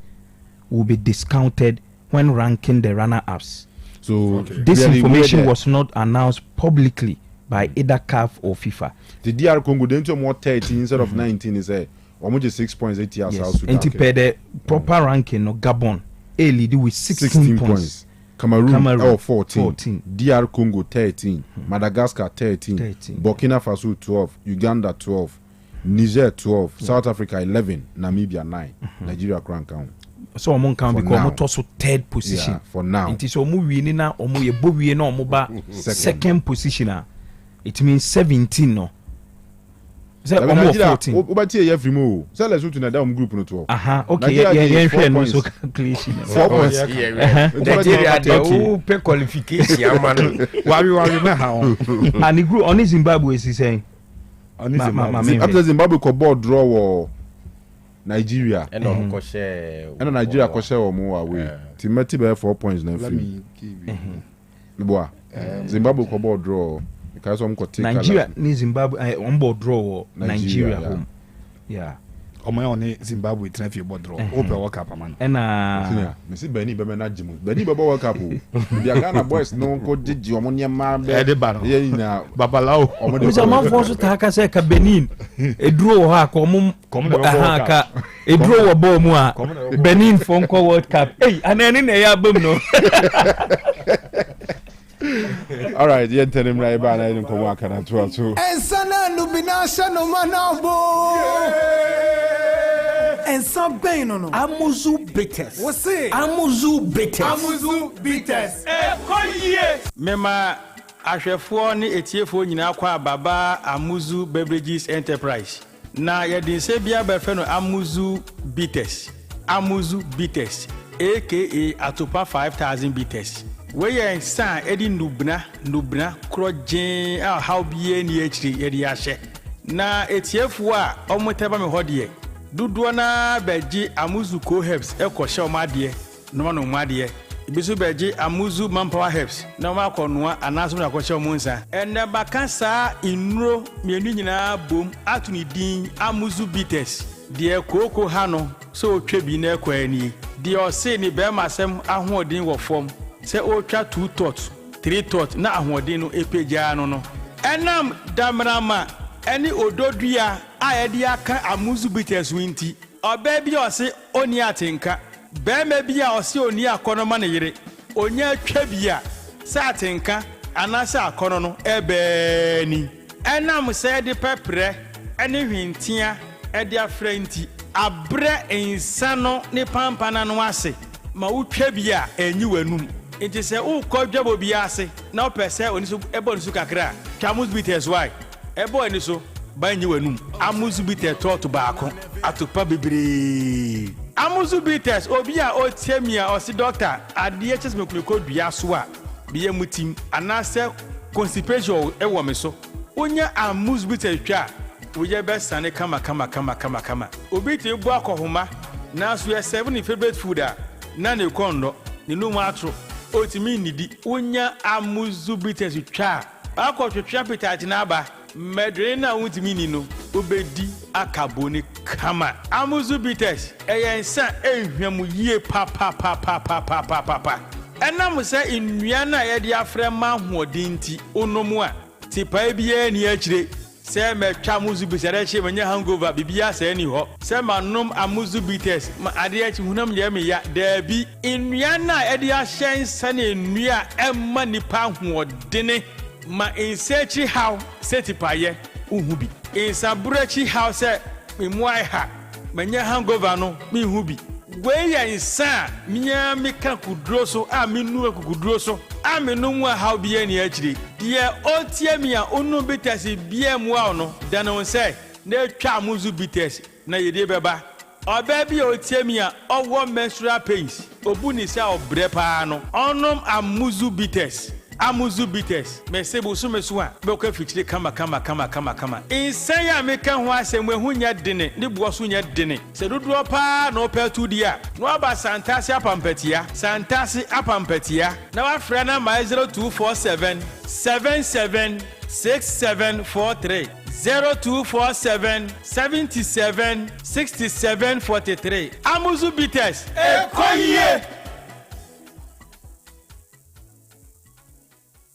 will be discounted when ranking the runner-ups. So this information was not announced publicly by either CAF or FIFA. The DR Congo didn't more 13 instead of 19 is almost 6 points 8 years. Yes. And the proper ranking of Gabon, A lead with 16 points. Cameroon 14. DR Congo 13. Madagascar 13. Burkina Faso 12. Uganda 12. Niger 12. South Africa 11. Namibia 9. Nigeria count. So among can become also third position. For now. It is omu winning now omu ye bo we no omu ba second position. It means 17 no. Say omu 14. Obati ye free mo. Say let's go to na that group no 12. Okay, yeah, no so calculation. 4 points. Nigeria dey who pay qualification man. Wari na ha on. And the group on Zimbabwe is saying after Zimbabwe ko board draw or Nigeria. And ko share. And Nigeria ko share o mo away. Timati be 4 points na free. Let me give you. Boa. Zimbabwe ko board draw. Because I'm take Nigeria ni Zimbabwe on board draw Nigeria home. Yeah. Omo on Zimbabwe try fi board draw. Open World Cup man. Na me see Beni be na jimu. Beni be World Cup. Bia Ghana boys no ko digi omo nyama be. E de ba no. Ye na Babalao. Omo de man force ta ka say ka Benin. E draw ha ko omo ka e draw wo ball mu a Benin for ko World Cup. Hey, anani na ya bam no. All right, you tell him right about I don't come work at 12 too. And sana lubinasha no manabo. And some pain no. Amuzu bitters. What's it? Amuzu bitters. Amuzu bitters. Koye. Mema ahwefo ne etiefo nyina kwa baba Amuzu Beverages Enterprise. Na ye din se bia be fe no Amuzu bitters. Amuzu bitters aka Atopa 5000 bitters. Weye san edi nubna krojen a how bie ni akiri edi ahye na etiefu a omoteba me hodie duduo na beji Amuzu co herbs ekoshe omade no no omade ibisu beji Amuzu manpower herbs na ma konoa anaso na akoshe omunsa enne bakasa inuro mienu nyina bom atuni din Amuzu bitters de koko ha no so twebi na ekwani de ose ni be masem ahoodin wo fom se o twa 2 tot 3 tot na ahoden no epeja no enam damrama eni ododua a yede aka Amuzu bitters winti oba bi ose oni atenka be ma bi a ose oni akono ne yire onya twa bia sa atenka anasa akono no ebe ni enam se de pepre eni hwintia ede afranti abre insano ne pampana no ase ma utwa bia enyi wanum. It is a kodjabo biase na opese oniso ebo niso kakra Amuzu bitters why ebo eniso banyi wanum Amuzu bitters to baako atopa bebre Amuzu bitters obi a otiamia osi doctor ade hs mekuliko dua so a biye mutim anase constipation ewo me so onya Amuzu bitters twa woye be sane kama obi te bu akohoma na so ye 7 favorite food a na ne kondo ni no matro otimi nidi unya Amuzu bitters twa akotwetwa petati na aba medre na utimi ni no obedi akaboni kama Amuzu bitters eyensa ehwemu yie pa enam se innua na ye de afre ma hoodinti onomu a tipa bia ni akire se metwa Amuzu bitters che manya hangover bibia se ni ho se manom Amuzu bitters ma ade achi hunam ye me ya dabi innua na e de ahyen sane nnua emma nipa hoodene ma insechi how se tipa ye uhubi insaburachi how se memuai ha manya hangover no me hubi we ya insa minya meka kudro so a menu kudro so a menu mu how bia ni akire de otiamia onu bitters bia mu a no da no say na twa Amuzu bitters na yede beba Obebi otiemia owo menstrual pains. Obunisa obrepa no. Onom amuzu bitters. Amuzu bitters. Mesebo so mesua. Beko fixire kama. Insan ya meka ho asem we nya dene. Ne buoso nya dene. Se dodo pa no petu dia. No aba santasi apampatia. Na wa frɛ na 0247 776743. 0247 77 6743. Amuzu bitters. Ekoye.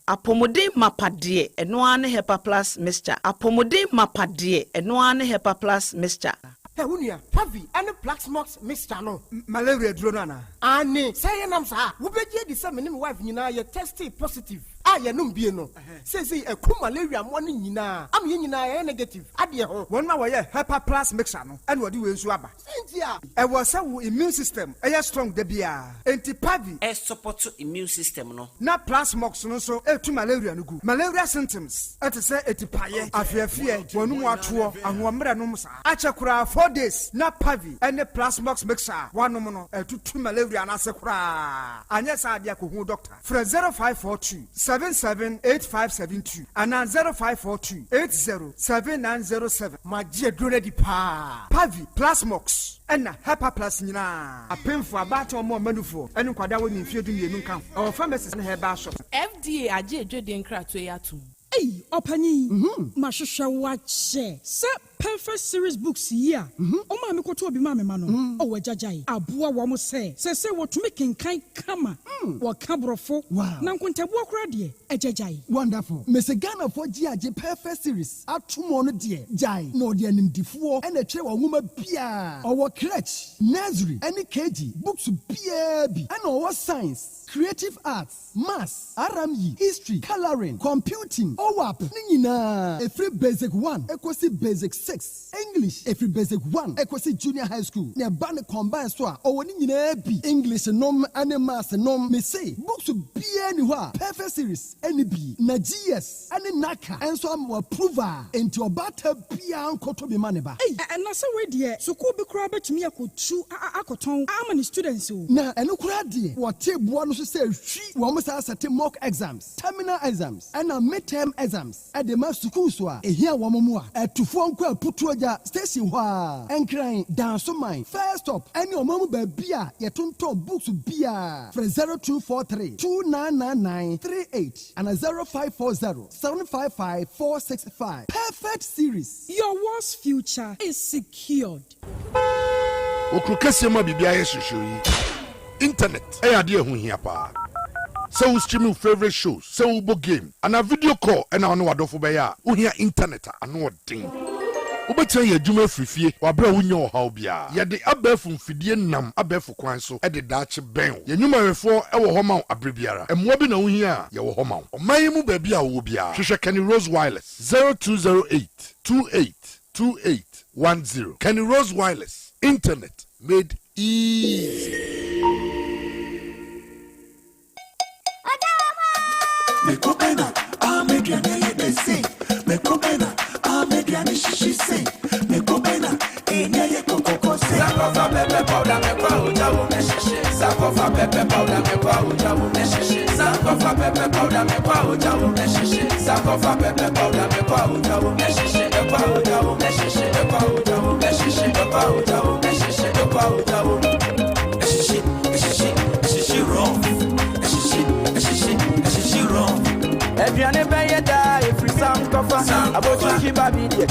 Apomode mapade enoane hepa plus mixture. Apomode mapade enoane hepa plus mixture. Unia, Pavi, and the Black Smokes Mr. No, Malaria Dronana. Anne, say nam sa, who be the same wife, you know, you're tested positive. I am no. Says a cool malaria morning, you know. I'm negative. Adia, 1 hour, Hepa plus mixer, and what do you swabba? I was some immune system, a strong debia. Anti Pavi, a support to immune system, no. Not plus mox, no so, to malaria no good. Malaria symptoms, at a say, etipaye, I fear, 1 more 2 and 1 meranomsa. Achakura 4 days, not Pavi, and the plus mox mixer, 1 mono, 2 malaria and asakura. And yes, I diaku doctor. For 0542 778572 and 0542 807907. My dear Grady Pa Pavi Plasmox and Hepa Plus Nina. A pen for about or more manufo and Quadawan in Field in Nuncan or pharmacists and her bar shop. FDA ajeje den kratoyatu. Hey, Opani, Mashusha watch. Sir, perfect series books here. Oh, mammy, what will be mammy mano? Oh, Jajai, Abua Wamo say what making kind kama. What cabrofo. Wow. Nankunta walk ready. A Jajai. Wonderful. Miss Ghana for GIJ perfect series. At 2 more dear. Jai, no dear name D4 and a chair woman Pia. Our crutch, nursery, any KG, books PAB, and our science, creative arts, maths, RME, history, coloring, computing. OWAP, Nina, a free basic 1, equally basic 6, English, a free basic 1, equally junior high school, near Banner combined store, or Nina B, English nom, and maths nom, may say, books to be anywhere, perfect series, any B, Nagias, and Naka, and so I'm approver, into a butter pian kotobi maneba. Hey, and I saw where dear, so could be crabber to me, I could chew Akoton, how many students who now, and look at dear, what tape one to say, she almost has a mock exams, terminal exams, and a midterm exams at the master kuswa e here wamomua at to phone kwa putuaja station wa and crying down so mine first stop any omamu babia yetonto books bia for 0243 299938 and 0540 755 465 perfect series. Your worst future is secured. Okrukase ma bibia yeshushuri internet e ade hu hia pa. So we streaming favorite shows, so we book game, and a video call, and I know what for beya. We hear internet, and no thing. Ubetia ye jume free wabra unyo how bia. Ye de abe fun fidie nam abe fu kwan so e de dache ben. Ye nyuma refo e wo homa abrebiara. E mo bi na wo hia ye wo homa. O man mu ba bia wo bia. Hwehwe Kenny Rose Wireless 0208 282810. Kenny Rose Wireless internet made easy. Me kopena, Mediane they say. Me kopena, Mediane she say. Me kopena, Enya Coco say. Sakofa pepe powder me kwa ujawu me shishi. Sakofa pepe powder me kwa ujawu me shishi. Sakofa pepe powder me kwa ujawu me shishi. Sakofa pepe powder me kwa ujawu me shishi. Me kwa ujawu me shishi. Me kwa ujawu me shishi. Me kwa ujawu me shishi. Me kwa ujawu me shishi. Shishi wrong. Shishi wrong. Everyone ever die if we sound cover. About to keep a video.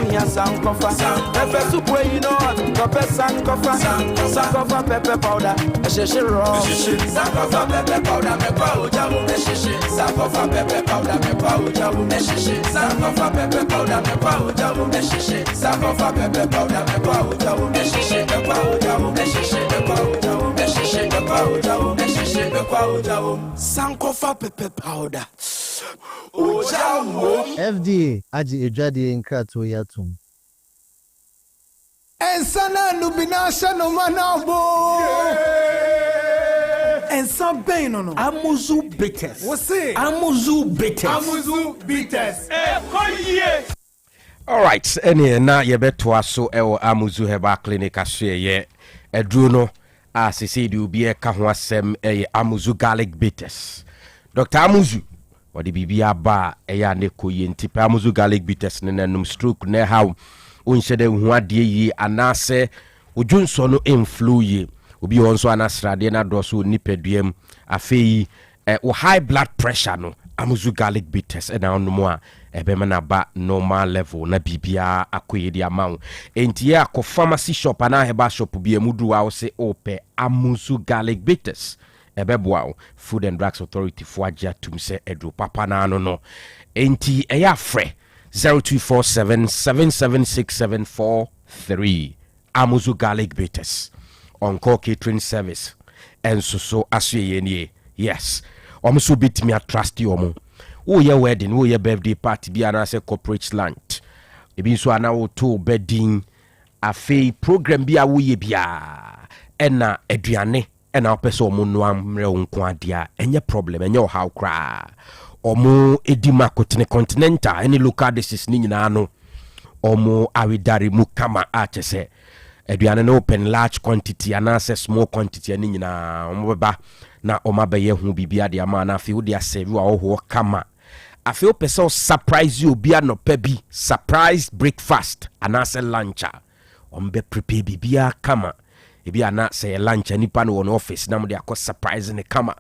We have sound cover. Pepper soup where you know pepper sound cover. Sound cover pepper powder. Shishi raw. Sound cover pepper powder. Me powder. Shishi. Sound cover pepper powder. Me powder. Shishi. Sound cover pepper powder. Me powder. Shishi. Sound cover pepper powder. Me powder. Shishi. Me powder. Shishi. Me powder. Shishi. Me powder. Shishi. Me powder. Sound cover pepper powder. FDA aji ejade nkrato yatum. Ensana nubinasha no manabo. Ensa ben no. Amuzu bitters. What's it? Amuzu bitters. Amuzu bitters. Koye. Alright, ene na yebetoa so ewo Amuzu Herbal Clinic asye edru no asisi di obi e ka ho asem Amuzu garlic bitters. Dr. Amuzu wadi bibia ba eya ne koye nti Amuzu garlic bitters ne nanum stroke ne how unhyede hu ade yi anase ojunso no influ yi obi wonso anasrade na doso nipaduam afei high blood pressure no Amuzu garlic bitters na onumu a ebema na ba normal level na bibia akoye di amount enti ya ko pharmacy shop na heba shop bi emudu wa se ope Amuzu garlic bitters ebeboa Food and Drugs Authority fo agya tum se edu papa na no enti eya frɛ 0247776743 Amuzu garlic bitters on call catering service enso so asye nie yes omuso bitimi a trust you wo ye wedding wo ye birthday party bi ana se corporate lunch ebi so ana wo to bedding afei program bi a wo ye bia ena aduane ena opeso omo no amre nko adia enye problem enye o how kra omo edima continental any local dishes ni nyina no omo awidare mu kama a chese aduane no open large quantity ana se small quantity ni nyina omo beba na omabaye hu bibia de ama na afei wo de asave wa ho kama afei o pese o surprise you bia no pa bi surprise breakfast ana se lunch ombe prepare bibia kama ebi ana se lunch nipa no no office na mo de akọ surprise ne kama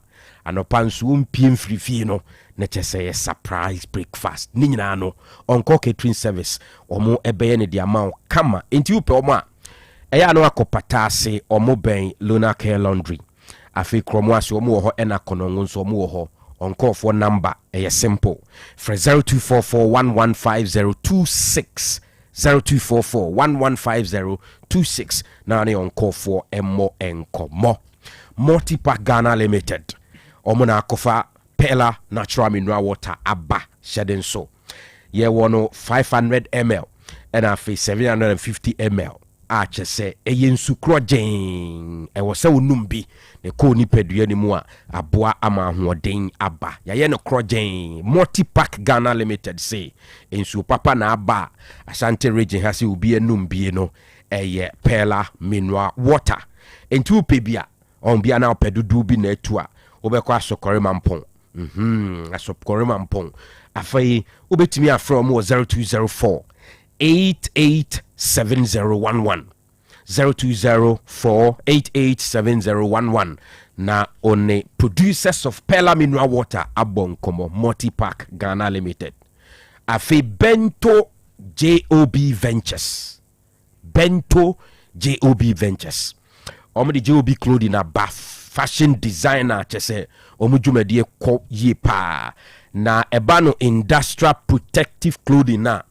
anopa nso mpie mfirifie no na chese surprise breakfast ni nyina no onko catering service omo ebeye ne de ama kama enti upe omo a eya no akopata ase omo ben Luna Care Laundry afi kromo ase omo ho ena konongo nso omo ho on call for number simple for 0244115026 0244115026 na ne on call for emmo enkomo multi-pack Ghana Limited omo na akofa Pella natural mineral water aba shedding so ye wono 500 ml and afi 750 ml a chese eyensu krojen wo se wonum bi ne ko ni pedua ni mu a aboa ama hoden aba ya ye no krojen multi-pack Ghana Limited say ensu papa na aba Asante region ha se obi enum bi no Pella mineral water entu pebia on bia na opedudu bi na etu a obekọ asokore mampon asokore mampon afai obetimi afro mo 0204 887011 0204887011 na one producers of Pella mineral water abonkomo multi-pack Ghana Limited afi Bento JOB Ventures omo the JOB clothing aba fashion designer chese omo dwumadie ko ye pa na ebano industrial protective clothing na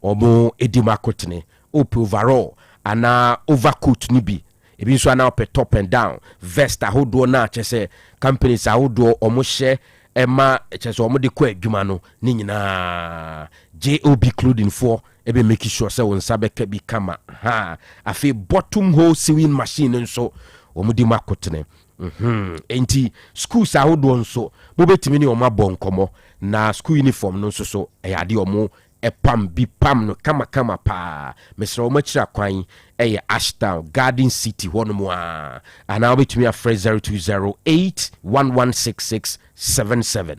omo edimakotene ope overall ana overcoat ni bi ebi nso ana ope top and down vest ahodo na chese companies ahodo omo hye ema chese omo de ko adwuma no ni nyina JOB clothing for ebe make sure say won sabe ka bi kama ha afi bottom hole sewing machine nso omo di makotene enti schools ahodo nso mo betimi ni omo abonkomo na school uniform no nso so ade omo epam bi pam no kama pa mesra o machira kwan Ashtown Garden City hono a ana obetumi afre 0208116677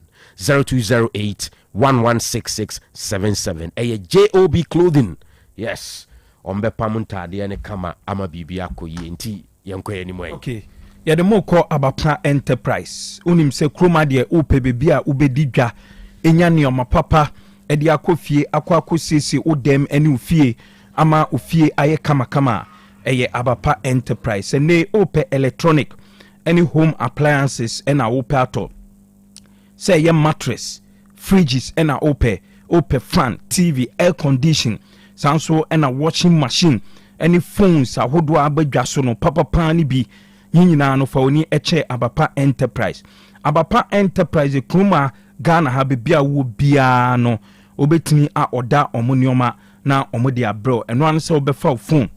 0208116677 JOB clothing yes ombe pam ntade ne kama ama bibia koyi enti yenkoye ni moy okay ya de moko abapa enterprise unim se kroma de upe bibia ubedi dwa enya ne omapapa edi akofie akosese odem ene ufie ama ufie aye kama eye abapa enterprise ene ope electronic any home appliances ena ope ato say ye mattress fridges ena ope fan TV air condition sanso ena washing machine any phones ahodo abadwa so no papa ni bi nyina no fa oni eche abapa enterprise kroma Ghana ha bibia wo bia no obetimi a oda omonioma na omode abro eno an se obefa phone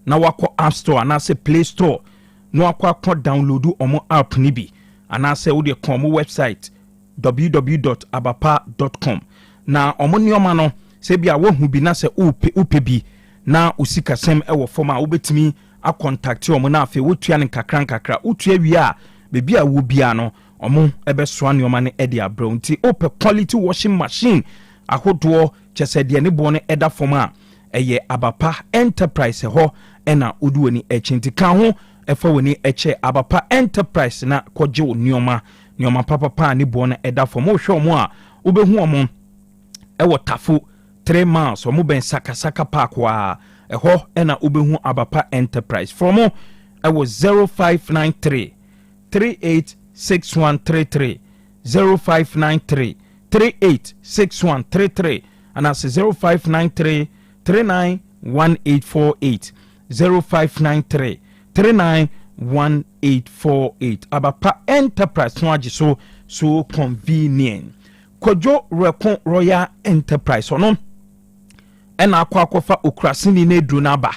na wako app store na se play store no akwa download omo app ni bi ana se wo de kom website www.abapa.com na omonioma no sɛ bia wohu bi na sɛ wopɛ bi na usikasɛm ɛwɔ fam a wobɛtumi a contact omo na afei wotua ne nkakra wotua wie a bebi a wo bia no omo ɛbɛsoa nneɔma no ɛde abrɛ nti wopɛ quality washing machine ahodoɔ kyɛsɛ deɛ ne boɔ no ɛda fam a ɛyɛ abapa enterprise hɔ ɛna wode w'ani ɛkyɛ nti ka ho ɛfa w'ani ɛkyɛ abapa enterprise na kɔgye wo nneɔma papapa a ne boɔ no ɛda fam wohwɛ ɔmo a wobɛhu ɔmo ɛwɔ tafo 3 miles ɔmo bɛn sakasaka park wa ɛhɔ ɛna wobɛhu abapa enterprise from ɛwɔ 0593 386133 0593 386133 anaasɛ 0593 391848 0593 391848 abapa enterprise no agye so convenient Kojo Reko Royal Enterprise ono ɛna akɔfa okrasini na edru na ba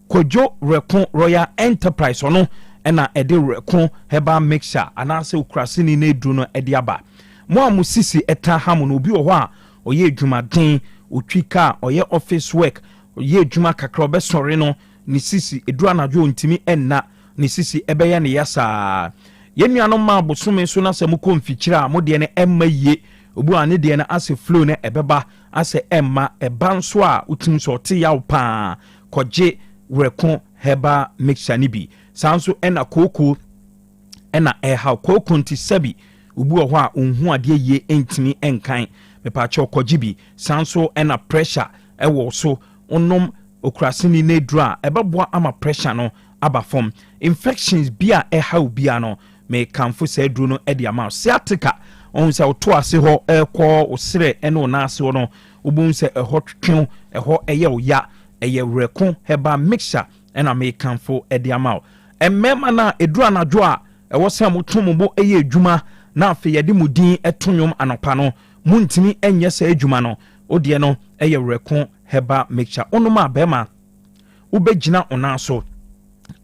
Kojo Reko Royal Enterprise ono ɛna ɛde reko heba mixture anaasɛ okrasini na edru no ɛde aba mo a musisi ɛta ham no obi wɔ hɔ a ɔyɛ adwumaden otwika ɔyɛ office work ɔyɛ adwuma kakra ɔbɛsɔre no ne sisi edru anadwo ntimi ɛnna ne sisi ɛbɛyɛ ne yasa yɛnuanom ma bosome so na sɛ mo konfikyira mo de ne ɛmma yie obu ane de na ase flow na ɛbɛba ase ɛmma ɛba nso a utim so ɔte yaw paa kɔgye reko heba mixture ni bi sanso ɛna koko ɛna ɛha koko nti sabi obu wɔ hɔ a onhu adeɛ yie entimi ɛnkan mepache ɔkɔgye bi sanso ɛna pressure ɛwɔ so onom okrasini na edura ɛbɛboa ama pressure no aba fam infections bi a ɛha obi ano me kanfo sɛ duro no ɛde ama sciatica on sɛ woto ase hɔ ɛkɔ osere ɛne onase hɔ no wobun sɛ ɛhɔ twetwe ɛhɔ ɛyɛ oya ɛyɛ reko heba mixture ɛna me kanfo ɛde ama ɛmɛma na edura anadwo a ɛwɔ sɛ motom bo ɛyɛ adwuma na afei yɛde mu din ɛtonwom anopa no muntimi ɛnyɛ sɛ adwuma no odie no ɛyɛ reko heba mixture onoma bɛma wobɛgyina onaso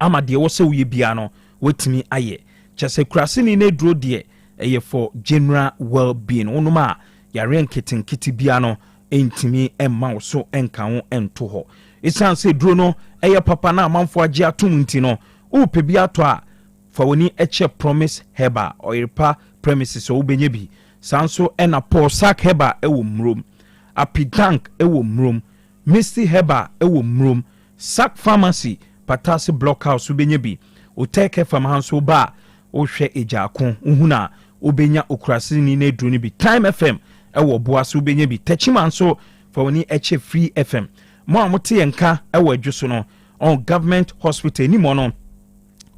ama deɛ wɔ sɛ woyɛ bia no wotimi ayɛ kyɛsɛ kurasini na duro deɛ ɛyɛ for general well-being onoma yare nketenkete bia no entimi ɛma wo so ɛnka ho ɛnto hɔ ɛsiane sɛ duro no ɛyɛ papa na amanfo agye atom nti no wopɛ bi ato a fa w'ani ɛkyɛ promise heba ɔyerepa premises wobɛnya bi saa nso ɛna paul sack heba ɛwɔ mmurom apidank ɛwɔ mmurom misty heba ɛwɔ mmurom sack pharmacy patase blockhouse wobɛnya bi Otec FM hanso ba wohwɛ ejaako uhuna obenya okrasini na edru ni bi Time FM ɛwɔ boase obenya bi Techima nso fa woni ɛkyɛ Free FM mo a mote yenka ɛwɔ adwuso no on government hospital ni mo no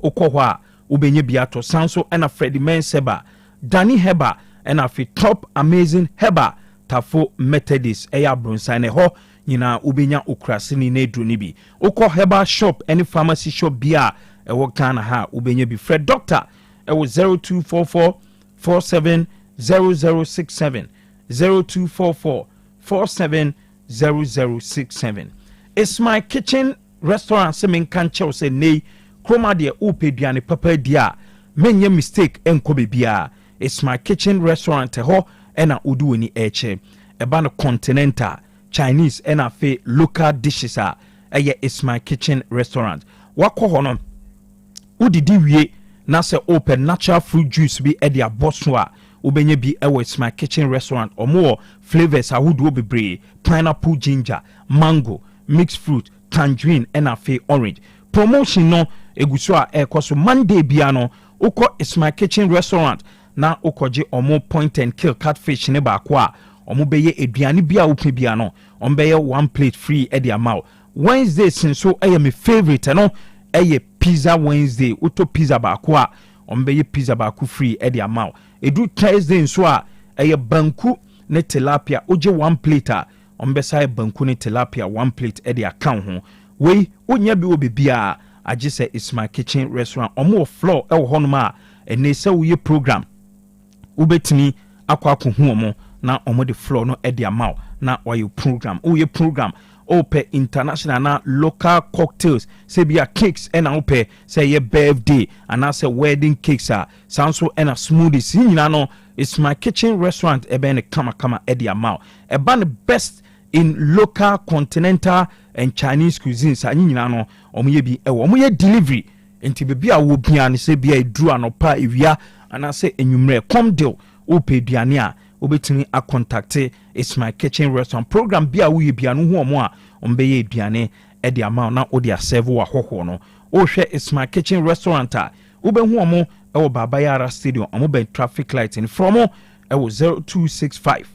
okɔ hɔ a obenya bi ato sanso ɛna Freddy Menseba Danny Heba ɛna fi Top Amazing Heba Tafo Methodist ɛyɛ abronsan ne hɔ nyina obenya okrasini na edru ni bi okɔ Heba shop any pharmacy shop bia ɛwɔ Ghana ha obenya bi Fred Doctor ɛwɔ 0244 470067 0244 470067 It's my kitchen restaurant se men kan chew se nei kroma de opeduane papa dia menye mistake enko bebia It's my kitchen restaurant ho ena odu oni eche eba no continental Chinese ena fe local dishes a eye It's my kitchen restaurant wakɔ hɔ no udidi wie na se open natural fruit juice bi e dia bosso a obenya bi e It's my kitchen restaurant or more flavors ahodo bebre pineapple ginger mango mixed fruit tangerine and afe orange promotion no eguso a ekoso Monday bia no ukọ It's my kitchen restaurant na ukoje omo point and kill catfish ne ba ko a omo beye eduane bia upe bia no omo beye 1 plate free e dia maw Wednesday sinso eye me favorite no eye pizza Wednesday uto pizza ba ko a omo beye pizza ba ko free e dia maw edu Thursday nso a eye banku ne tilapia oje 1 plate a ombesa banku ne tilapia 1 plate e de account ho we onya bi obibia age say It's my kitchen restaurant omo floor e wo hono a ene se wo ye program ubetimi akwa hu omo na omo de floor no e de amaw na wo program wo ye program ope international na local cocktails say bia cakes and ope say ye birthday and say wedding cakes are sanso and a smoothies nyina no It's my kitchen restaurant e be ne kama e de amaw e ba the best in local, continental and Chinese cuisines. Anyi nyina no omoye bi ewo omoye delivery enti be bia wo bia ne se bia eduru anopa ewia ana se enwumre come deal wo pe duane a obetumi a contact It's My Kitchen Restaurant program bia wo ye bia no ho omo a ombeye duane e de ama na wo de serve wo ahoho no wo hwe It's My Kitchen Restaurant a wo be ho omo e wo Babayara Stadium omo be traffic light in from e wo 0265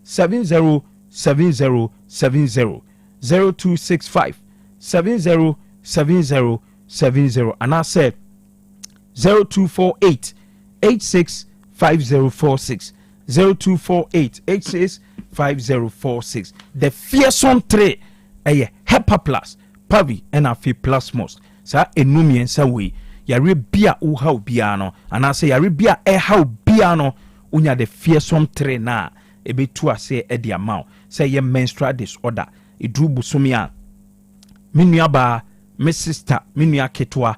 707070 0265 707070 and I said 0248 865046 0248 865046 the fearsome tray Hepa Plus Pavi and Afi Plus Most sa enumi ensa we yare bia wo ha bia no and I say yare bia ha bia no unya the fearsome tray na ebetu ase e dia maw say ye menstrual disorder idru busumia minua ba me sister minua ketwa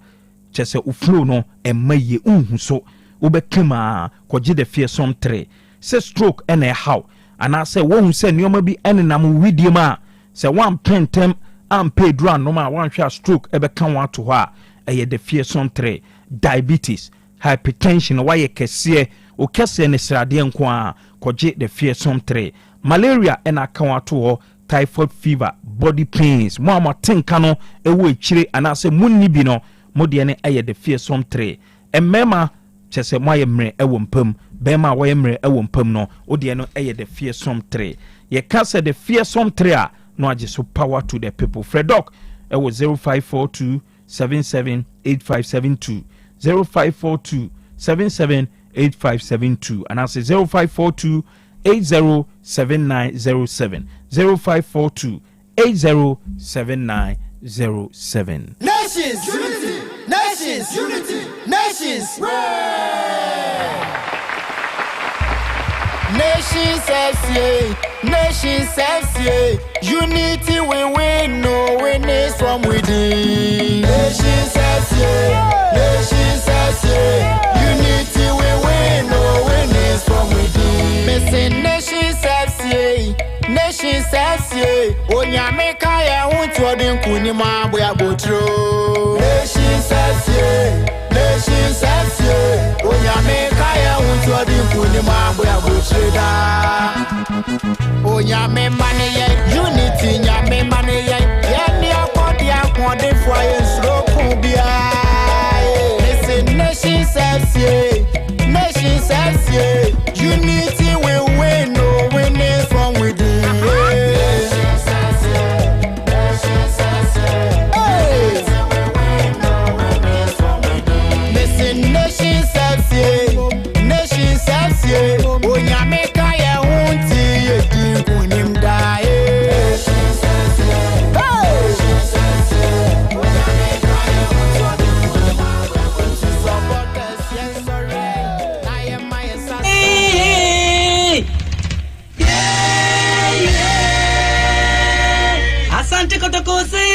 chese uflow no emaye unhu so obekema koje the fearsome tray say stroke ene how and I say wo hu say nioma bi enenam widiem a say one pentem am pay dran no ma one hwa stroke ebeka wan to ho a eye the fearsome tray diabetes hypertension why ye kese o kese ne srade nko a koje the fearsome tray malaria ena ka wan to ho typhoid fever body pains mo tenka no ewo echire anase munni bi no mo de ne eye the fearsome tray emema chese mo ayemre ewo mpam bema wo yemre ewo mpam no o de no eye the fearsome tray ye ka se the fearsome tray a no age so power to the people Fredok ewo 0542 778572 0542 778572 and I say 0542 807907 0542 807907 Nations unity, nations unity, nations Nations FCA, nations FCA, unity we win, no winners from within. Nations FCA, unity we win, no winners from within. Missing nations FCA, Onyameka ya untu odin kunima boya botro. Nations FCA, Onyameka ya untu odin kunima boya botro. Onyame mane ye unity nyame mane ye ye akodi akwode fo ye sro kubia. Listen nations FCA, unity we win, no winners from within. Onyameka ya unti ye kunim dae. Asante Kotokose.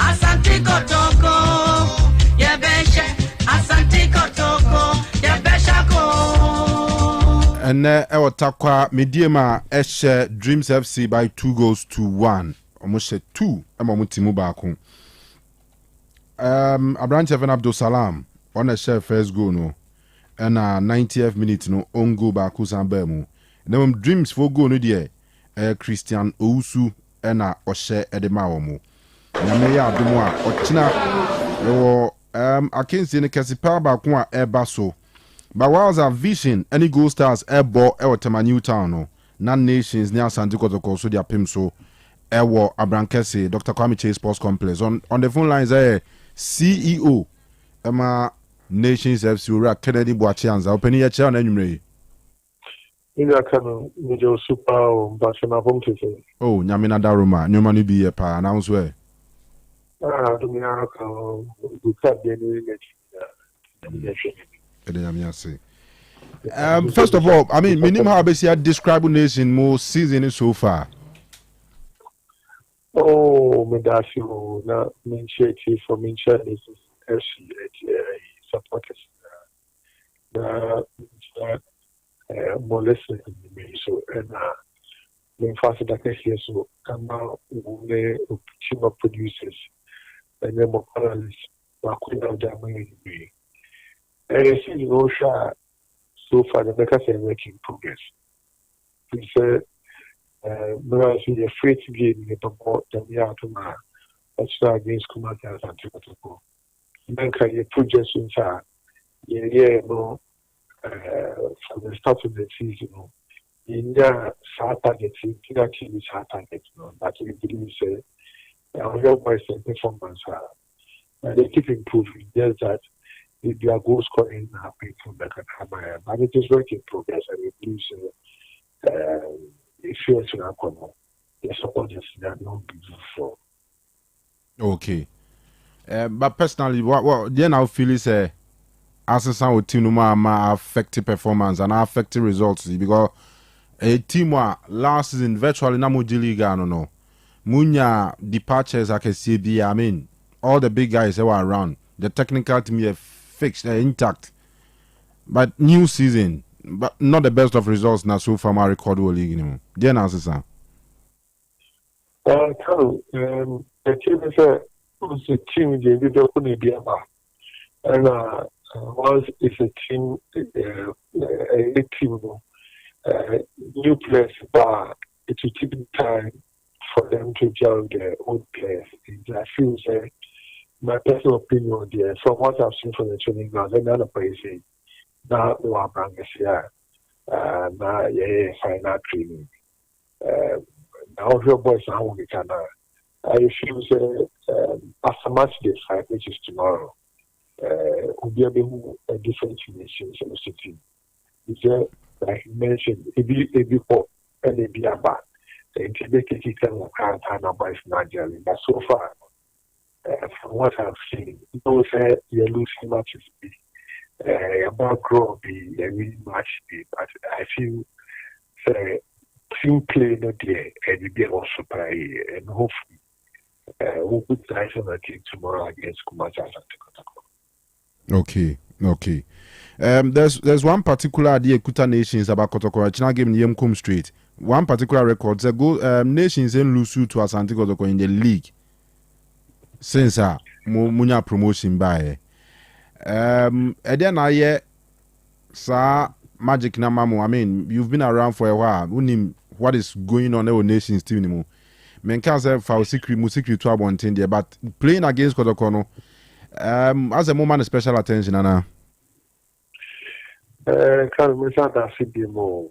Asante kotoko, ye besha And Takwa Mediema Eshe Dreams FC by 2-1. Almost 2. Timu Baku. Abraham Cheven Abdul Salam on a share first goal no. And 90th minute no on goal Baku Sambemu. Then Dreams for goal no dear. Christian Ousu and Oshe Edemaomo. Nameya Adumoa Ochina. I can't see any Kasipa Bakwa Ebaso. But whilst our vision, any Gold Stars airball Tema New Town, no, non nations near Santi Kotoko, so their Pimso, Airwar Abrankese, Dr. Kwame Chase Sports Complex. On the phone lines, CEO, Emma Nations FC, Kennedy Boachianza, opening your chair and anyway. In that Kanu, Major Super, Bashana Homkese. Oh, Yamina Daruma, no money be a pa, announce where. Domina, good cut the first of all, I mean, minimum how basic describe nation more season so far. Oh, Medasio, na Minche for Minche is FC supporters. More less than me, so and when faster that here, so come out team of producers and then more panelists were quite out there. And I see no shot so far, the Becca are making progress. We said, I see the free to game in the support that we are to my against Kumaka and Tokotoko. Then can you project inside? Yeah, no, from the start of the season, in their start targets, actually is hard targets, but we believe, say, our young boys and performance are, they keep improving. There's that. Their goal scoring happening from the Katamaya, but it is work in progress. And we believe if you are to Akono, the supporters that don't be before. Okay. But personally, what then I feel is assessing with team affected performance and affected results because a team last season virtually na Liga no. Munya departures I can see I mean all the big guys that were around. The technical team fixed, intact. But new season, but not the best of results now so far. My record will league anymore. Then answer, sir. Kanu, the team is a team they don't be about, and once it's a team, a team, new players, but it will take time for them to gel their old players. I feel say. My personal opinion there, from what I've seen from the training grounds, another place now we are bringing here, now final training. Now your boys are we can. I feel after match day 5, which is tomorrow, we'll be able to different nations in the city. It's like you mentioned, it be pop and it be about. And to make it equal, I can't number is Nigeria, but so far. From what I've seen, those you're losing matches about grow be a really match be, but I feel team play not there and you be also play and hopefully we'll put eyes on the team tomorrow against Kumacha and Kotoko. Okay. There's one particular idea Kuta Nations about Kotoko. China game in Yemkum Street. One particular record. The goal Nations in Lusu to Asante Kotoko in the league. Since munya promotion by then I sa magic na mamu. I mean, you've been around for a while. What is going on in our nation's team anymore? Men can't say for secret to one thing there, but playing against Kotokono, as a moment of special attention, Anna. Can we start that more?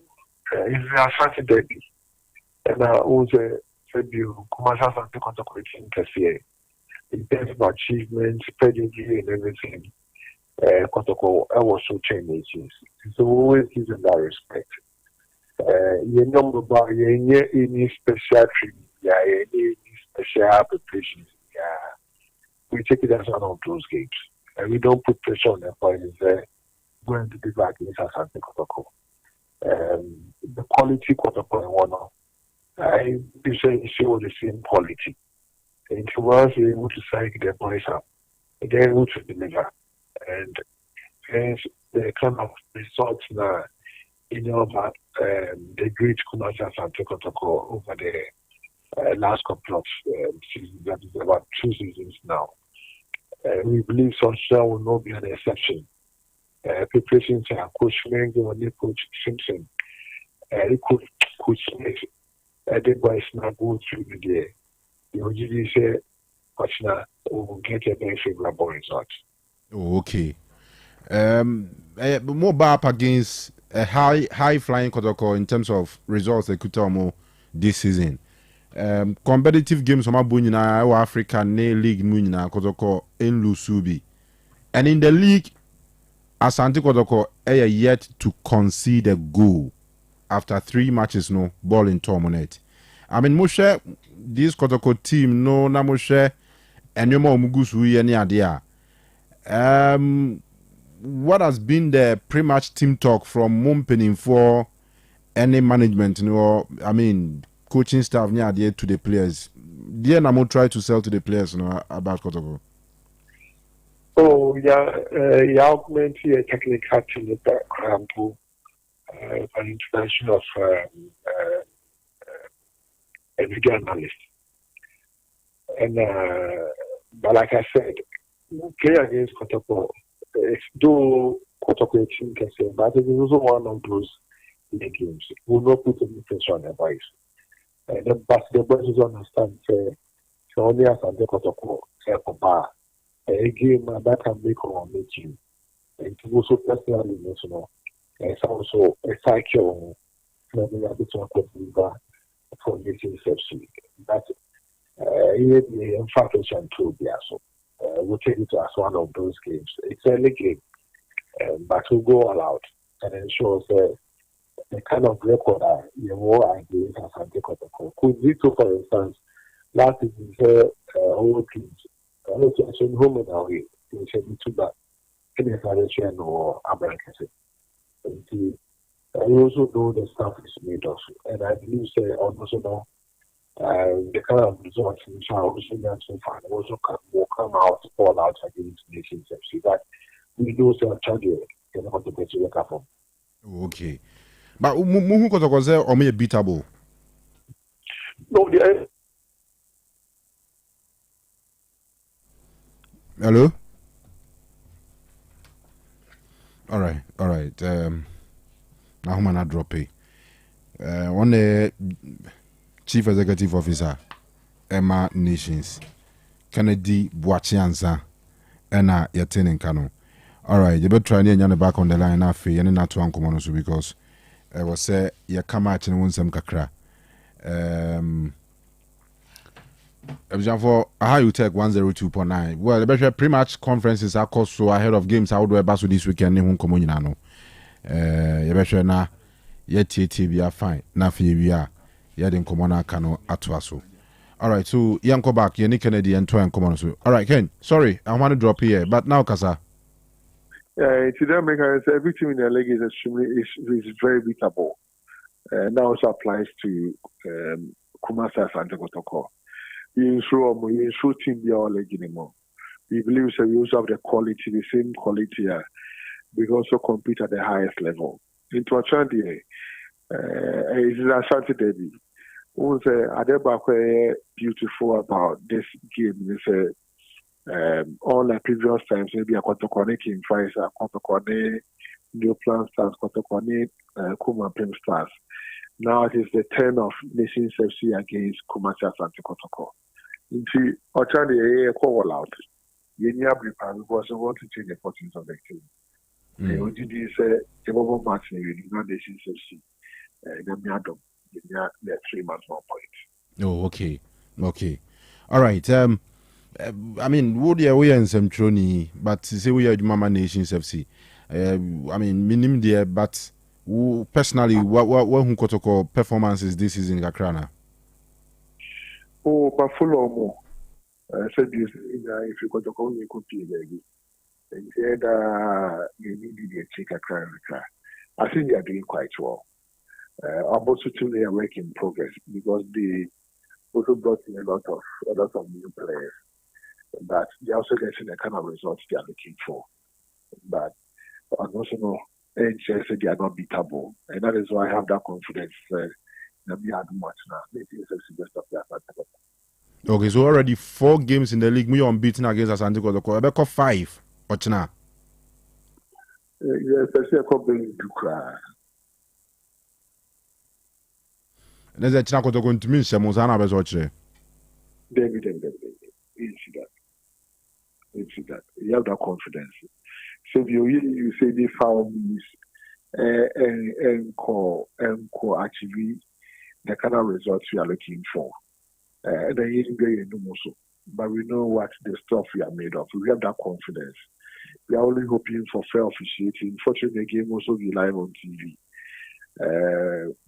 It's a Saturday, and I also said you come as a Kotoko in terms of achievements, pedigree, and everything, Kotoko, I was so changed. So always give them that respect. You know about any special treatment, any special preparations. We take it as one of those games. And we don't put pressure on them, but it's going to be back in Sasante Kotoko. The quality Kotoko and one, I be saying show the same quality. And to us, we're able to psych their boys up. They're able to deliver. And hence, the kind of results now, about the great Kumasi Asante Kotoko over the last couple of seasons. That is about 2 seasons now. We believe Sunshine will not be an exception. Preparations are Coach Mengo and Coach Simpson. Coach Smith. The boys now go through the day. The OGD say, Kochina will get a very favorable result. Oh, okay. More up against a high flying Kotoko in terms of results they could tell more this season. Competitive games from Abunyina, Africa, Ne League Munina, Kotoko, in Lusubi. And in the league, Asante Kotoko are yet to concede a goal after 3 matches, no ball in Tormonet. I mean, Moshe, this Kotoko team, no, na Moshe, and no more Mugusu, any idea. What has been the pre-match team talk from Mumpening for any management, I mean, coaching staff near the to the players? Dear Namo try to sell to the players, about Kotoko. Oh, yeah, augment here technical team with background to an introduction of a video analyst. And, but like I said, play against Kotoko, though Kotoko team can say, but it is also one of those games. We will not put any pressure on the boys. But the boys understand, say, only as the Kotoko, say, a game that can make or make you. And to also personally, it's also a cycle maybe a bit of a for making FC. But the infatuation to be so. We'll take it as one of those games. It's a league game, but we'll go all out and ensure the kind of record you more against as a Kotoko. Could Zito, for instance, last season, all teams. Home and away, we should be too bad. Any financial or Abrancase. We also know the stuff is made of, and I believe also know the kind of results in also so far also will come out all out against nations FC that we know some charges can want to get to work from. Okay. But Muhu Kotoko or me beatable? No, the Hello? All right. Now I'm gonna drop it. On the Chief Executive Officer, Emma Nations, Kennedy Boachianza, Ena Yatin Kanu. All right, you better try and back on the line now for you not to uncommon also because I was say you come out and want some kakra. For Otec 102.9. Well, the pre-match conferences are cost so ahead of games. How do I pass this weekend? You know, na yet we are fine. Na we are. You didn't come on. Kanu atwaso. All right, so Yanko back. You Kennedy and Toy and come on. All right, Ken. Sorry, I want to drop here, but now Kasa. Today, every team in the league is is very beatable. That also applies to Kumasi Asante Kotoko. We ensure team be our leg anymore. We believe we also have the same quality here. We also compete at the highest level. Into a Chandi, it's a Asante Derby. Beautiful about this game is unlike previous times, maybe a Kotokone King Fries, a Kotokone New Plan Stars, Kotokone Kuma Prim Stars. Now it is the turn of Nations FC against Kumasi Asante Kotoko. Into Ochandi call out. Yenya Bripan because I want to change the fortunes of the team. The OGD said the Bobo Martin in Nations FC. They're 3 months more point. Oh, okay. All right. I mean, would you we in some trony, but say we are Mama Nations FC. I mean, minim there, but personally, what who Kotoko performances this season in Accra? Oh, but follow more. Said this if you got to call me copy, baby. And said you need to check Accra. I think they are doing quite well. Also, they are work in progress because they also brought in a lot of new players. But they also getting the kind of results they are looking for. But I also know and say they are not beatable. And that is why I have that confidence. We had much now. Okay, so already 4 games in the league. We are unbeaten against Asante Kotoko. About 5. Ochina. Yes, I see a couple to cry. There's a China Kotoko to me. Shamosana Besoche. David. You see that. You have that confidence. So if you say they found this and call actually the kind of results we are looking for. Then you get also. But we know what the stuff we are made of. We have that confidence. We are only hoping for fair officiating. Fortunately, the game also be live on TV.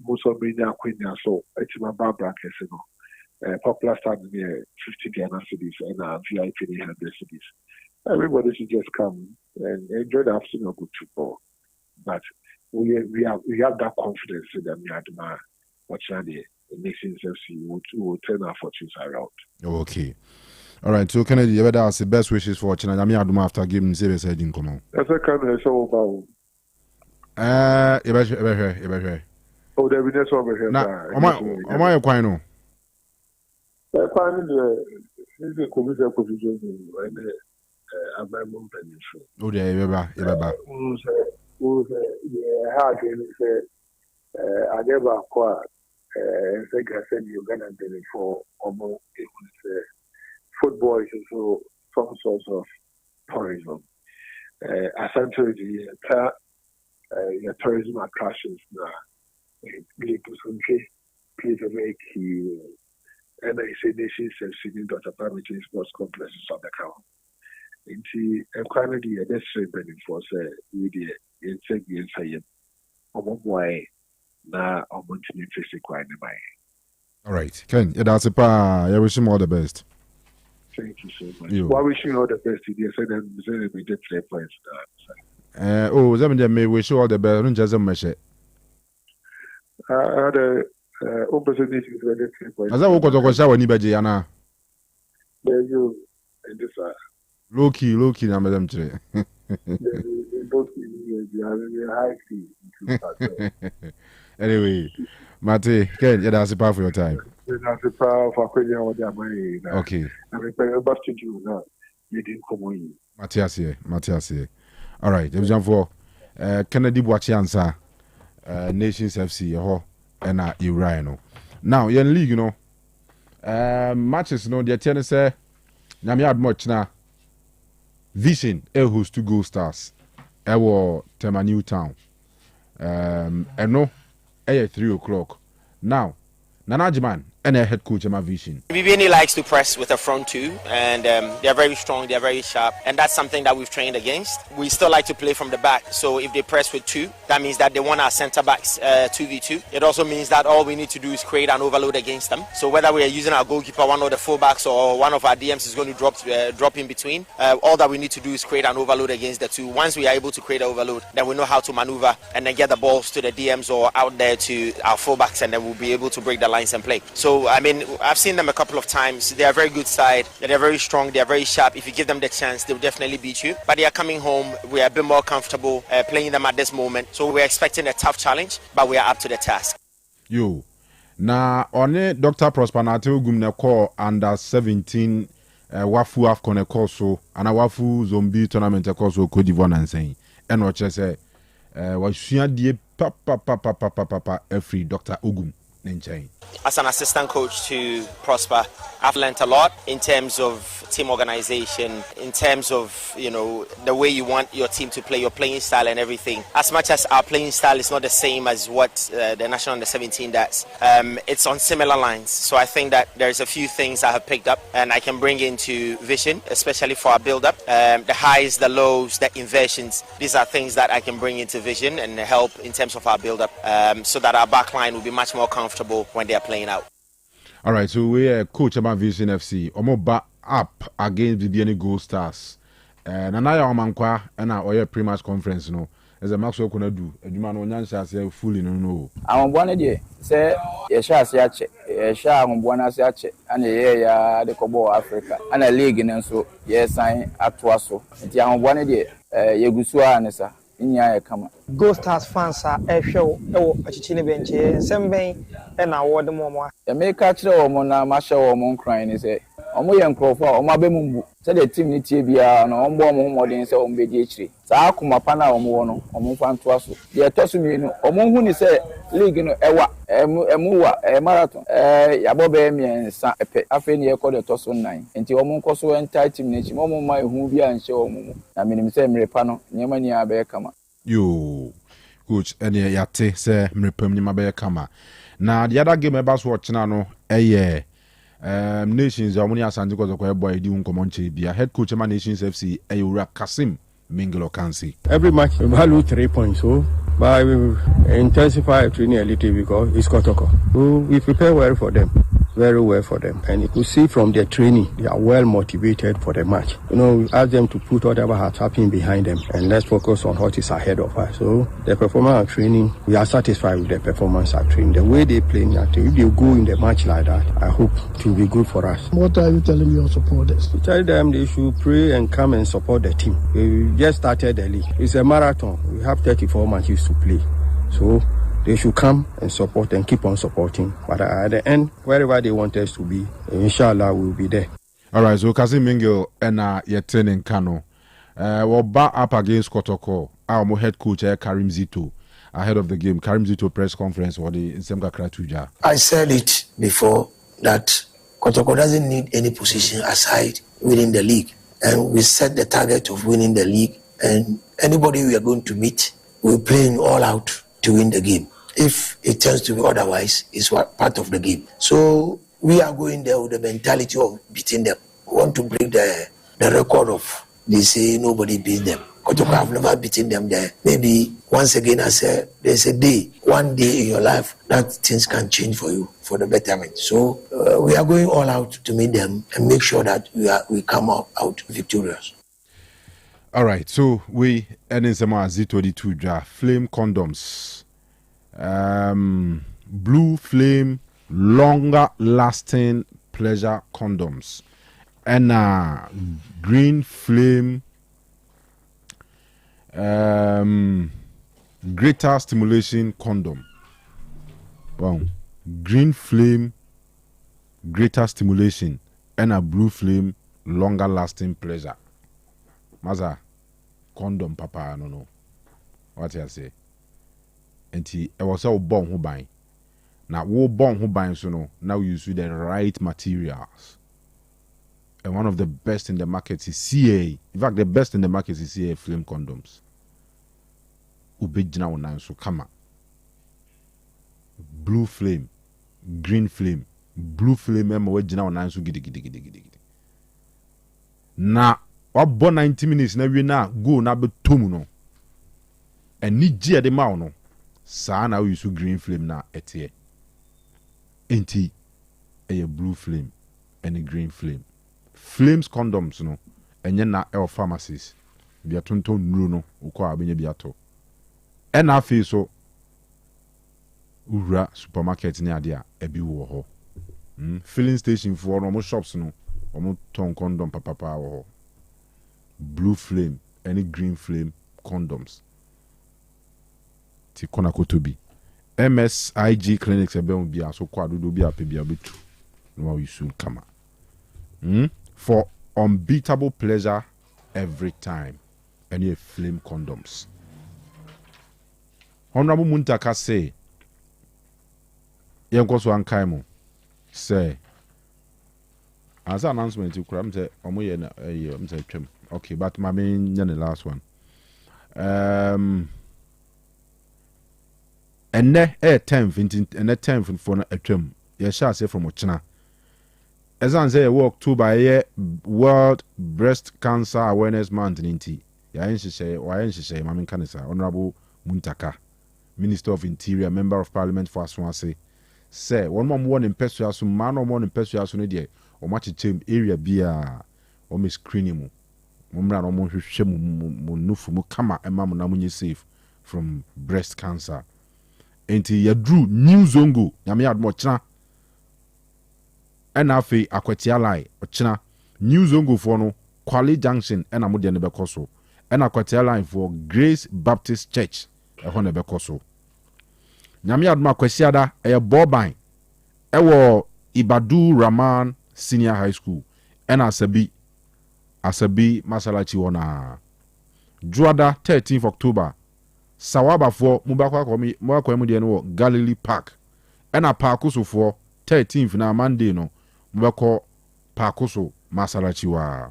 Most of me are queen so it's my Barbara Casino. Popular start near 50 Ghana cities and VIP 100 cities. Everybody should just come and enjoy the afternoon of good football. But we have that confidence in them. We admire watching the nations FC will turn our fortunes around. Okay. All right. So Kennedy, you better ask the best wishes for watching. I'm here after giving serious heading. Come on. That's a kind of show about. Oh, there is over here. Am I quite no? I find the commission position and a Bible pension. Oh, there, you Who's hard and say, I never acquired. I think I said you're gonna be for almost football is also some sort of tourism. Essentially, the tourism attractions now. Plays a very key role. And I say nations have seen Dr. Parmesan Sports Complexes of the count. And currently, that's very for say, we did in Sagan Sayem. Why now I'm going to be quite in my. All right, Ken, that's a pa. I wish him all the best. Thank you so much. Well, I wish you all the best. You said that we did 3 points. Oh, that may wish you all the best. Don't just measure. The opposite is very 3 points. As I walk on shower, anybody, Anna. There you and this low key, na madam Chere. Anyway, Mate, Ken, that's a power for your time. That's a power for Quenya. Okay. I'm a bus to you now. You didn't come on. Matthias here. All right, division 4. Kennedy Boachiansa, Nations FC, and Urano. Now, you're in league, you know. Matches, you know, the tennis say, Namiad much now. Vision, who's 2 Gold Stars. Tema Newtown. And no, 3 o'clock. Now, Nanajiman and head coach Emma Vision. BBNE likes to press with a front 2, and they're very strong, they're very sharp, and that's something that we've trained against. We still like to play from the back, so if they press with 2, that means that they want our centre backs 2v2. It also means that all we need to do is create an overload against them. So whether we are using our goalkeeper, one of the fullbacks, or one of our DMs is going to drop in between, all that we need to do is create an overload against the 2. Once we are able to create an overload, then we know how to maneuver and then get the balls to the DMs or out there to our fullbacks, and then we'll be able to break the lines and play. So I mean, I've seen them a couple of times. They are a very good side. They're very strong. They're very sharp. If you give them the chance, they'll definitely beat you. But they are coming home. We are a bit more comfortable playing them at this moment. So we're expecting a tough challenge, but we are up to the task. Yo, na one Dr. Prosper Nateo Gumne call under 17 Wafu Afcon call so and a Wafu Zombie tournament call so Cote d'Ivoire and saying and what I say was die papa every Dr. Ogum. As an assistant coach to Prosper, I've learned a lot in terms of team organization, in terms of, you know, the way you want your team to play, your playing style and everything. As much as our playing style is not the same as what the National Under 17 does, it's on similar lines. So I think that there's a few things I have picked up and I can bring into Vision, especially for our build-up. The highs, the lows, the inversions. These are things that I can bring into Vision and help in terms of our build-up, so that our backline will be much more comfortable when they are playing out. All right, so we are coach about Vision FC. Omo back up against the BBNE Gold Stars. And Naya Omankwa and our pre-match conference, no. As a Maxwell Konadu, a Duman Onyansa say fully no. I'm one day, say, Yasha Siache, Yasha Mbuana Siache, and the Kobo Africa, and a league in so, yes, I at Waso. And Yam one day, Yagusua Nessa. nya kama Ghost Stars fans a ehwe wo achichi ne benche sembɛn na award mo mo ya make kire wo mo na ma hye wo mo nkran ni se omo ye nkrofo a omo abemumbu se the team ni tie bia na ombo mo modern se ombe di akire saa akoma pa na omo wo no omo fa nto aso ye toso mienu omo hu ni se league no ewa emuwa marathon yabo be miensa epe afi ni ekọ de toso 9 enti omo nkoso entire team ni chi omo ma ehu bia nche omo na minim se mrepa no nyema ni abe kama yo coach ene yate se mrepam ni mabe kama na the other game eba so watching no Nations Amoni Asante ko ko boy di unkomo nche bia head coach ma Nations FC Ayura Kasim Mingelo Kansi. Every match we value 3 points, so but we intensify training a little because it's Kotoko. So we prepare well for them, very well for them, and you could see from their training they are well motivated for the match. You know, we ask them to put whatever has happened behind them and let's focus on what is ahead of us. So the performance of training, we are satisfied with the performance of training. The way they play, if they go in the match like that, I hope it will be good for us. What are you telling your supporters? We tell them they should pray and come and support the team. We just started the league. It's a marathon. We have 34 matches to play. So they should come and support and keep on supporting. But at the end, wherever they want us to be, inshallah, we'll be there. All right, so Kasim Mingel and Yeten and Kanu. We're back up against Kotoko. Our head coach, Karim Zito, ahead of the game. Karim Zito press conference for the Nsemka Kratuja. I said it before that Kotoko doesn't need any position aside winning the league. And we set the target of winning the league. And anybody we are going to meet, we're playing all out to win the game. If it turns to be otherwise, it's part of the game. So we are going there with the mentality of beating them. We want to break the record of, they say nobody beats them. Kotoko have never beaten them there. Maybe once again I say there's a day, one day in your life that things can change for you for the betterment. So we are going all out to meet them and make sure that we come out victorious. All right, so we ending some Z22 draft flame condoms, blue flame longer lasting pleasure condoms, and green flame greater stimulation condom. Wow, green flame greater stimulation and a blue flame longer lasting pleasure. Maza. Condom papa no what you say enti e was so born ho ban na wo born ho ban so no now you use the right materials, and one of the best in the market is CA. In fact, the best in the market is CA flame condoms. Ubejina wona so kama blue flame, green flame, blue flame em we jina wona so gidi na wabɔ 90 minutes na wie na go na betom no ani gye de ma wo no saa na we use green flame na etie enti blue flame and green flame flames condoms no enye na el pharmacies bia tonton nuro no ukọ abenya bia to na afi so ura supermarket ni ade a ebi wo ho filling station for no mo shops no omo ton condom papa wo ho blue flame any green flame condoms ti kona kotobi MSIG clinics ebe on bia so kwa dodo bia pe bia betu no we soon kama for unbeatable pleasure every time any flame condoms. Honorable Muntaka say yenko so ankai mo say as an announcement you kram say omo ye na say twem. Okay, but my main the last one. And ne 10th and 10th for a trim. You shall say from Ochina. As I say, walk to by a World Breast Cancer Awareness Month in T. Say, Mammy Canisa, Honorable Muntaka, Minister of Interior, Member of Parliament for Aswase. Say, one more in Pesuas, man or more in Pesuas, or much area beer or miss screening. Mumra no mo hwehwe mu nufu mu kama ema mu na munye safe from breast cancer. Enti yadru new zongo nyame admo china ena afi akwatia line ochina new zongo for no Kwale Junction ena mo de ne bekoso ɛna quarter line for Grace Baptist Church ɛhɔ na ɛbɛkɔ so nyame adoma kwasiada ɛyɛ bɔban ɛwɔ Ibadu Rahman Senior High School ɛna asabi masalachi wona Juada 13th October Sawaba for mubakwa mu de no Galilee Park ɛna Parkoso for 13th na Monday no mubakɔ Parkoso masalachi wa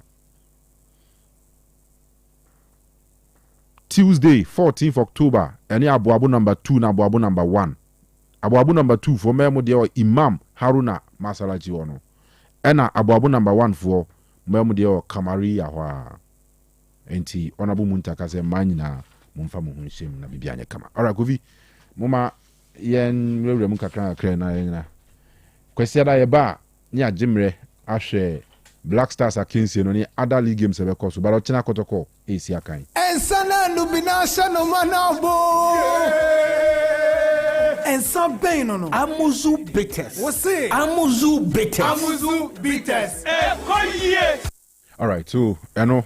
Tuesday 14th October ɛne aboabo number 2 na aboabo number 1 aboabo number 2 for memu de Imam Haruna masalachi wono ɛna aboabo number 1 for memu de Kamari yahwa enti honorable muntaka se manyina mumfa mu hunshem na bibia anye kama alright govi moma yen rewre mu kakra na yena kwesi da ye ba ni agimre ahwe Black Stars against no ni other league games e be course but ochina kotoko esi akan ensana nubina shano manabo ensa bem no amuzu bitters você amuzu bitters e koye alright so eno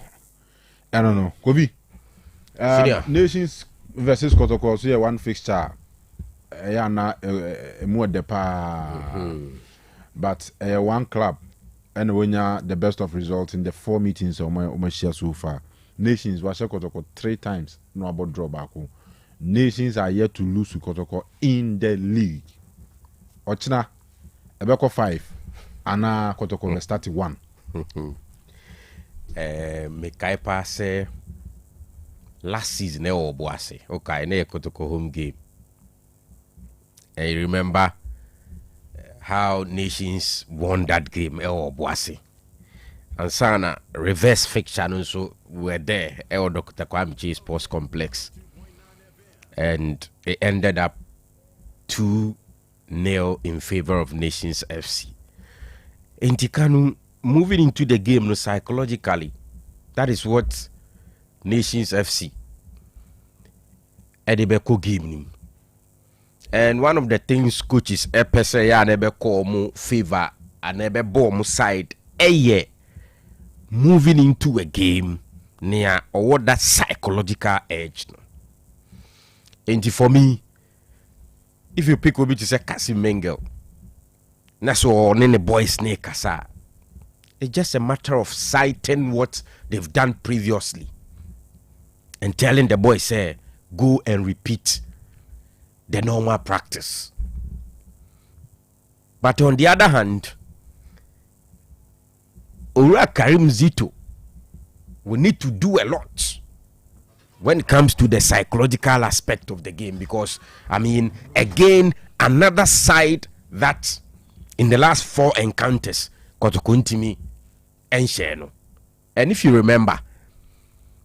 no Kobi Nations versus Kotoko so one fixture na more de pa but one club and when the best of results in the 4 meetings on my share so far Nations was Kotoko 3 times no about draw back. Nations are yet to lose to Kotoko in the league. Ochina Ebeko 5 ana Kotoko start 1. Mekaipa say last season e oboase okay na Kotoko home game. And you remember how Nations won that game e oboase. And sana reverse fiction so were there e Dr. Kwame Sports Complex. And it ended up 2-0 in favor of Nations FC. In Kanu moving into the game no, psychologically, that is what Nations FC Edebeko game. And one of the things coaches epese ya nebeko mu favor and ebebo mu side moving into a game near or what that psychological edge. No? And for me, if you pick Obi to say Kasim Mengel, that's all the boys snake kasa. It's just a matter of citing what they've done previously and telling the boys, say, go and repeat the normal practice. But on the other hand, Ura Karim Zito, we need to do a lot when it comes to the psychological aspect of the game, because I mean, again, another side that in the last 4 encounters Kotokuntimi and Sheno. And if you remember,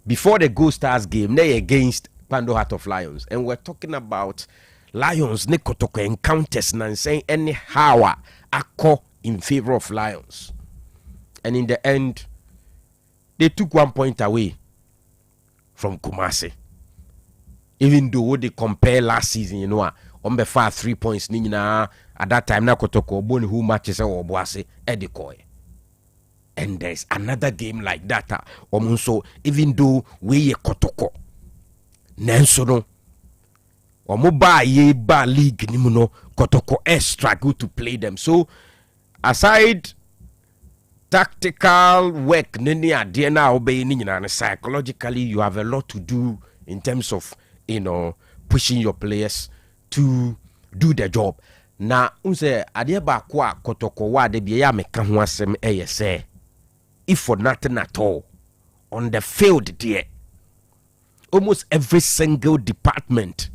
before the Go Stars game, they against Pando Heart of Lions, and we're talking about Lions ne Kotoko encounters and saying anyhow Ako in favor of Lions. And in the end, they took 1 point away from Kumasi. Even though they compare last season, you know, on the far 3 points, at that time, na Kotoko Boni who matches or Boase Edikoy. And there's another game like that. So even though we Kotoko, Nensono, or Mobile Ba League Nimuno, Kotoko struggle to play them. So aside tactical work, psychologically, you have a lot to do in terms of, you know, pushing your players to do the job. Na unse adieba kwa Kotoko wa de biya meka ho asem say, if for nothing at all, on the field there, almost every single department,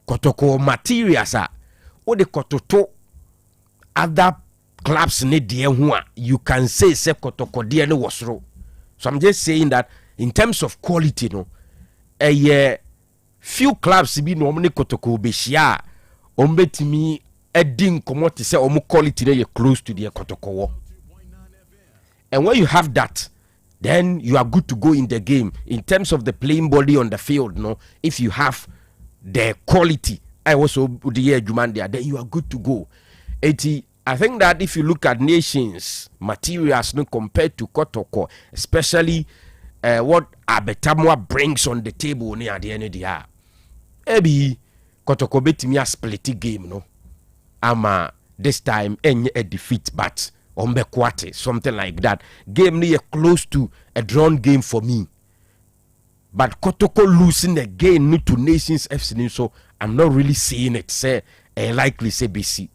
Kotoko materials are, or the Kototo other clubs need the you can say Kotoko dear no was wrong. So I'm just saying that in terms of quality, no, a few clubs be normally Kotoko be share ombetimi edding commodity say omu quality they close to the Kotoko. And when you have that, then you are good to go in the game in terms of the playing body on the field. No, if you have the quality, I also the year Jumandia, then you are good to go. I think that if you look at Nations materials no compared to Kotoko, especially what Abetamwa brings on the table near the end of the year. Ebi Kotoko betimi a split game no. Ama this time any a defeat but ombekwate something like that. Game near close to a drawn game for me. But Kotoko losing again to Nations FC, so I'm not really seeing it. Say likely say BC.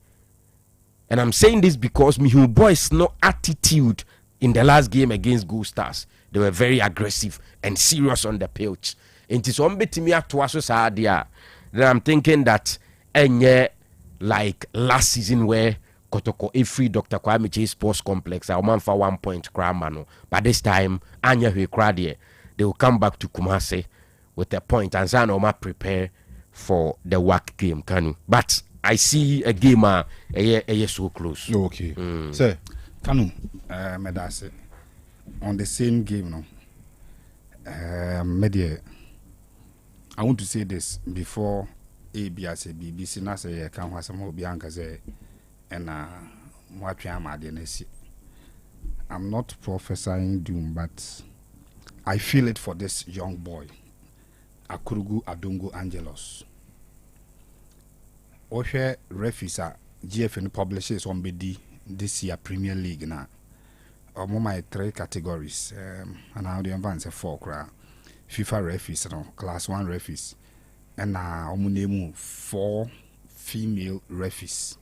And I'm saying this because Mihu boys no attitude in the last game against Gold Stars. They were very aggressive and serious on the pitch. And it's on betimi atwaso saadia. Then I'm thinking that enye like last season where Kotoko every Dr. Kwame J Sports Complex I man for 1 point cramano. But this time Anya Hwekradie they will come back to Kumasi with a point and Zanoma prepare for the WAC game, Kanu. But I see a game a so close. Okay. Sir. Kanu, Medase, on the same game, no. Media, I want to say this before ABS, BBC, Nasa, can have some Bianca say, and what I'm at the I'm not prophesying doom, but I feel it for this young boy, Akurugu Adungo Angelos. Oshe Refisa GFN publishes on BD this year Premier League now. My 3 categories, and now the advance 4 FIFA referees, class 1 referees, and now omunemu 4 female referees.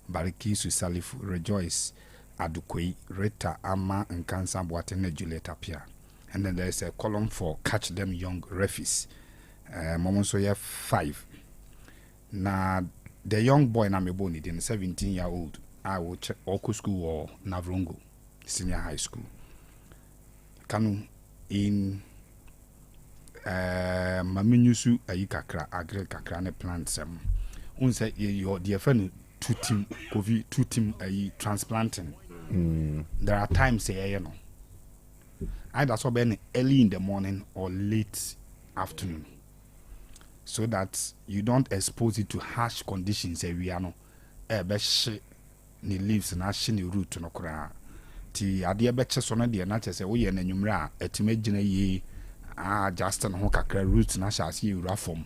Barikisu Salifu, Rejoice, Adukwe, Rita Ama, and Kansa Boatene Juliet Apia. And then there's a column for catch them young referees. Moments we have 5. Now the young boy na meboni, the 17-year-old, I will check Oku School or Navrongo Senior High School. Kanu in Maminusu Ayikakra Agri Kakrane plants unse your dear friend 2 team COVID 2 team transplanting. There are times say no. Either so be early in the morning or late afternoon, so that you don't expose it to harsh conditions. We are no ni leaves na she ni root no kra ti ade beche so no de na chese wo ye na nwumra etime gina yi just no kakra root na sha se ura form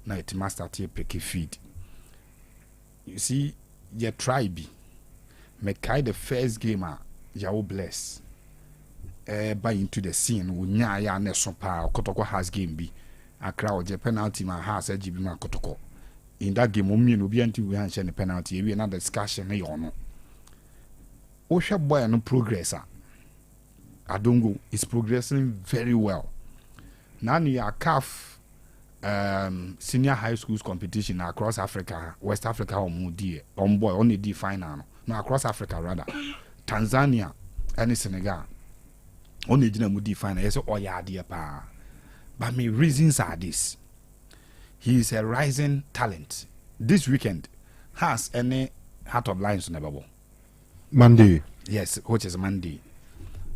na etima start e pick feed. You see your tribe me kai the first game ya wo bless by into the scene wunya ya na so pa Kotoko has game bi akra o je penalty ma has agibi ma Kotoko in that game omi no bi anti we han share penalty we na discussion na yo no o hwe boy no progress Adongo is progressing very well. Now you CAF senior high schools competition across Africa, West Africa on boy only D final no across Africa rather Tanzania and Senegal only dina mu D final yes o ya de pa. But my reasons are this: he is a rising talent. This weekend has any Heart of Lions on the bubble. Monday. Yes, which is Monday.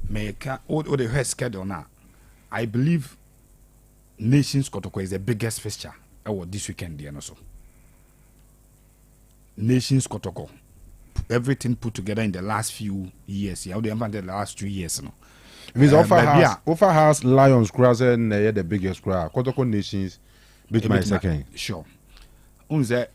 Make all the head schedule now. I believe Nations Kotoko is the biggest fixture this weekend. Also, Nations Kotoko, everything put together in the last few years. Yeah, the last 2 years. No. Because Offer has Lions cross and the biggest crowd. Kotoko Nations beat my second. Sure. Unze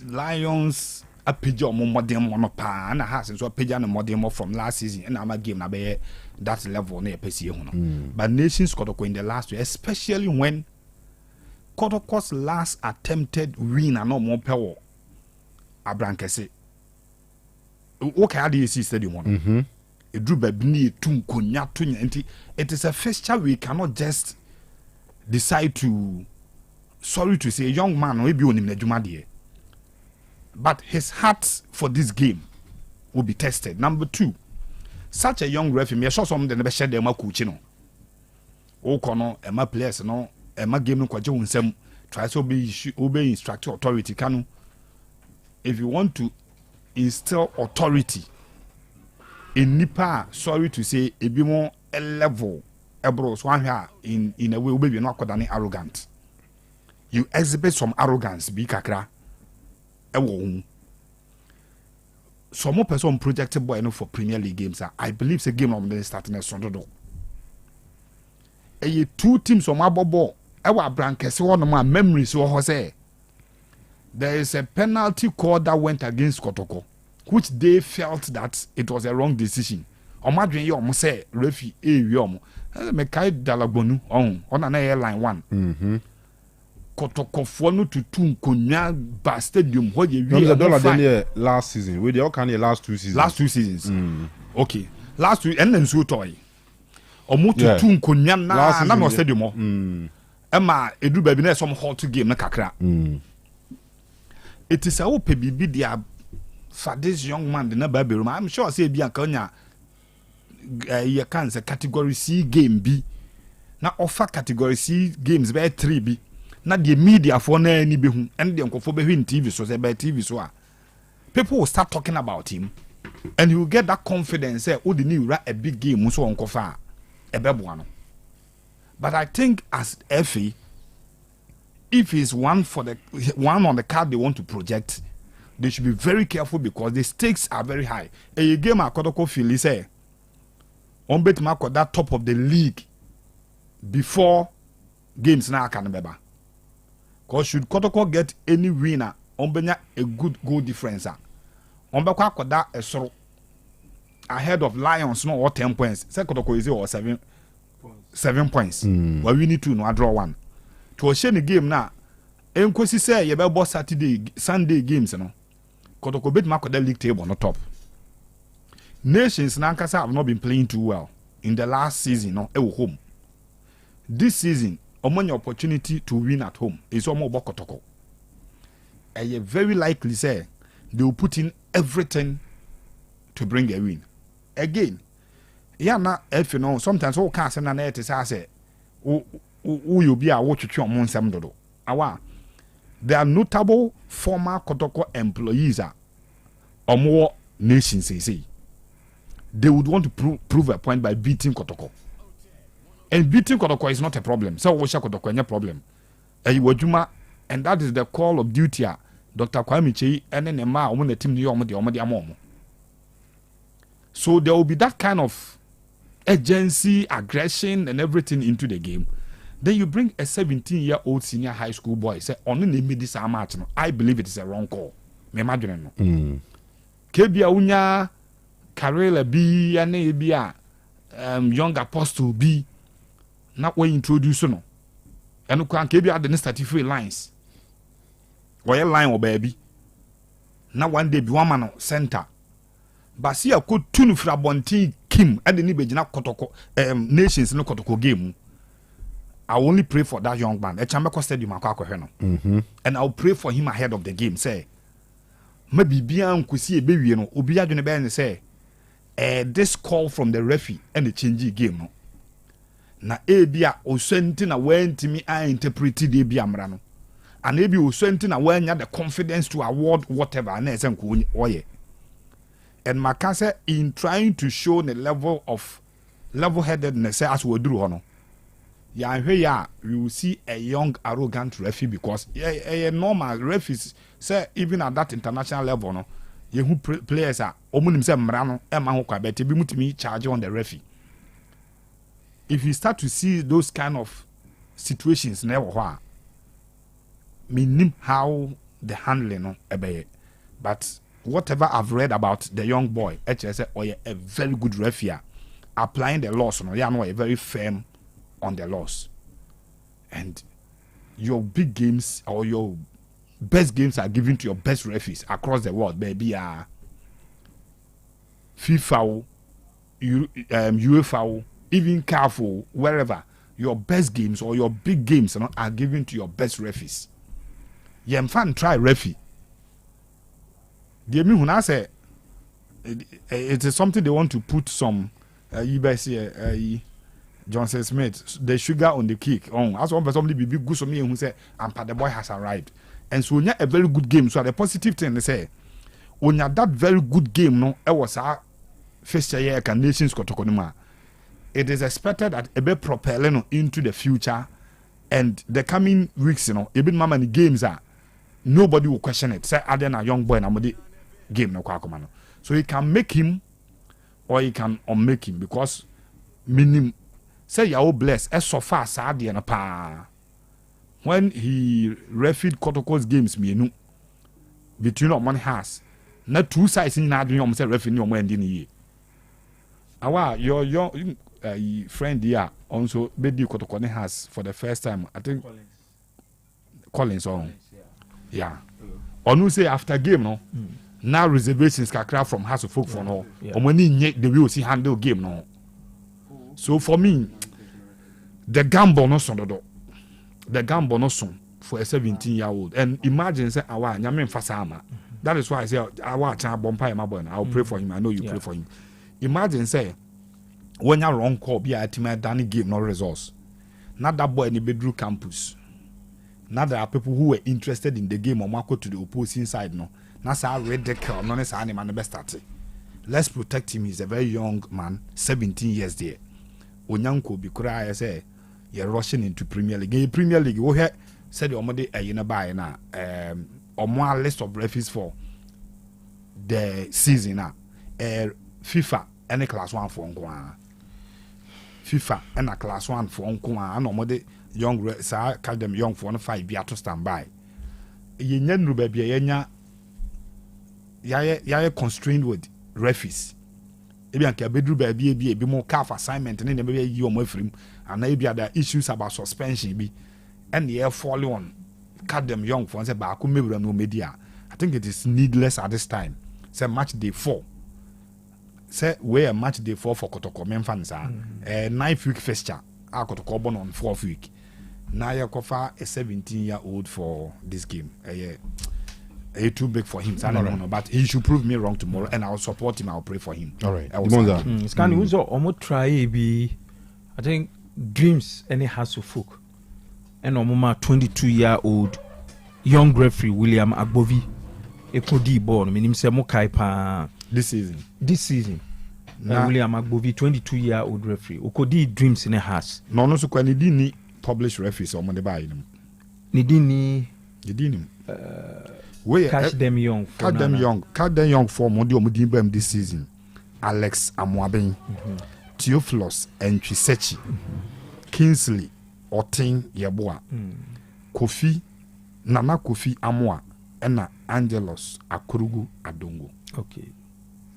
Lions a pigeon more modern pa and a house so a pigeon more demo from last season and I'm a game na be that level near PC. But Nations Kotoko in the last year, especially when Kotoko's last attempted win and no more power. Abrankese. Okay, how do you see stadium? It drew baby to kunya to it is a fixture we cannot just decide to. Sorry to say, a young man will be on him the Jumadie. But his heart for this game will be tested. Number 2, such a young referee, me sure some never share them coaching. O kono, Emma players no, Emma game no kwaje unsem try to obey instructor authority. Kanu, if you want to instill authority in Nipa, sorry to say, it be more a level, bro. So one here in a way, we be not quite arrogant. You exhibit some arrogance, be kakra. Some more person projected boy for Premier League games. I believe the game of the starting as Sondro. two teams on my ball. Our Brankesi one of my memories so Jose. There is a penalty call that went against Kotoko, which they felt that it was a wrong decision. Omadwen yom say refi yom. Mekai Dalagbonu on an airline one. Kotoko fonu to Tunkonya Bar Stadium where you really last season. We all can last 2 seasons. Last 2 seasons. Okay. Last week and then so toy. Omo to Tunkonya na no stadium. Emma edu baby na some hot game na kakra. It is a ope bibi dia for this young man the na baby room. I'm sure say bi anka you can say category C game B. Na offer category C games by 3 B. Na the media for na any be hu and the nkofo be in TV so say by TV so people will start talking about him and he will get that confidence say oh the new a big game so onkofa ebebo no. But I think as FA, if he's one on the card they want to project, they should be very careful because the stakes are very high. A game Akoto feel say on bet mark that top of the league before games now can beba. Because should Kotoko get any winner, on benya a good goal difference. On beka that a sort ahead of Lions no or 10 points. Say Kotoko is or 7 points. But we need to no draw one. To share the game now. Enkosi say you be Saturday, Sunday games no. Kotoko bet mark that league table no top. Nations Nankasa have not been playing too well in the last season no home. This season, among opportunity to win at home is almost Kotoko. And you very likely say they will put in everything to bring a win. Again, yeah, now if you know sometimes all can't send an air to say who you be a watch your monsam dodo. There are notable former Kotoko employees or more nations say. They would want to prove a point by beating Kotoko. And beating Kotoko is not a problem. So Washa Kotoko is a problem. And that is the call of duty. Dr. Kwame Chei and then Emma when the team the so there will be that kind of agency, aggression, and everything into the game. Then you bring a 17-year-old senior high school boy. Say, only name this match. I believe it is a wrong call. Me imagine no. Kebia unya Karela B and Abia young apostle B. Not when introduce no. And you can Kebia the next 33 lines. Or line or baby. Now one day be one man center. But see a good tune for Bonti Kim and the Nibejina Kotoko nations no Kotoko game. I only pray for that young man. A Chambako Stadium and I'll pray for him ahead of the game. Say maybe Bian could see a baby, you know, Ubia Junebe say this call from the referee and the change game. No. Na ebia osentina when to me I interpreted the Biamrano. And maybe osentina when you have the confidence to award whatever and oye. And Makasa in trying to show the level of level-headedness as we do honor. Yeah, here you will see a young arrogant referee because a normal referee say even at that international level no you who players are omunim say mrano e ma ho kwa bet be mutimi charge on the referee. If you start to see those kind of situations never meaning how the handling no ebe. But whatever I've read about the young boy, HSA or a very good referee applying the laws, no, yeah, no, a very firm on the laws. And your big games or your best games are given to your best referees across the world, baby. FIFA, UEFA, even CAF, wherever your best games or your big games are given to your best referees. Yeah, fan try referee. The when I say it is something they want to put some Johnson Smith, the sugar on the cake. As one person be good to me who say, and the boy has arrived. And so when you a very good game, so the positive thing they say, when you that very good game, no, it was our first year can nations kotokonuma. It is expected that a bit propelling into the future and the coming weeks, even many games are nobody will question it. Say, Aden a young boy and game no kwakomano. So you can make him or you can unmake him because minimum say you are blessed so far sad na pa when he refereed Kotoko's games me between on one house na two sides in na adwene say referee no mo ending ye awa your friend here also bedi Kotoko has for the first time I think Collins on yeah onu say after game no now reservations kakra from house of folk for no omani the way we see handle game no so for me the gamble no so the gamble no so for a 17-year-old and imagine say awa nyame mfasa ama that is why I say awa cha bompa my boy I'll pray for him I know you pray for him imagine say when you wrong call be a team done game no results not that boy in the bedroom campus now there are people who were interested in the game or marco to the opposing side no that's how ridiculous no is any man the best at it. Let's protect him. He's a very young man 17 years there onyanko bi kura I say you're rushing into Premier League wo he said your mother you know buy na more list of referees for the season na FIFA any class 1 for nko FIFA and a class 1 for nko and no mother young sa call them young for 5 be to stand by yenya nru ba bia yenya ya constrained with referees ebi anka bedru ba bia bi mo calf assignment ne be yi o mo afrim and ebi other issues about suspension bi and the fall on cut them young for say ba ko mebra no media I think it is needless at this time say match day 4 say where match day 4 for Kotoko memfans 9th week fixture Kotoko born on 4th week now you cover a 17-year-old for this game too big for him but he should prove me wrong tomorrow and I'll support him I'll pray for him all right Kanu uzo omo try be I think dreams any has of folk and omoma 22-year-old young referee William Agbovi ekodi born meaning say mo kai pa this season William Agbovi 22-year-old referee okodi dreams in a house no so kwani di ni published referees omo de buy them ni di ni catch them young for mo di omo di bam this season Alex Amoaben Theophilus and Chisechi Kingsley Otin Yeboa Kofi Nana Kofi Amoa and Angelos Akurugu Adongo okay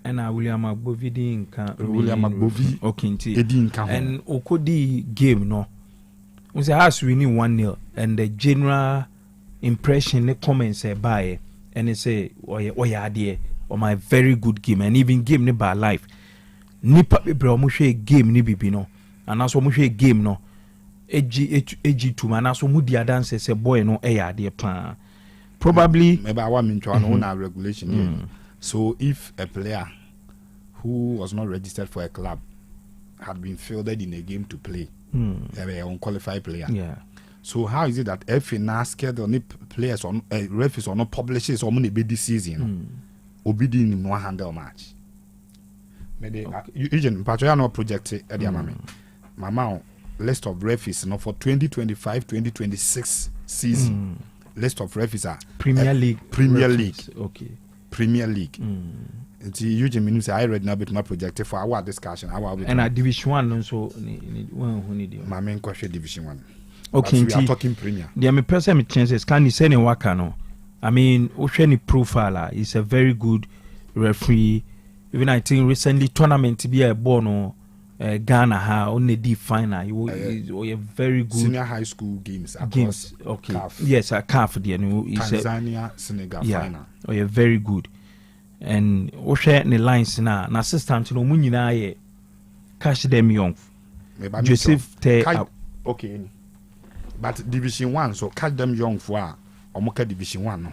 and William Agbovi din kan William Agbovi okay edin kan and okodi game no we say has winning 1-0 and the general impression the comments by and they say oh yeah there or my very good game and even game ne by life nipa bebra mo hwe game ne bibi no anaso mo hwe game no eg to anaso mo dia dance say boy no yeah there pa probably maybe I want me to know na regulation so if a player who was not registered for a club had been fielded in a game to play they were unqualified player so how is it that if in schedule any players on referees or not publishes or money be this season obidi in no handle match maybe Eugene Patricia no project at the mama list of referees no for 2025-2026 season list of referees are Premier League okay Premier League Eugene means I read now bit my project for our discussion and at Division 1 so who need my main question Division 1 okay we are talking Premier there me person me chances can you send waka no I mean Osheni profile is a very good referee even I think recently tournament be a bono Ghana ha only the final you a very good senior high school games across okay CAF. yes a CAF there no Tanzania Senegal final oh yeah very good and Osheni lines na assistant no mu nyina ye catch them young Joseph okay but Division 1 so catch them young for omoka Division 1 no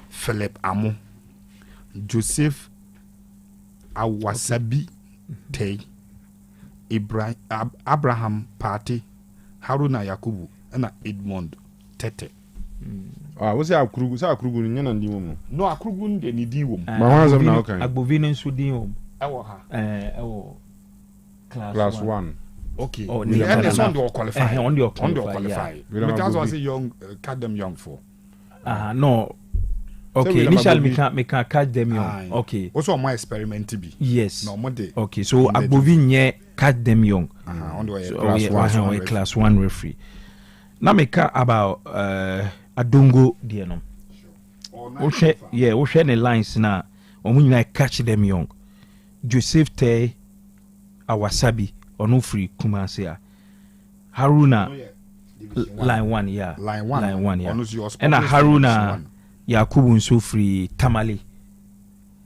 Philip Amo Joseph Awasabi Tay Abraham Party Haruna Yakubu and Edmond Tete what's that Akrugu nyana ndi wo no Akrugu ndi ni di wo ma wanzam na okay Agbovi nso din wo ewo ha class 1 okay and it's on the qualify on the qualify because I say young cut them young for no Okay, initially me can catch them young. Okay. Also my experiment be. Yes. No more day. Okay, so Agbovi nye catch them young. So class 1 referee. Now me ka about Adongo dear no. We share the lines na omu nyina catch them young. Joseph Tay Awasabi onu free Kumasi. Haruna line 1 yeah. Line 1 yeah. And Haruna Yakubu nso free Tamale.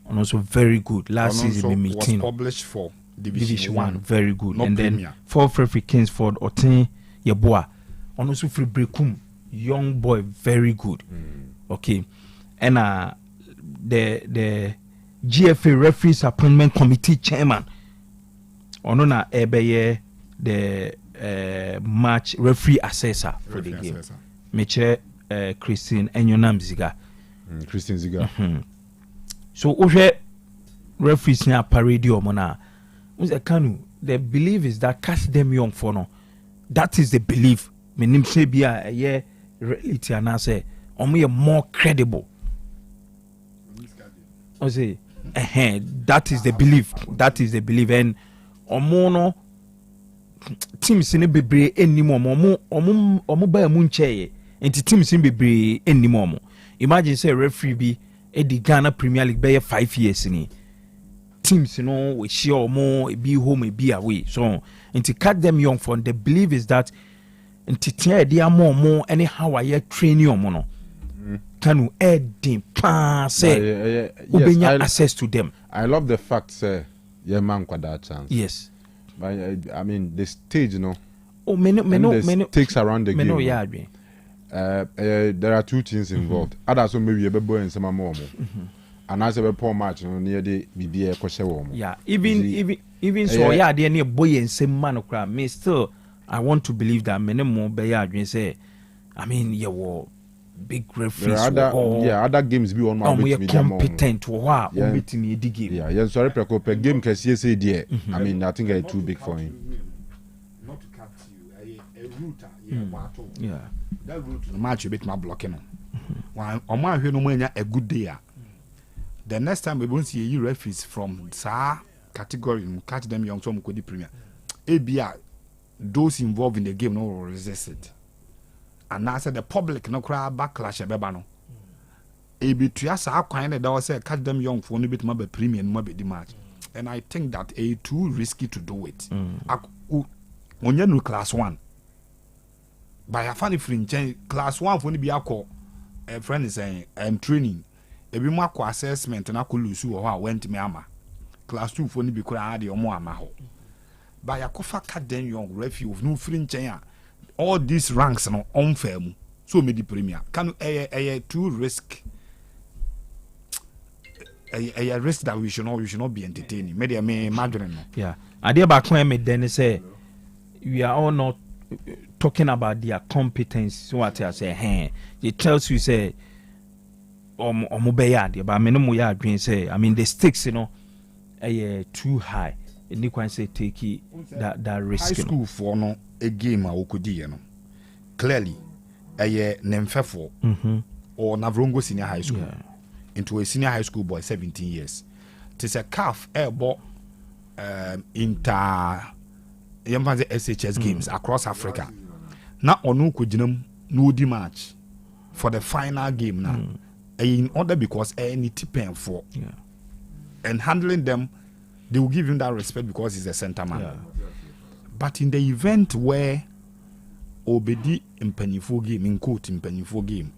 And also very good. Last season we meeting was published for Division 1 very good. No and premier. Then 4 free Kingsford Otin Yeboah. And also free Brekum young boy very good. Okay. And the GFA referees appointment committee chairman onona ebeye the match referee assessor for the game. Meche Christine Enyonam Ziga. Christine Ziga. So oje referees na parade omona. Kanu, the belief is that catch them young for no. That is the belief. Menim say bia ye reality and say omo more credible. I say that is the belief. That is the belief. And omo teams in bebre anymore. Omo ba mu nche enti teams in bebre anymore. Imagine say referee be the Ghana Premier League be 5 years ni. Teams we share omo be home be away. So enti cut them young for the belief is that enti tie dia more anyhow I train you omo no. Kanu Edding say ubenya access to them. I love the fact say man got that chance. Yes. But I mean the stage, you know. Oh, many takes around the game. Yeah, there are two things involved. Others maybe a boy and some more. And as a poor match, near the BBA question. Yeah, even so, yeah, they near boy and same man of me still. I want to believe that many more Bayard say. I mean, you were big referees. Other games be on my competent. Wow, yeah, sorry, per game can see say dear. I mean, I think it's too big for him. Not to cut you, a router, yeah. That route the match a bit more blocking. One on my no more a good day. The next time we won't see you referees from Sa category, catch them young some could premier. ABR those involved in the game no will resist it. And I said the public no cry backlash a bebano. AB Triasa kind that was say catch them young for a bit more premium more the match. And I think that a too risky to do it. When you know class 1. By a funny fringe class 1 for be alcohol. A friend is saying I'm training. A be more assessment and I could lose who went to me ama. Class 2 for be cry or more ama. By a cofa cat then young refuge no fringe. All these ranks are unfair. So me the premier. Can a too risk a risk that we should not be entertaining. Maybe I may imagine. Yeah. I dear back when me then say we are all not talking about their competence. So what I say, it tells you say omobeya but me no mo ya adwen say I mean the stakes too high. And you can say take that risk. High school for no a game a okodi clearly Nemfefo or Navrongo Senior High School into a senior high school boy 17 years. It is a calf airborne inter SHS games across Africa. Now onu kujinam no di match for the final game now. In order because any tipen for and handling them, they will give him that respect because he's a center man. But in the event where Obedi in Penifo game, in quote in Penifo game,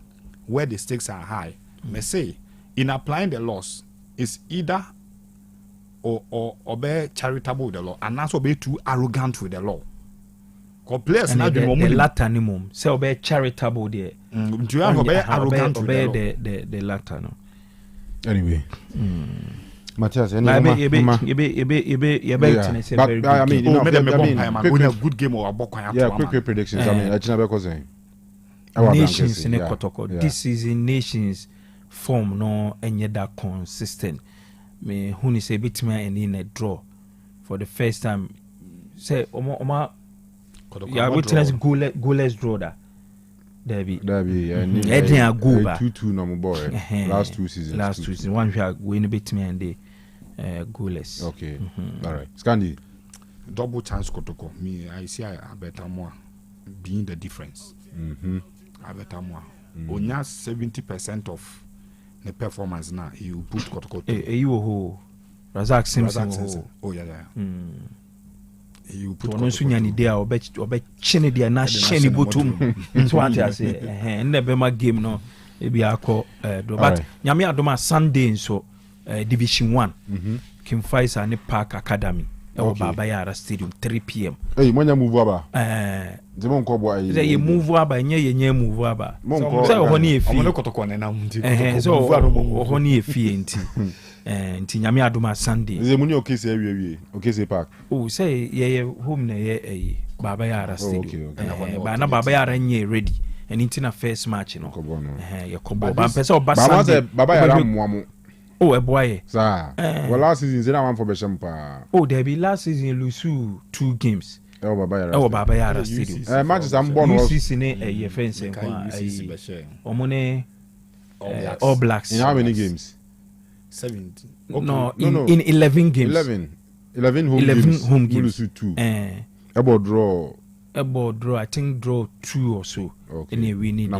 where the stakes are high, may say in applying the laws is either or be charitable with the law and also be too arrogant with the law. Players now the latter minimum. So be charitable there. Do you have be arrogant with the latter no. Anyway. Matthias, I mean, a good game or a quick predictions. I mean, Nations in Ekotoko. This season, Nations form no any that consistent. Me who say bit me and in a draw for the first time. Say, Oma, yeah, witness goalless draw that. Derby. Edin Aguba. 2-2 no boy. Last two seasons. One shot win a bit me and the goalless. Okay. All right. Scandi. Double chance Kotoko. Me, I see I better more being the difference. I better more. Only 70% of the performance now you put Kotoko. You who Razak Simpson. Oh yeah. You put on Sunyani there or bet chinny there na shiny bottom. It's what I say. Never my game no. Maybe I call but Yami Adoma Sunday so Division 1. Kim Faisa ne Park Academy. Baba Yara Stadium 3 p.m. Hey, manya move aba. Demon ko boy. Say move aba nye move aba. Say ohoni efi. Omo Kotoko na nti. So ohoni efi enti. Nti Nyame Adoma Sunday. Ze muni okese awie. Okese Park. Oh, say ye home na ye Baba Yara Stadium. Ba na Baba Yara nye ready. And into first match no. Ye kobo. Ba pesa oba Sunday. Baba Yara muamu. Oh, a boy. Sir. Well, last season, they one for Beshampa. Oh, there be last season you lose 2 games. Baba Yara Stadium. Matches I'm born was season a fence. Omone All Blacks. In how many games? 17. No, in 11 games. 11 home games. 2. About draw. I think draw 2 or so. Okay. And we need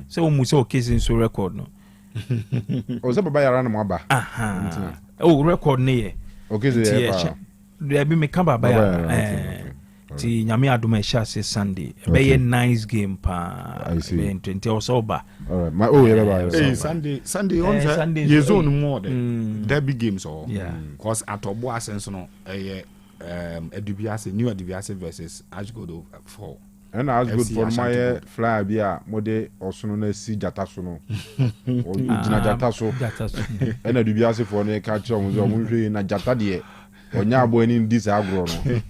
so almost occasion so record no. O se Baba Yara na mo aba. Oh, record ne. Okay, so there be me come Baba Yara. Ti Nyame Adoma Shase Sunday. Be a nice game pa. I see. 20 or so ba. All right. My yeah, hey, Sunday on Sunday ye zone more derby games or yeah. Cause at Obo Sense no Edubiase new Edubiase versus Ashgodo 4. And I was good for my fly bia mode osono na si jata so no. O jina jata so. And Edubiase for no catch on so mo hwe na jata de. Onya abo ani dis agro no.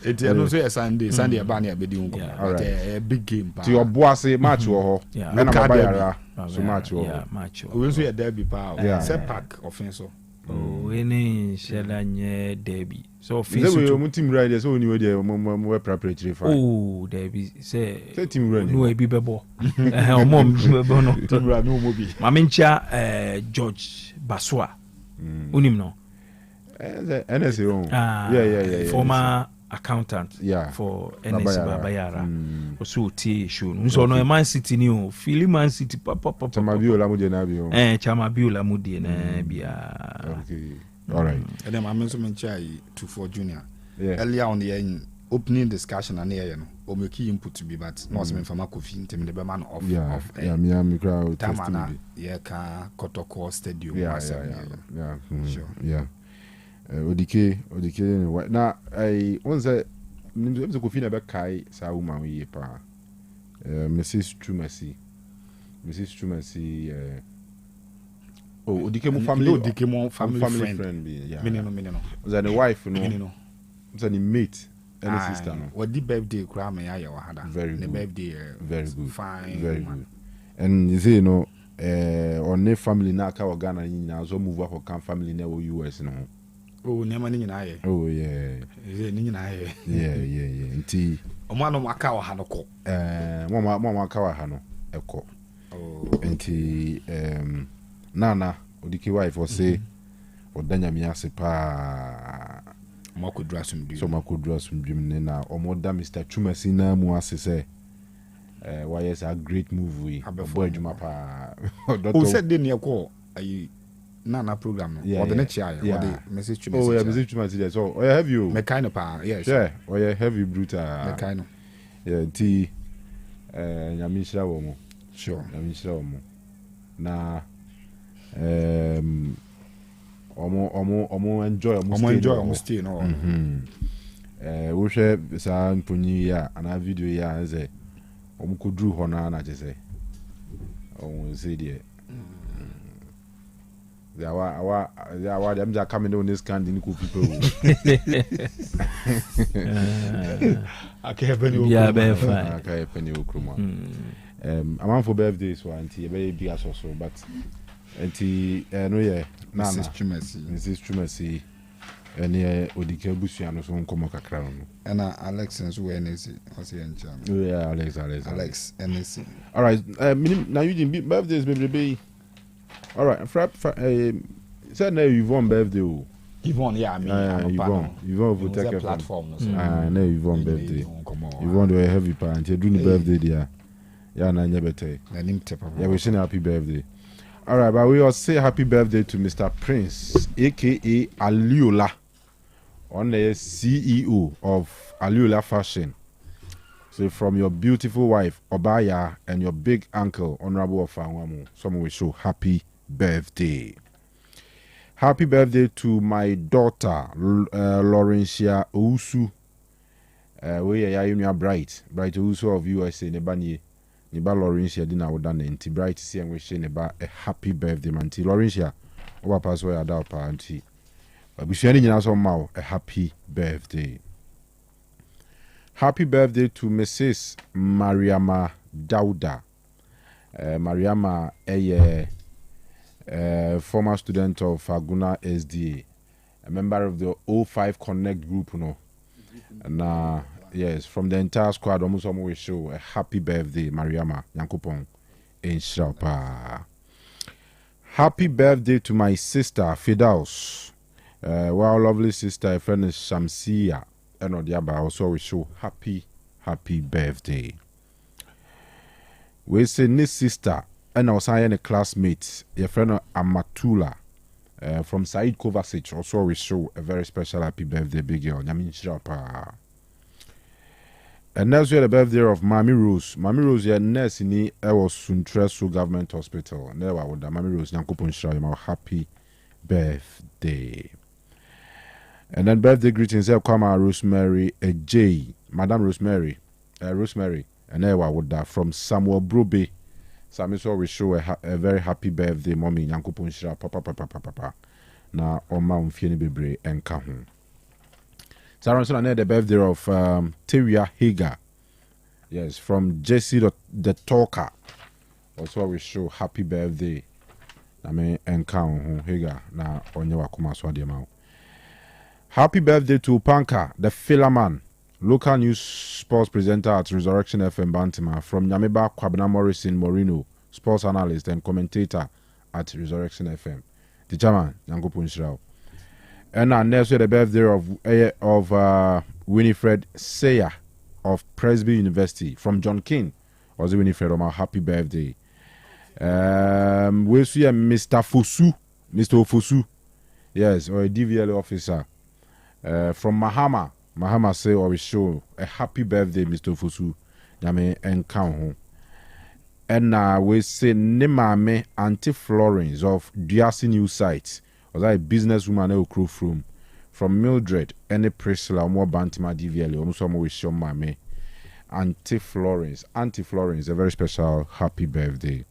It's no Sunday aba na be di unko. A big game pa. Ti Oboase match wo ho. Na Baba Yara so match wo. Yeah, match. We so a derby pa. Set pack offense. Oh, any Shelanye derby. So physical. We team right there so we dey we preparatory for. Oh, derby say team right. No e bi bebo. Omo bebo no. Team right no mo bi. Mamencha George Baswa. Unim no. NSA. Yeah. Former accountant for NSA Baba Yara. Also T show. So no Man City ni Philly Man City papa. Chama biola mu de na bio. Chama biola mu de na bia. Okay. All right. And then I mentioned 2-4 junior. Yeah. Earlier on the opening discussion and here no. O me key input to be but no some from Kofi ntem the man of me crowd testimony. Yeah, ka Kotoko Stadium. Yeah. Sure. Yeah. Odike na I once nimzo Kofi na be kai sa woman we pa. Mrs. Trumasi. Odike mu family friend be. Yeah. Me no. Was that the wife no? Was that the mate? Any sister no? What the birthday cry me ya hada. Very good. Birthday very good. Fine. Very good. And you see on the family na ka Ghana nyina so move for can family na US no. Oh, nema ni nyina ye. Oh yeah. Ni nyina ye. Yeah. Nti omo no maka wa ha no ko. Mo aka wa ha no eko. Oh. Nti Nana Odike wife was say odanya mi ase pa makodra sumdum. So makodra sumdum na omoda Mr. Chumasi na mu ase say why is a great movie boy juma pa. O said dey near call ayi Nana program no or the next year or the message Chumasi. Oh yeah, message Chumasi. So have you me kind of pa yes. Yeah, or you have you brutal me kind of. Yeah, ti nyamishira wo mo. Sure. Nyamishira wo mo. Na omo enjoy stay no. We share sa mponyi ya ana video ya nze omo kodru ho na jese omo say there our them are coming on this kind in cool people. I can't penny. Yeah, be fine. I can't penny okroma. I'm for birthdays so auntie very big as also but auntie no yeah Nana Mrs. Chumasi ɛne odike busua no so nkɔmmɔ kakra no ɛna Alex nso wɔ NSC ɔsɛ yɛnkyɛn yeah Alex NSC all right now Eugene birthdays bebrebe all right said na Yvonne birthday o Yvonne yeah me Yvonne for tech platform no so na Yvonne birthday Yvonne do heavy parent you do the birthday there yeah na nya better na nim te papa yeah we say happy birthday. All right, but we all say happy birthday to Mr. Prince, aka Aliola, on the CEO of Aliola Fashion. So from your beautiful wife Obaya and your big uncle Honorable Ofanwamu, someone will show happy birthday. Happy birthday to my daughter Laurentia Ousu. We are your bright Ousu of USA Nebanye. Niba Laurentia dina odane nti bright si en we she neba a happy birthday man ti Laurentia oba pass we ada pa anti abusuani nyina so ma a happy birthday. Happy birthday to Mrs. Mariama Dauda. Mariama former student of Aguna SDA, a member of the 05 Connect group no. And yes, from the entire squad, almost we show a happy birthday, Mariama Yankupon in Shrapa. Happy birthday to my sister, Fidaus. Our lovely sister, a friend is Shamsia. And Odiaba also we show happy birthday. We say this sister, and also a classmate, a friend Amatula from Said Kovacic, also we show a very special happy birthday, big girl, Yamin Shrapa. And next year the birthday of Mami Rose. Mami Rose is nurse in the Suntresu Government Hospital. And there was Mami Rose Yankupon Shraima. Happy birthday. And then birthday greetings there come Rosemary J. Madam Rosemary. Rosemary. And there was from Samuel Brobe. Sami so we show a very happy birthday, mommy Yankupon Shra papa. Na Oma Umfieni Bebre and Kahun. Saranson and the birthday of Teria Hager. Yes, from Jesse the Talker. Also we show happy birthday. I mean encounter Hager na onyewa kuma swadema. Happy birthday to Panka, the Philaman, local news sports presenter at Resurrection FM Bantima, from Nyameba Kwabena Morrison Moreno, sports analyst and commentator at Resurrection FM. The chairman, Yango Punshirao. And next year the birthday of Winifred Seya of Presby University, from John King. Also Winifred, on my happy birthday. We see Mr. Fosu, yes, or a DVL officer. From Mahama say or we show a happy birthday, Mr. Fosu. Yame encounter. And we say Nemame Auntie Florence of Diasi News Site. Was I a businesswoman who crew from Mildred, any Priscilla, more Bantima DVL, almost we show Mame Auntie Florence, a very special happy birthday.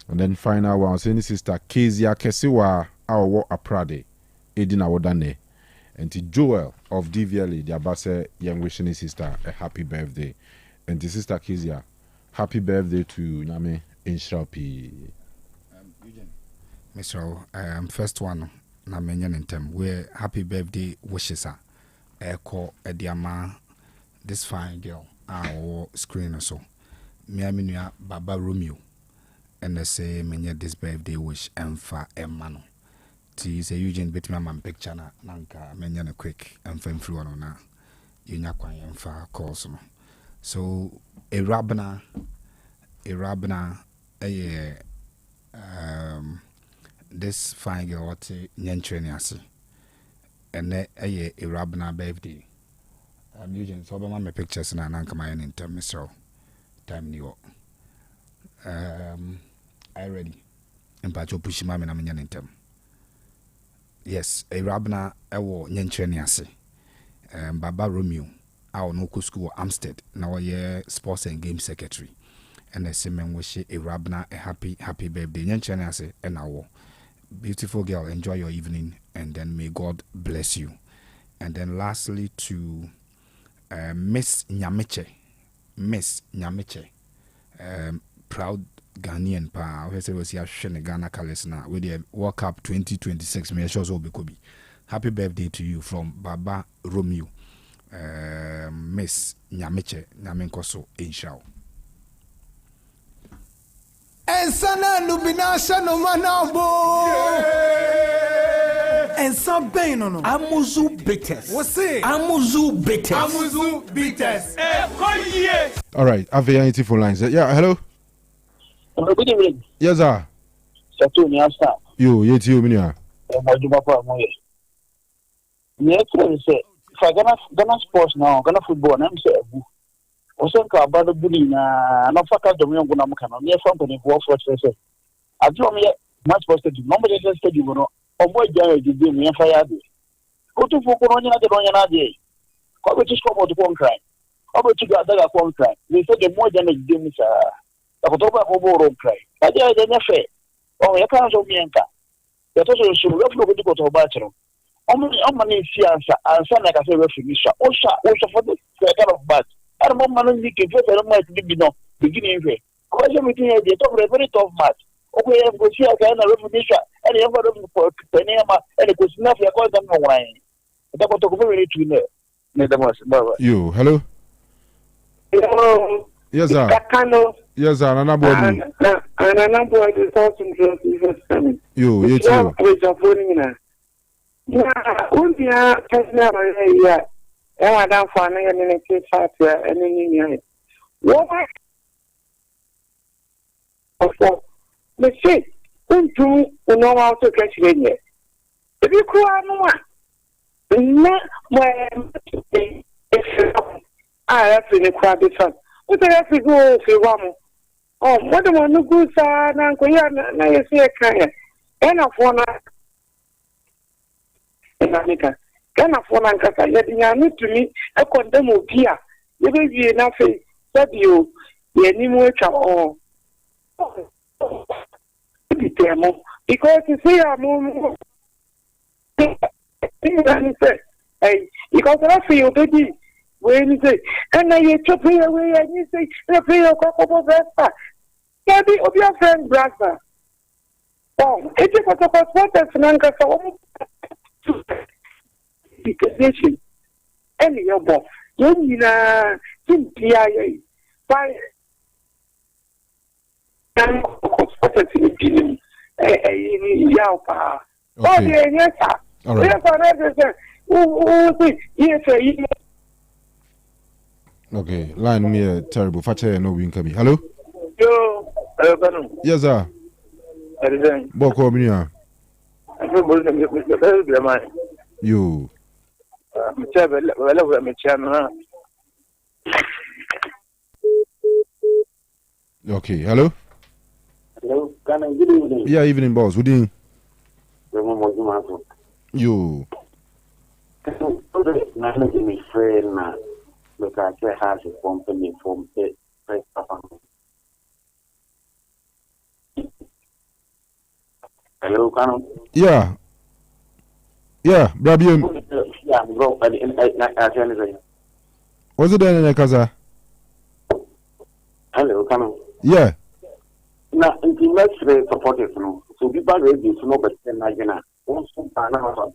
And then final one, saying sister Kezia Kesiwa, our war a Prade, Edina Wodane. And to Joel of DVLE, the Abase young wishing his sister a happy birthday. And to sister Kezia, happy birthday to Name in Shrapi. Mr. First one, na mention in term where happy birthday wishes are. Echo Ediama, this fine girl, our screen or so. Miaminia Baba Romeo, and they say many this birthday wish and fa emano. Ti say Eugene betima man picture na nanka menya na quick and fam through on na yunya kwan and fa course no. So a rabna this fine girl what nyentreni ase and a rabna birthday. Eugene so ba me pictures na nanka my in term so time ni wo. I ready. Empacho push mama na menya in term. Yes, a rabna ewo nyentreni ase. Baba Romeo our no school Amstead now ye sports and game secretary. And I say men wish a rabna a happy birthday. Nyentreni ase and our beautiful girl, enjoy your evening and then may God bless you. And then lastly to Miss Nyameche, proud Ghanaian pa. I say was here Ghana colors now with the World Cup 2026. Me sure so be. happy birthday to you from Baba Romeo. Miss Nyameche Nyamenkoso Inshao. And sana lubinasha no manabo. And some pain no. Amuzu bitters. What's it? Amuzu bitters. Amuzu bitters. All right, have a phone lines. Yeah, hello. Good evening. Yes, sir. Saturday after. You minia. Yes, sir. For Ghana sports now, Ghana football, I'm saying. Osenka about the bullying, no fuck out the young Gunamaka, near company for say. I draw me much posted. Nobody just said you know, or boy, you do me a fire. Go to Fukuronia, the Royana day. How about you come out to one crime? How about you got that one crime? They said the more damage games are October over crime. But they are the fair. Oh, you can't show me anchor. That also should look to go to a bathroom. Only answer like I say, Osha for this kind of bad. I don't want to get beginning here. Because everything they talk a very tough match. Okay, I'm going to see a kind of recognition and you have for Penema and it was enough. You call them wine. That was very to know. You, hello? Hello. Yes, sir. Kanu. Yes, sir. Anabody. And anabody is also coming. You too. Yeah, only a personal area. I don't find any case out here and any. What? The shit, don't you know how to catch it? If you cry, no one. Not when I have to cry this one. What do I have to go if you want? Oh, what do I know? Good, sir. Now you see a kind. And a phone. Ghana phone and Kaka, yet you to me, a condemn of Pia. You will be enough, said you, the animal or because you see, I'm hey, because I feel baby, when you say, and now you chop away and you say, I feel a couple of brother. Daddy of your friend, brother. Oh, it is a couple of waters and Anka. Because any your boss, you know, PIA. Why? I'm okay, line me terrible. Fache no win kabi. Hello? Yo, yes, sir. Boko minia. You. Okay, hello? Hello, can I good evening? Yeah, evening, boss. Good evening. You. My friend, because I have a company from hello, Kanu? Yeah. Yeah, Brabium. Yeah, bro. Was it there in the casa? Hello, Kanu? Yeah. Now, in the next support it, so people ready to know, but then I can also find out.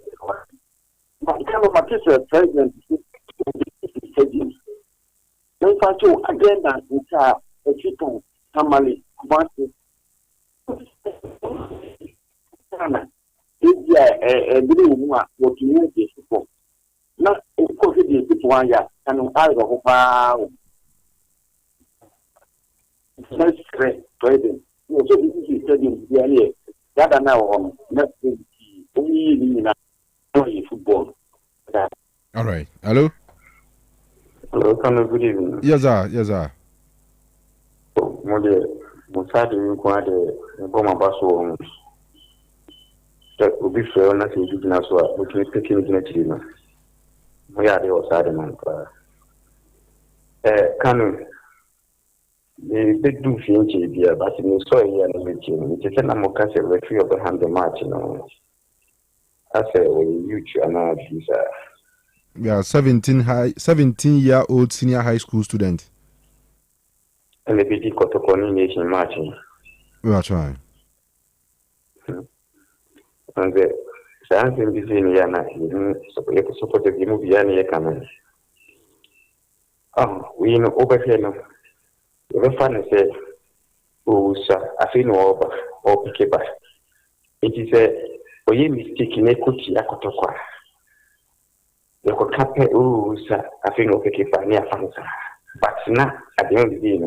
But kind of a president stadium. In fact, again, that it's a people family wants to. A little more what you need is for. Not of course, it is one year, and I go over. That's great, president. So, this is studying the that are now on next week, only in football. All right. Hello? Hello, Kanu, good evening. Yes, sir. Yes, sir. Mode, Musadi, you quite a bomber basso. That will be fair, nothing to do now, which is taking it next year. We are the outside man. Kanu, the big do finish here, but in the soil and everything, it is a number of referee of the hand of match, you know. I say, huge analysis. We are 17-year-old senior high school student. And the BD Kotoko Nation matching. We are trying. And the Something between Yana, support the movie Yana Kaman. We know over here. The fun said, "Oh, sir, I feel no over or pick it back." It is a mistake in a Otec Akoto. You could capture, oh, sir, I feel no pick it back near Fansa. But now, at the end of the day,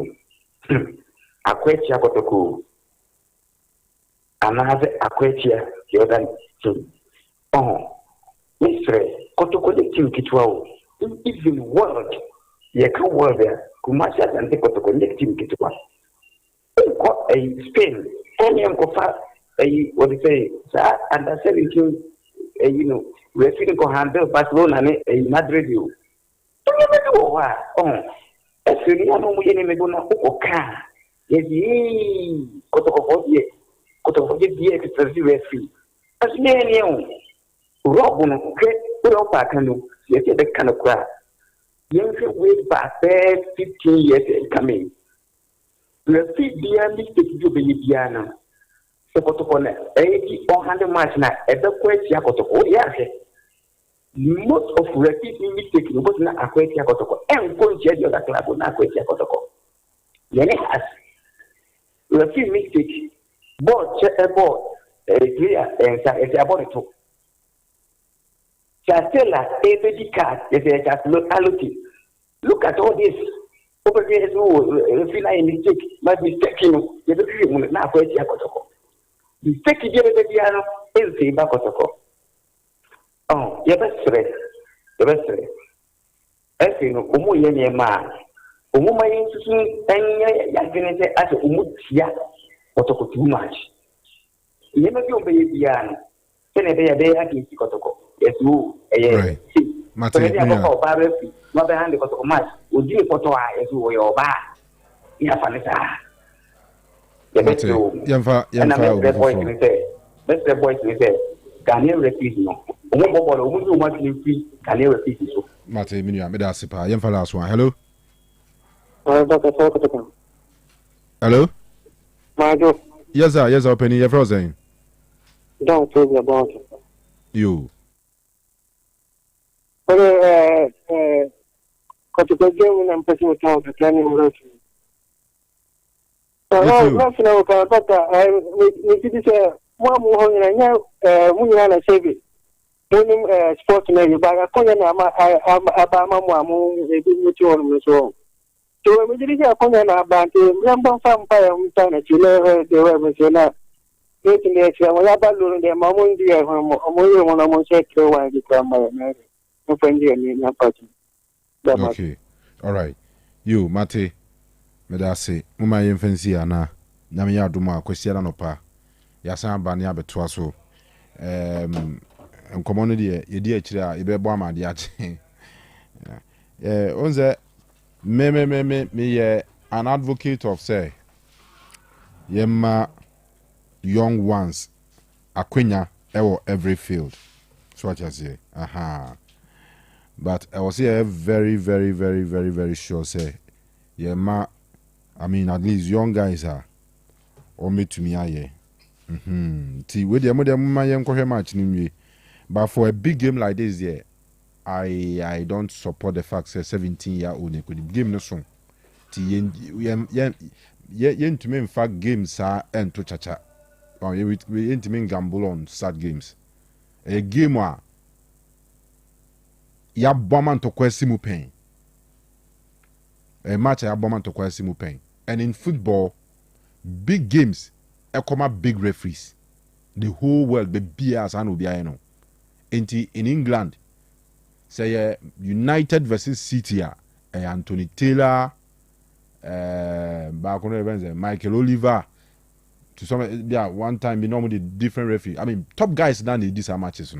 Otec Akoto, another Aquatia, the other thing. Oh, Mr. Kotoko the team Kitwao, even world, you can't work there. Kumasha and the Kotoko the team Kitwa. A Spain, only Uncle what do you say, under 17, we're feeling to handle Barcelona and Madrid. You don't know why. Oh, as you know, we ain't going to Oka. Yes, Kotoko, Kotoko, the referee. As many Rob, Kanu, you get the kind of crap. You can wait back 15 years coming. The feet dear mistake you be Diana. So, 80 or 100 miles now, at the question, most of repeating mistake, you go to a question, and go to your club on a question. Yes, repeat mistake, board, check a board, clear, and it's about it. Chastela, APD card, look at all this. Over there, if I mistake, might be taking the now question. The second year of the piano is the Bakotoko. Oh, your best friend. The best friend. I think Umuya man. Umuma in and Yaganese as Umutia, Otoko too much. You never go by piano. Then a day against Kotoko. Yes, you, a Matthew, not behind the Kotoko much. Would you put as you were your bar? Yafanisa. That's the boy can say. That's the boy can say. Can you repeat no? Can you repeat so? Mate, Minya, Medasipa. Yem for last one. Hello. Hello. Majo. Yes, sir. Yes, opening your frozen. Don't talk about it. You. Kotuko and person talk the planning road. National Doctor, we did one more Munana Sabi. Sportsman, but I call him Abama, they didn't meet you on so. So we did a Konya about the Rambo Vampire, you know, they were not. Making the extra, we are balloon the Mamundi, one among sector while you come by America. No friend in your party. Okay, all right. You, Mate. Medase muma yemfansi ana na me yaduma kwesiara no pa ya san ba ne abetoa so nkomo no de yedi akire a ibebo amade ache onze me ye an advocate of say yema young ones akwenya ewo every field so what you say but I was here very sure say yema I mean, at least young guys are or me to me aye. See, with the match but for a big game like this, yeah, I don't support the fact that 17-year-old could game no song. Yen to me in fact games are and to chacha. We ain't mean gamble on sad games. A game where ya bomb to question pain. A match I bomb to question pain. And in football, big games, I come up big referees. The whole world, the BS and Ubiano. In England, say United versus City, Anthony Taylor, Michael Oliver. To some, one time, we normally different referee. I mean, top guys done these matches,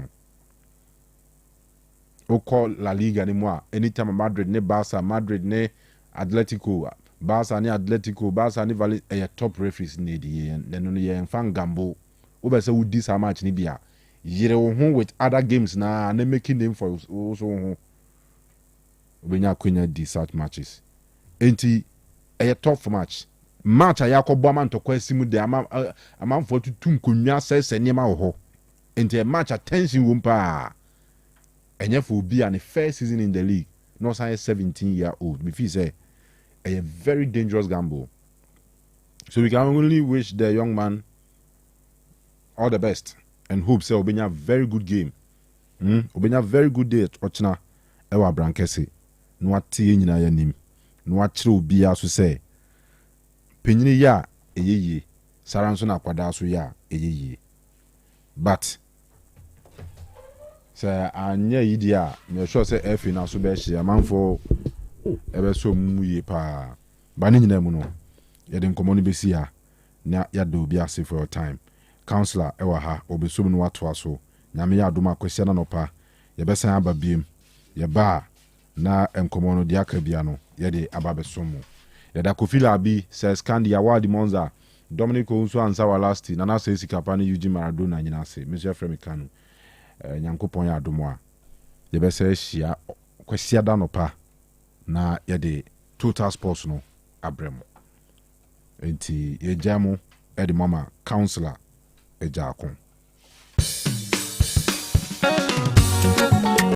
we call La Liga anymore. Anytime Madrid, ne Barca, Madrid, ne Atletico. Barca ni Atletico, Barca ni Valley top referees ni di then ye fan gamble. Oba say we this match ni bia. Yere wo ho with other games na making name for also ho. Obenya kwenya di such matches. Enti a tough match. Match ayakọ bo man to kwasimu de amamfo tutu nkonwa sese niema wo ho. Into a match attention wumpa. And yet for be an first season in the league, no sign 17-year-old. If he say a very dangerous gamble. So we can only wish the young man all the best and hope say Obenya very good game. Obenya very good day at Ochina Ewa Brankesi. No ati nyina yanim. No achire obi aso say penyini ya eyeye. Saranso na kwada so ya eyeye. But say anya yidia me sure say efi na so be hye amanfo ebe so muye pa. Ba ni nyina mu no yɛde nkɔmmɔ no bɛsi ha na yɛada obi ase for your time. Counselor ɛwɔ ha obesom no watoa so nyame yɛ adom akɔsia na nɔpa yɛbɛsan aba biem yɛba na nkɔmmɔ no de aka bia no yɛde aba bɛsom mu yɛda kofila bi sɛ scandi award monza Dominic Onso ansa wa last na na sɛ sikapa no Eugene Maradona nyina ase Mr. Fremi Kanu nyankopɔn yɛ adom a yɛbɛsɛ ahyia kɔsia da nɔpa na yɛde total sports no abrɛmo enti yɛgya mo ɛde mama counselor ɛgya akon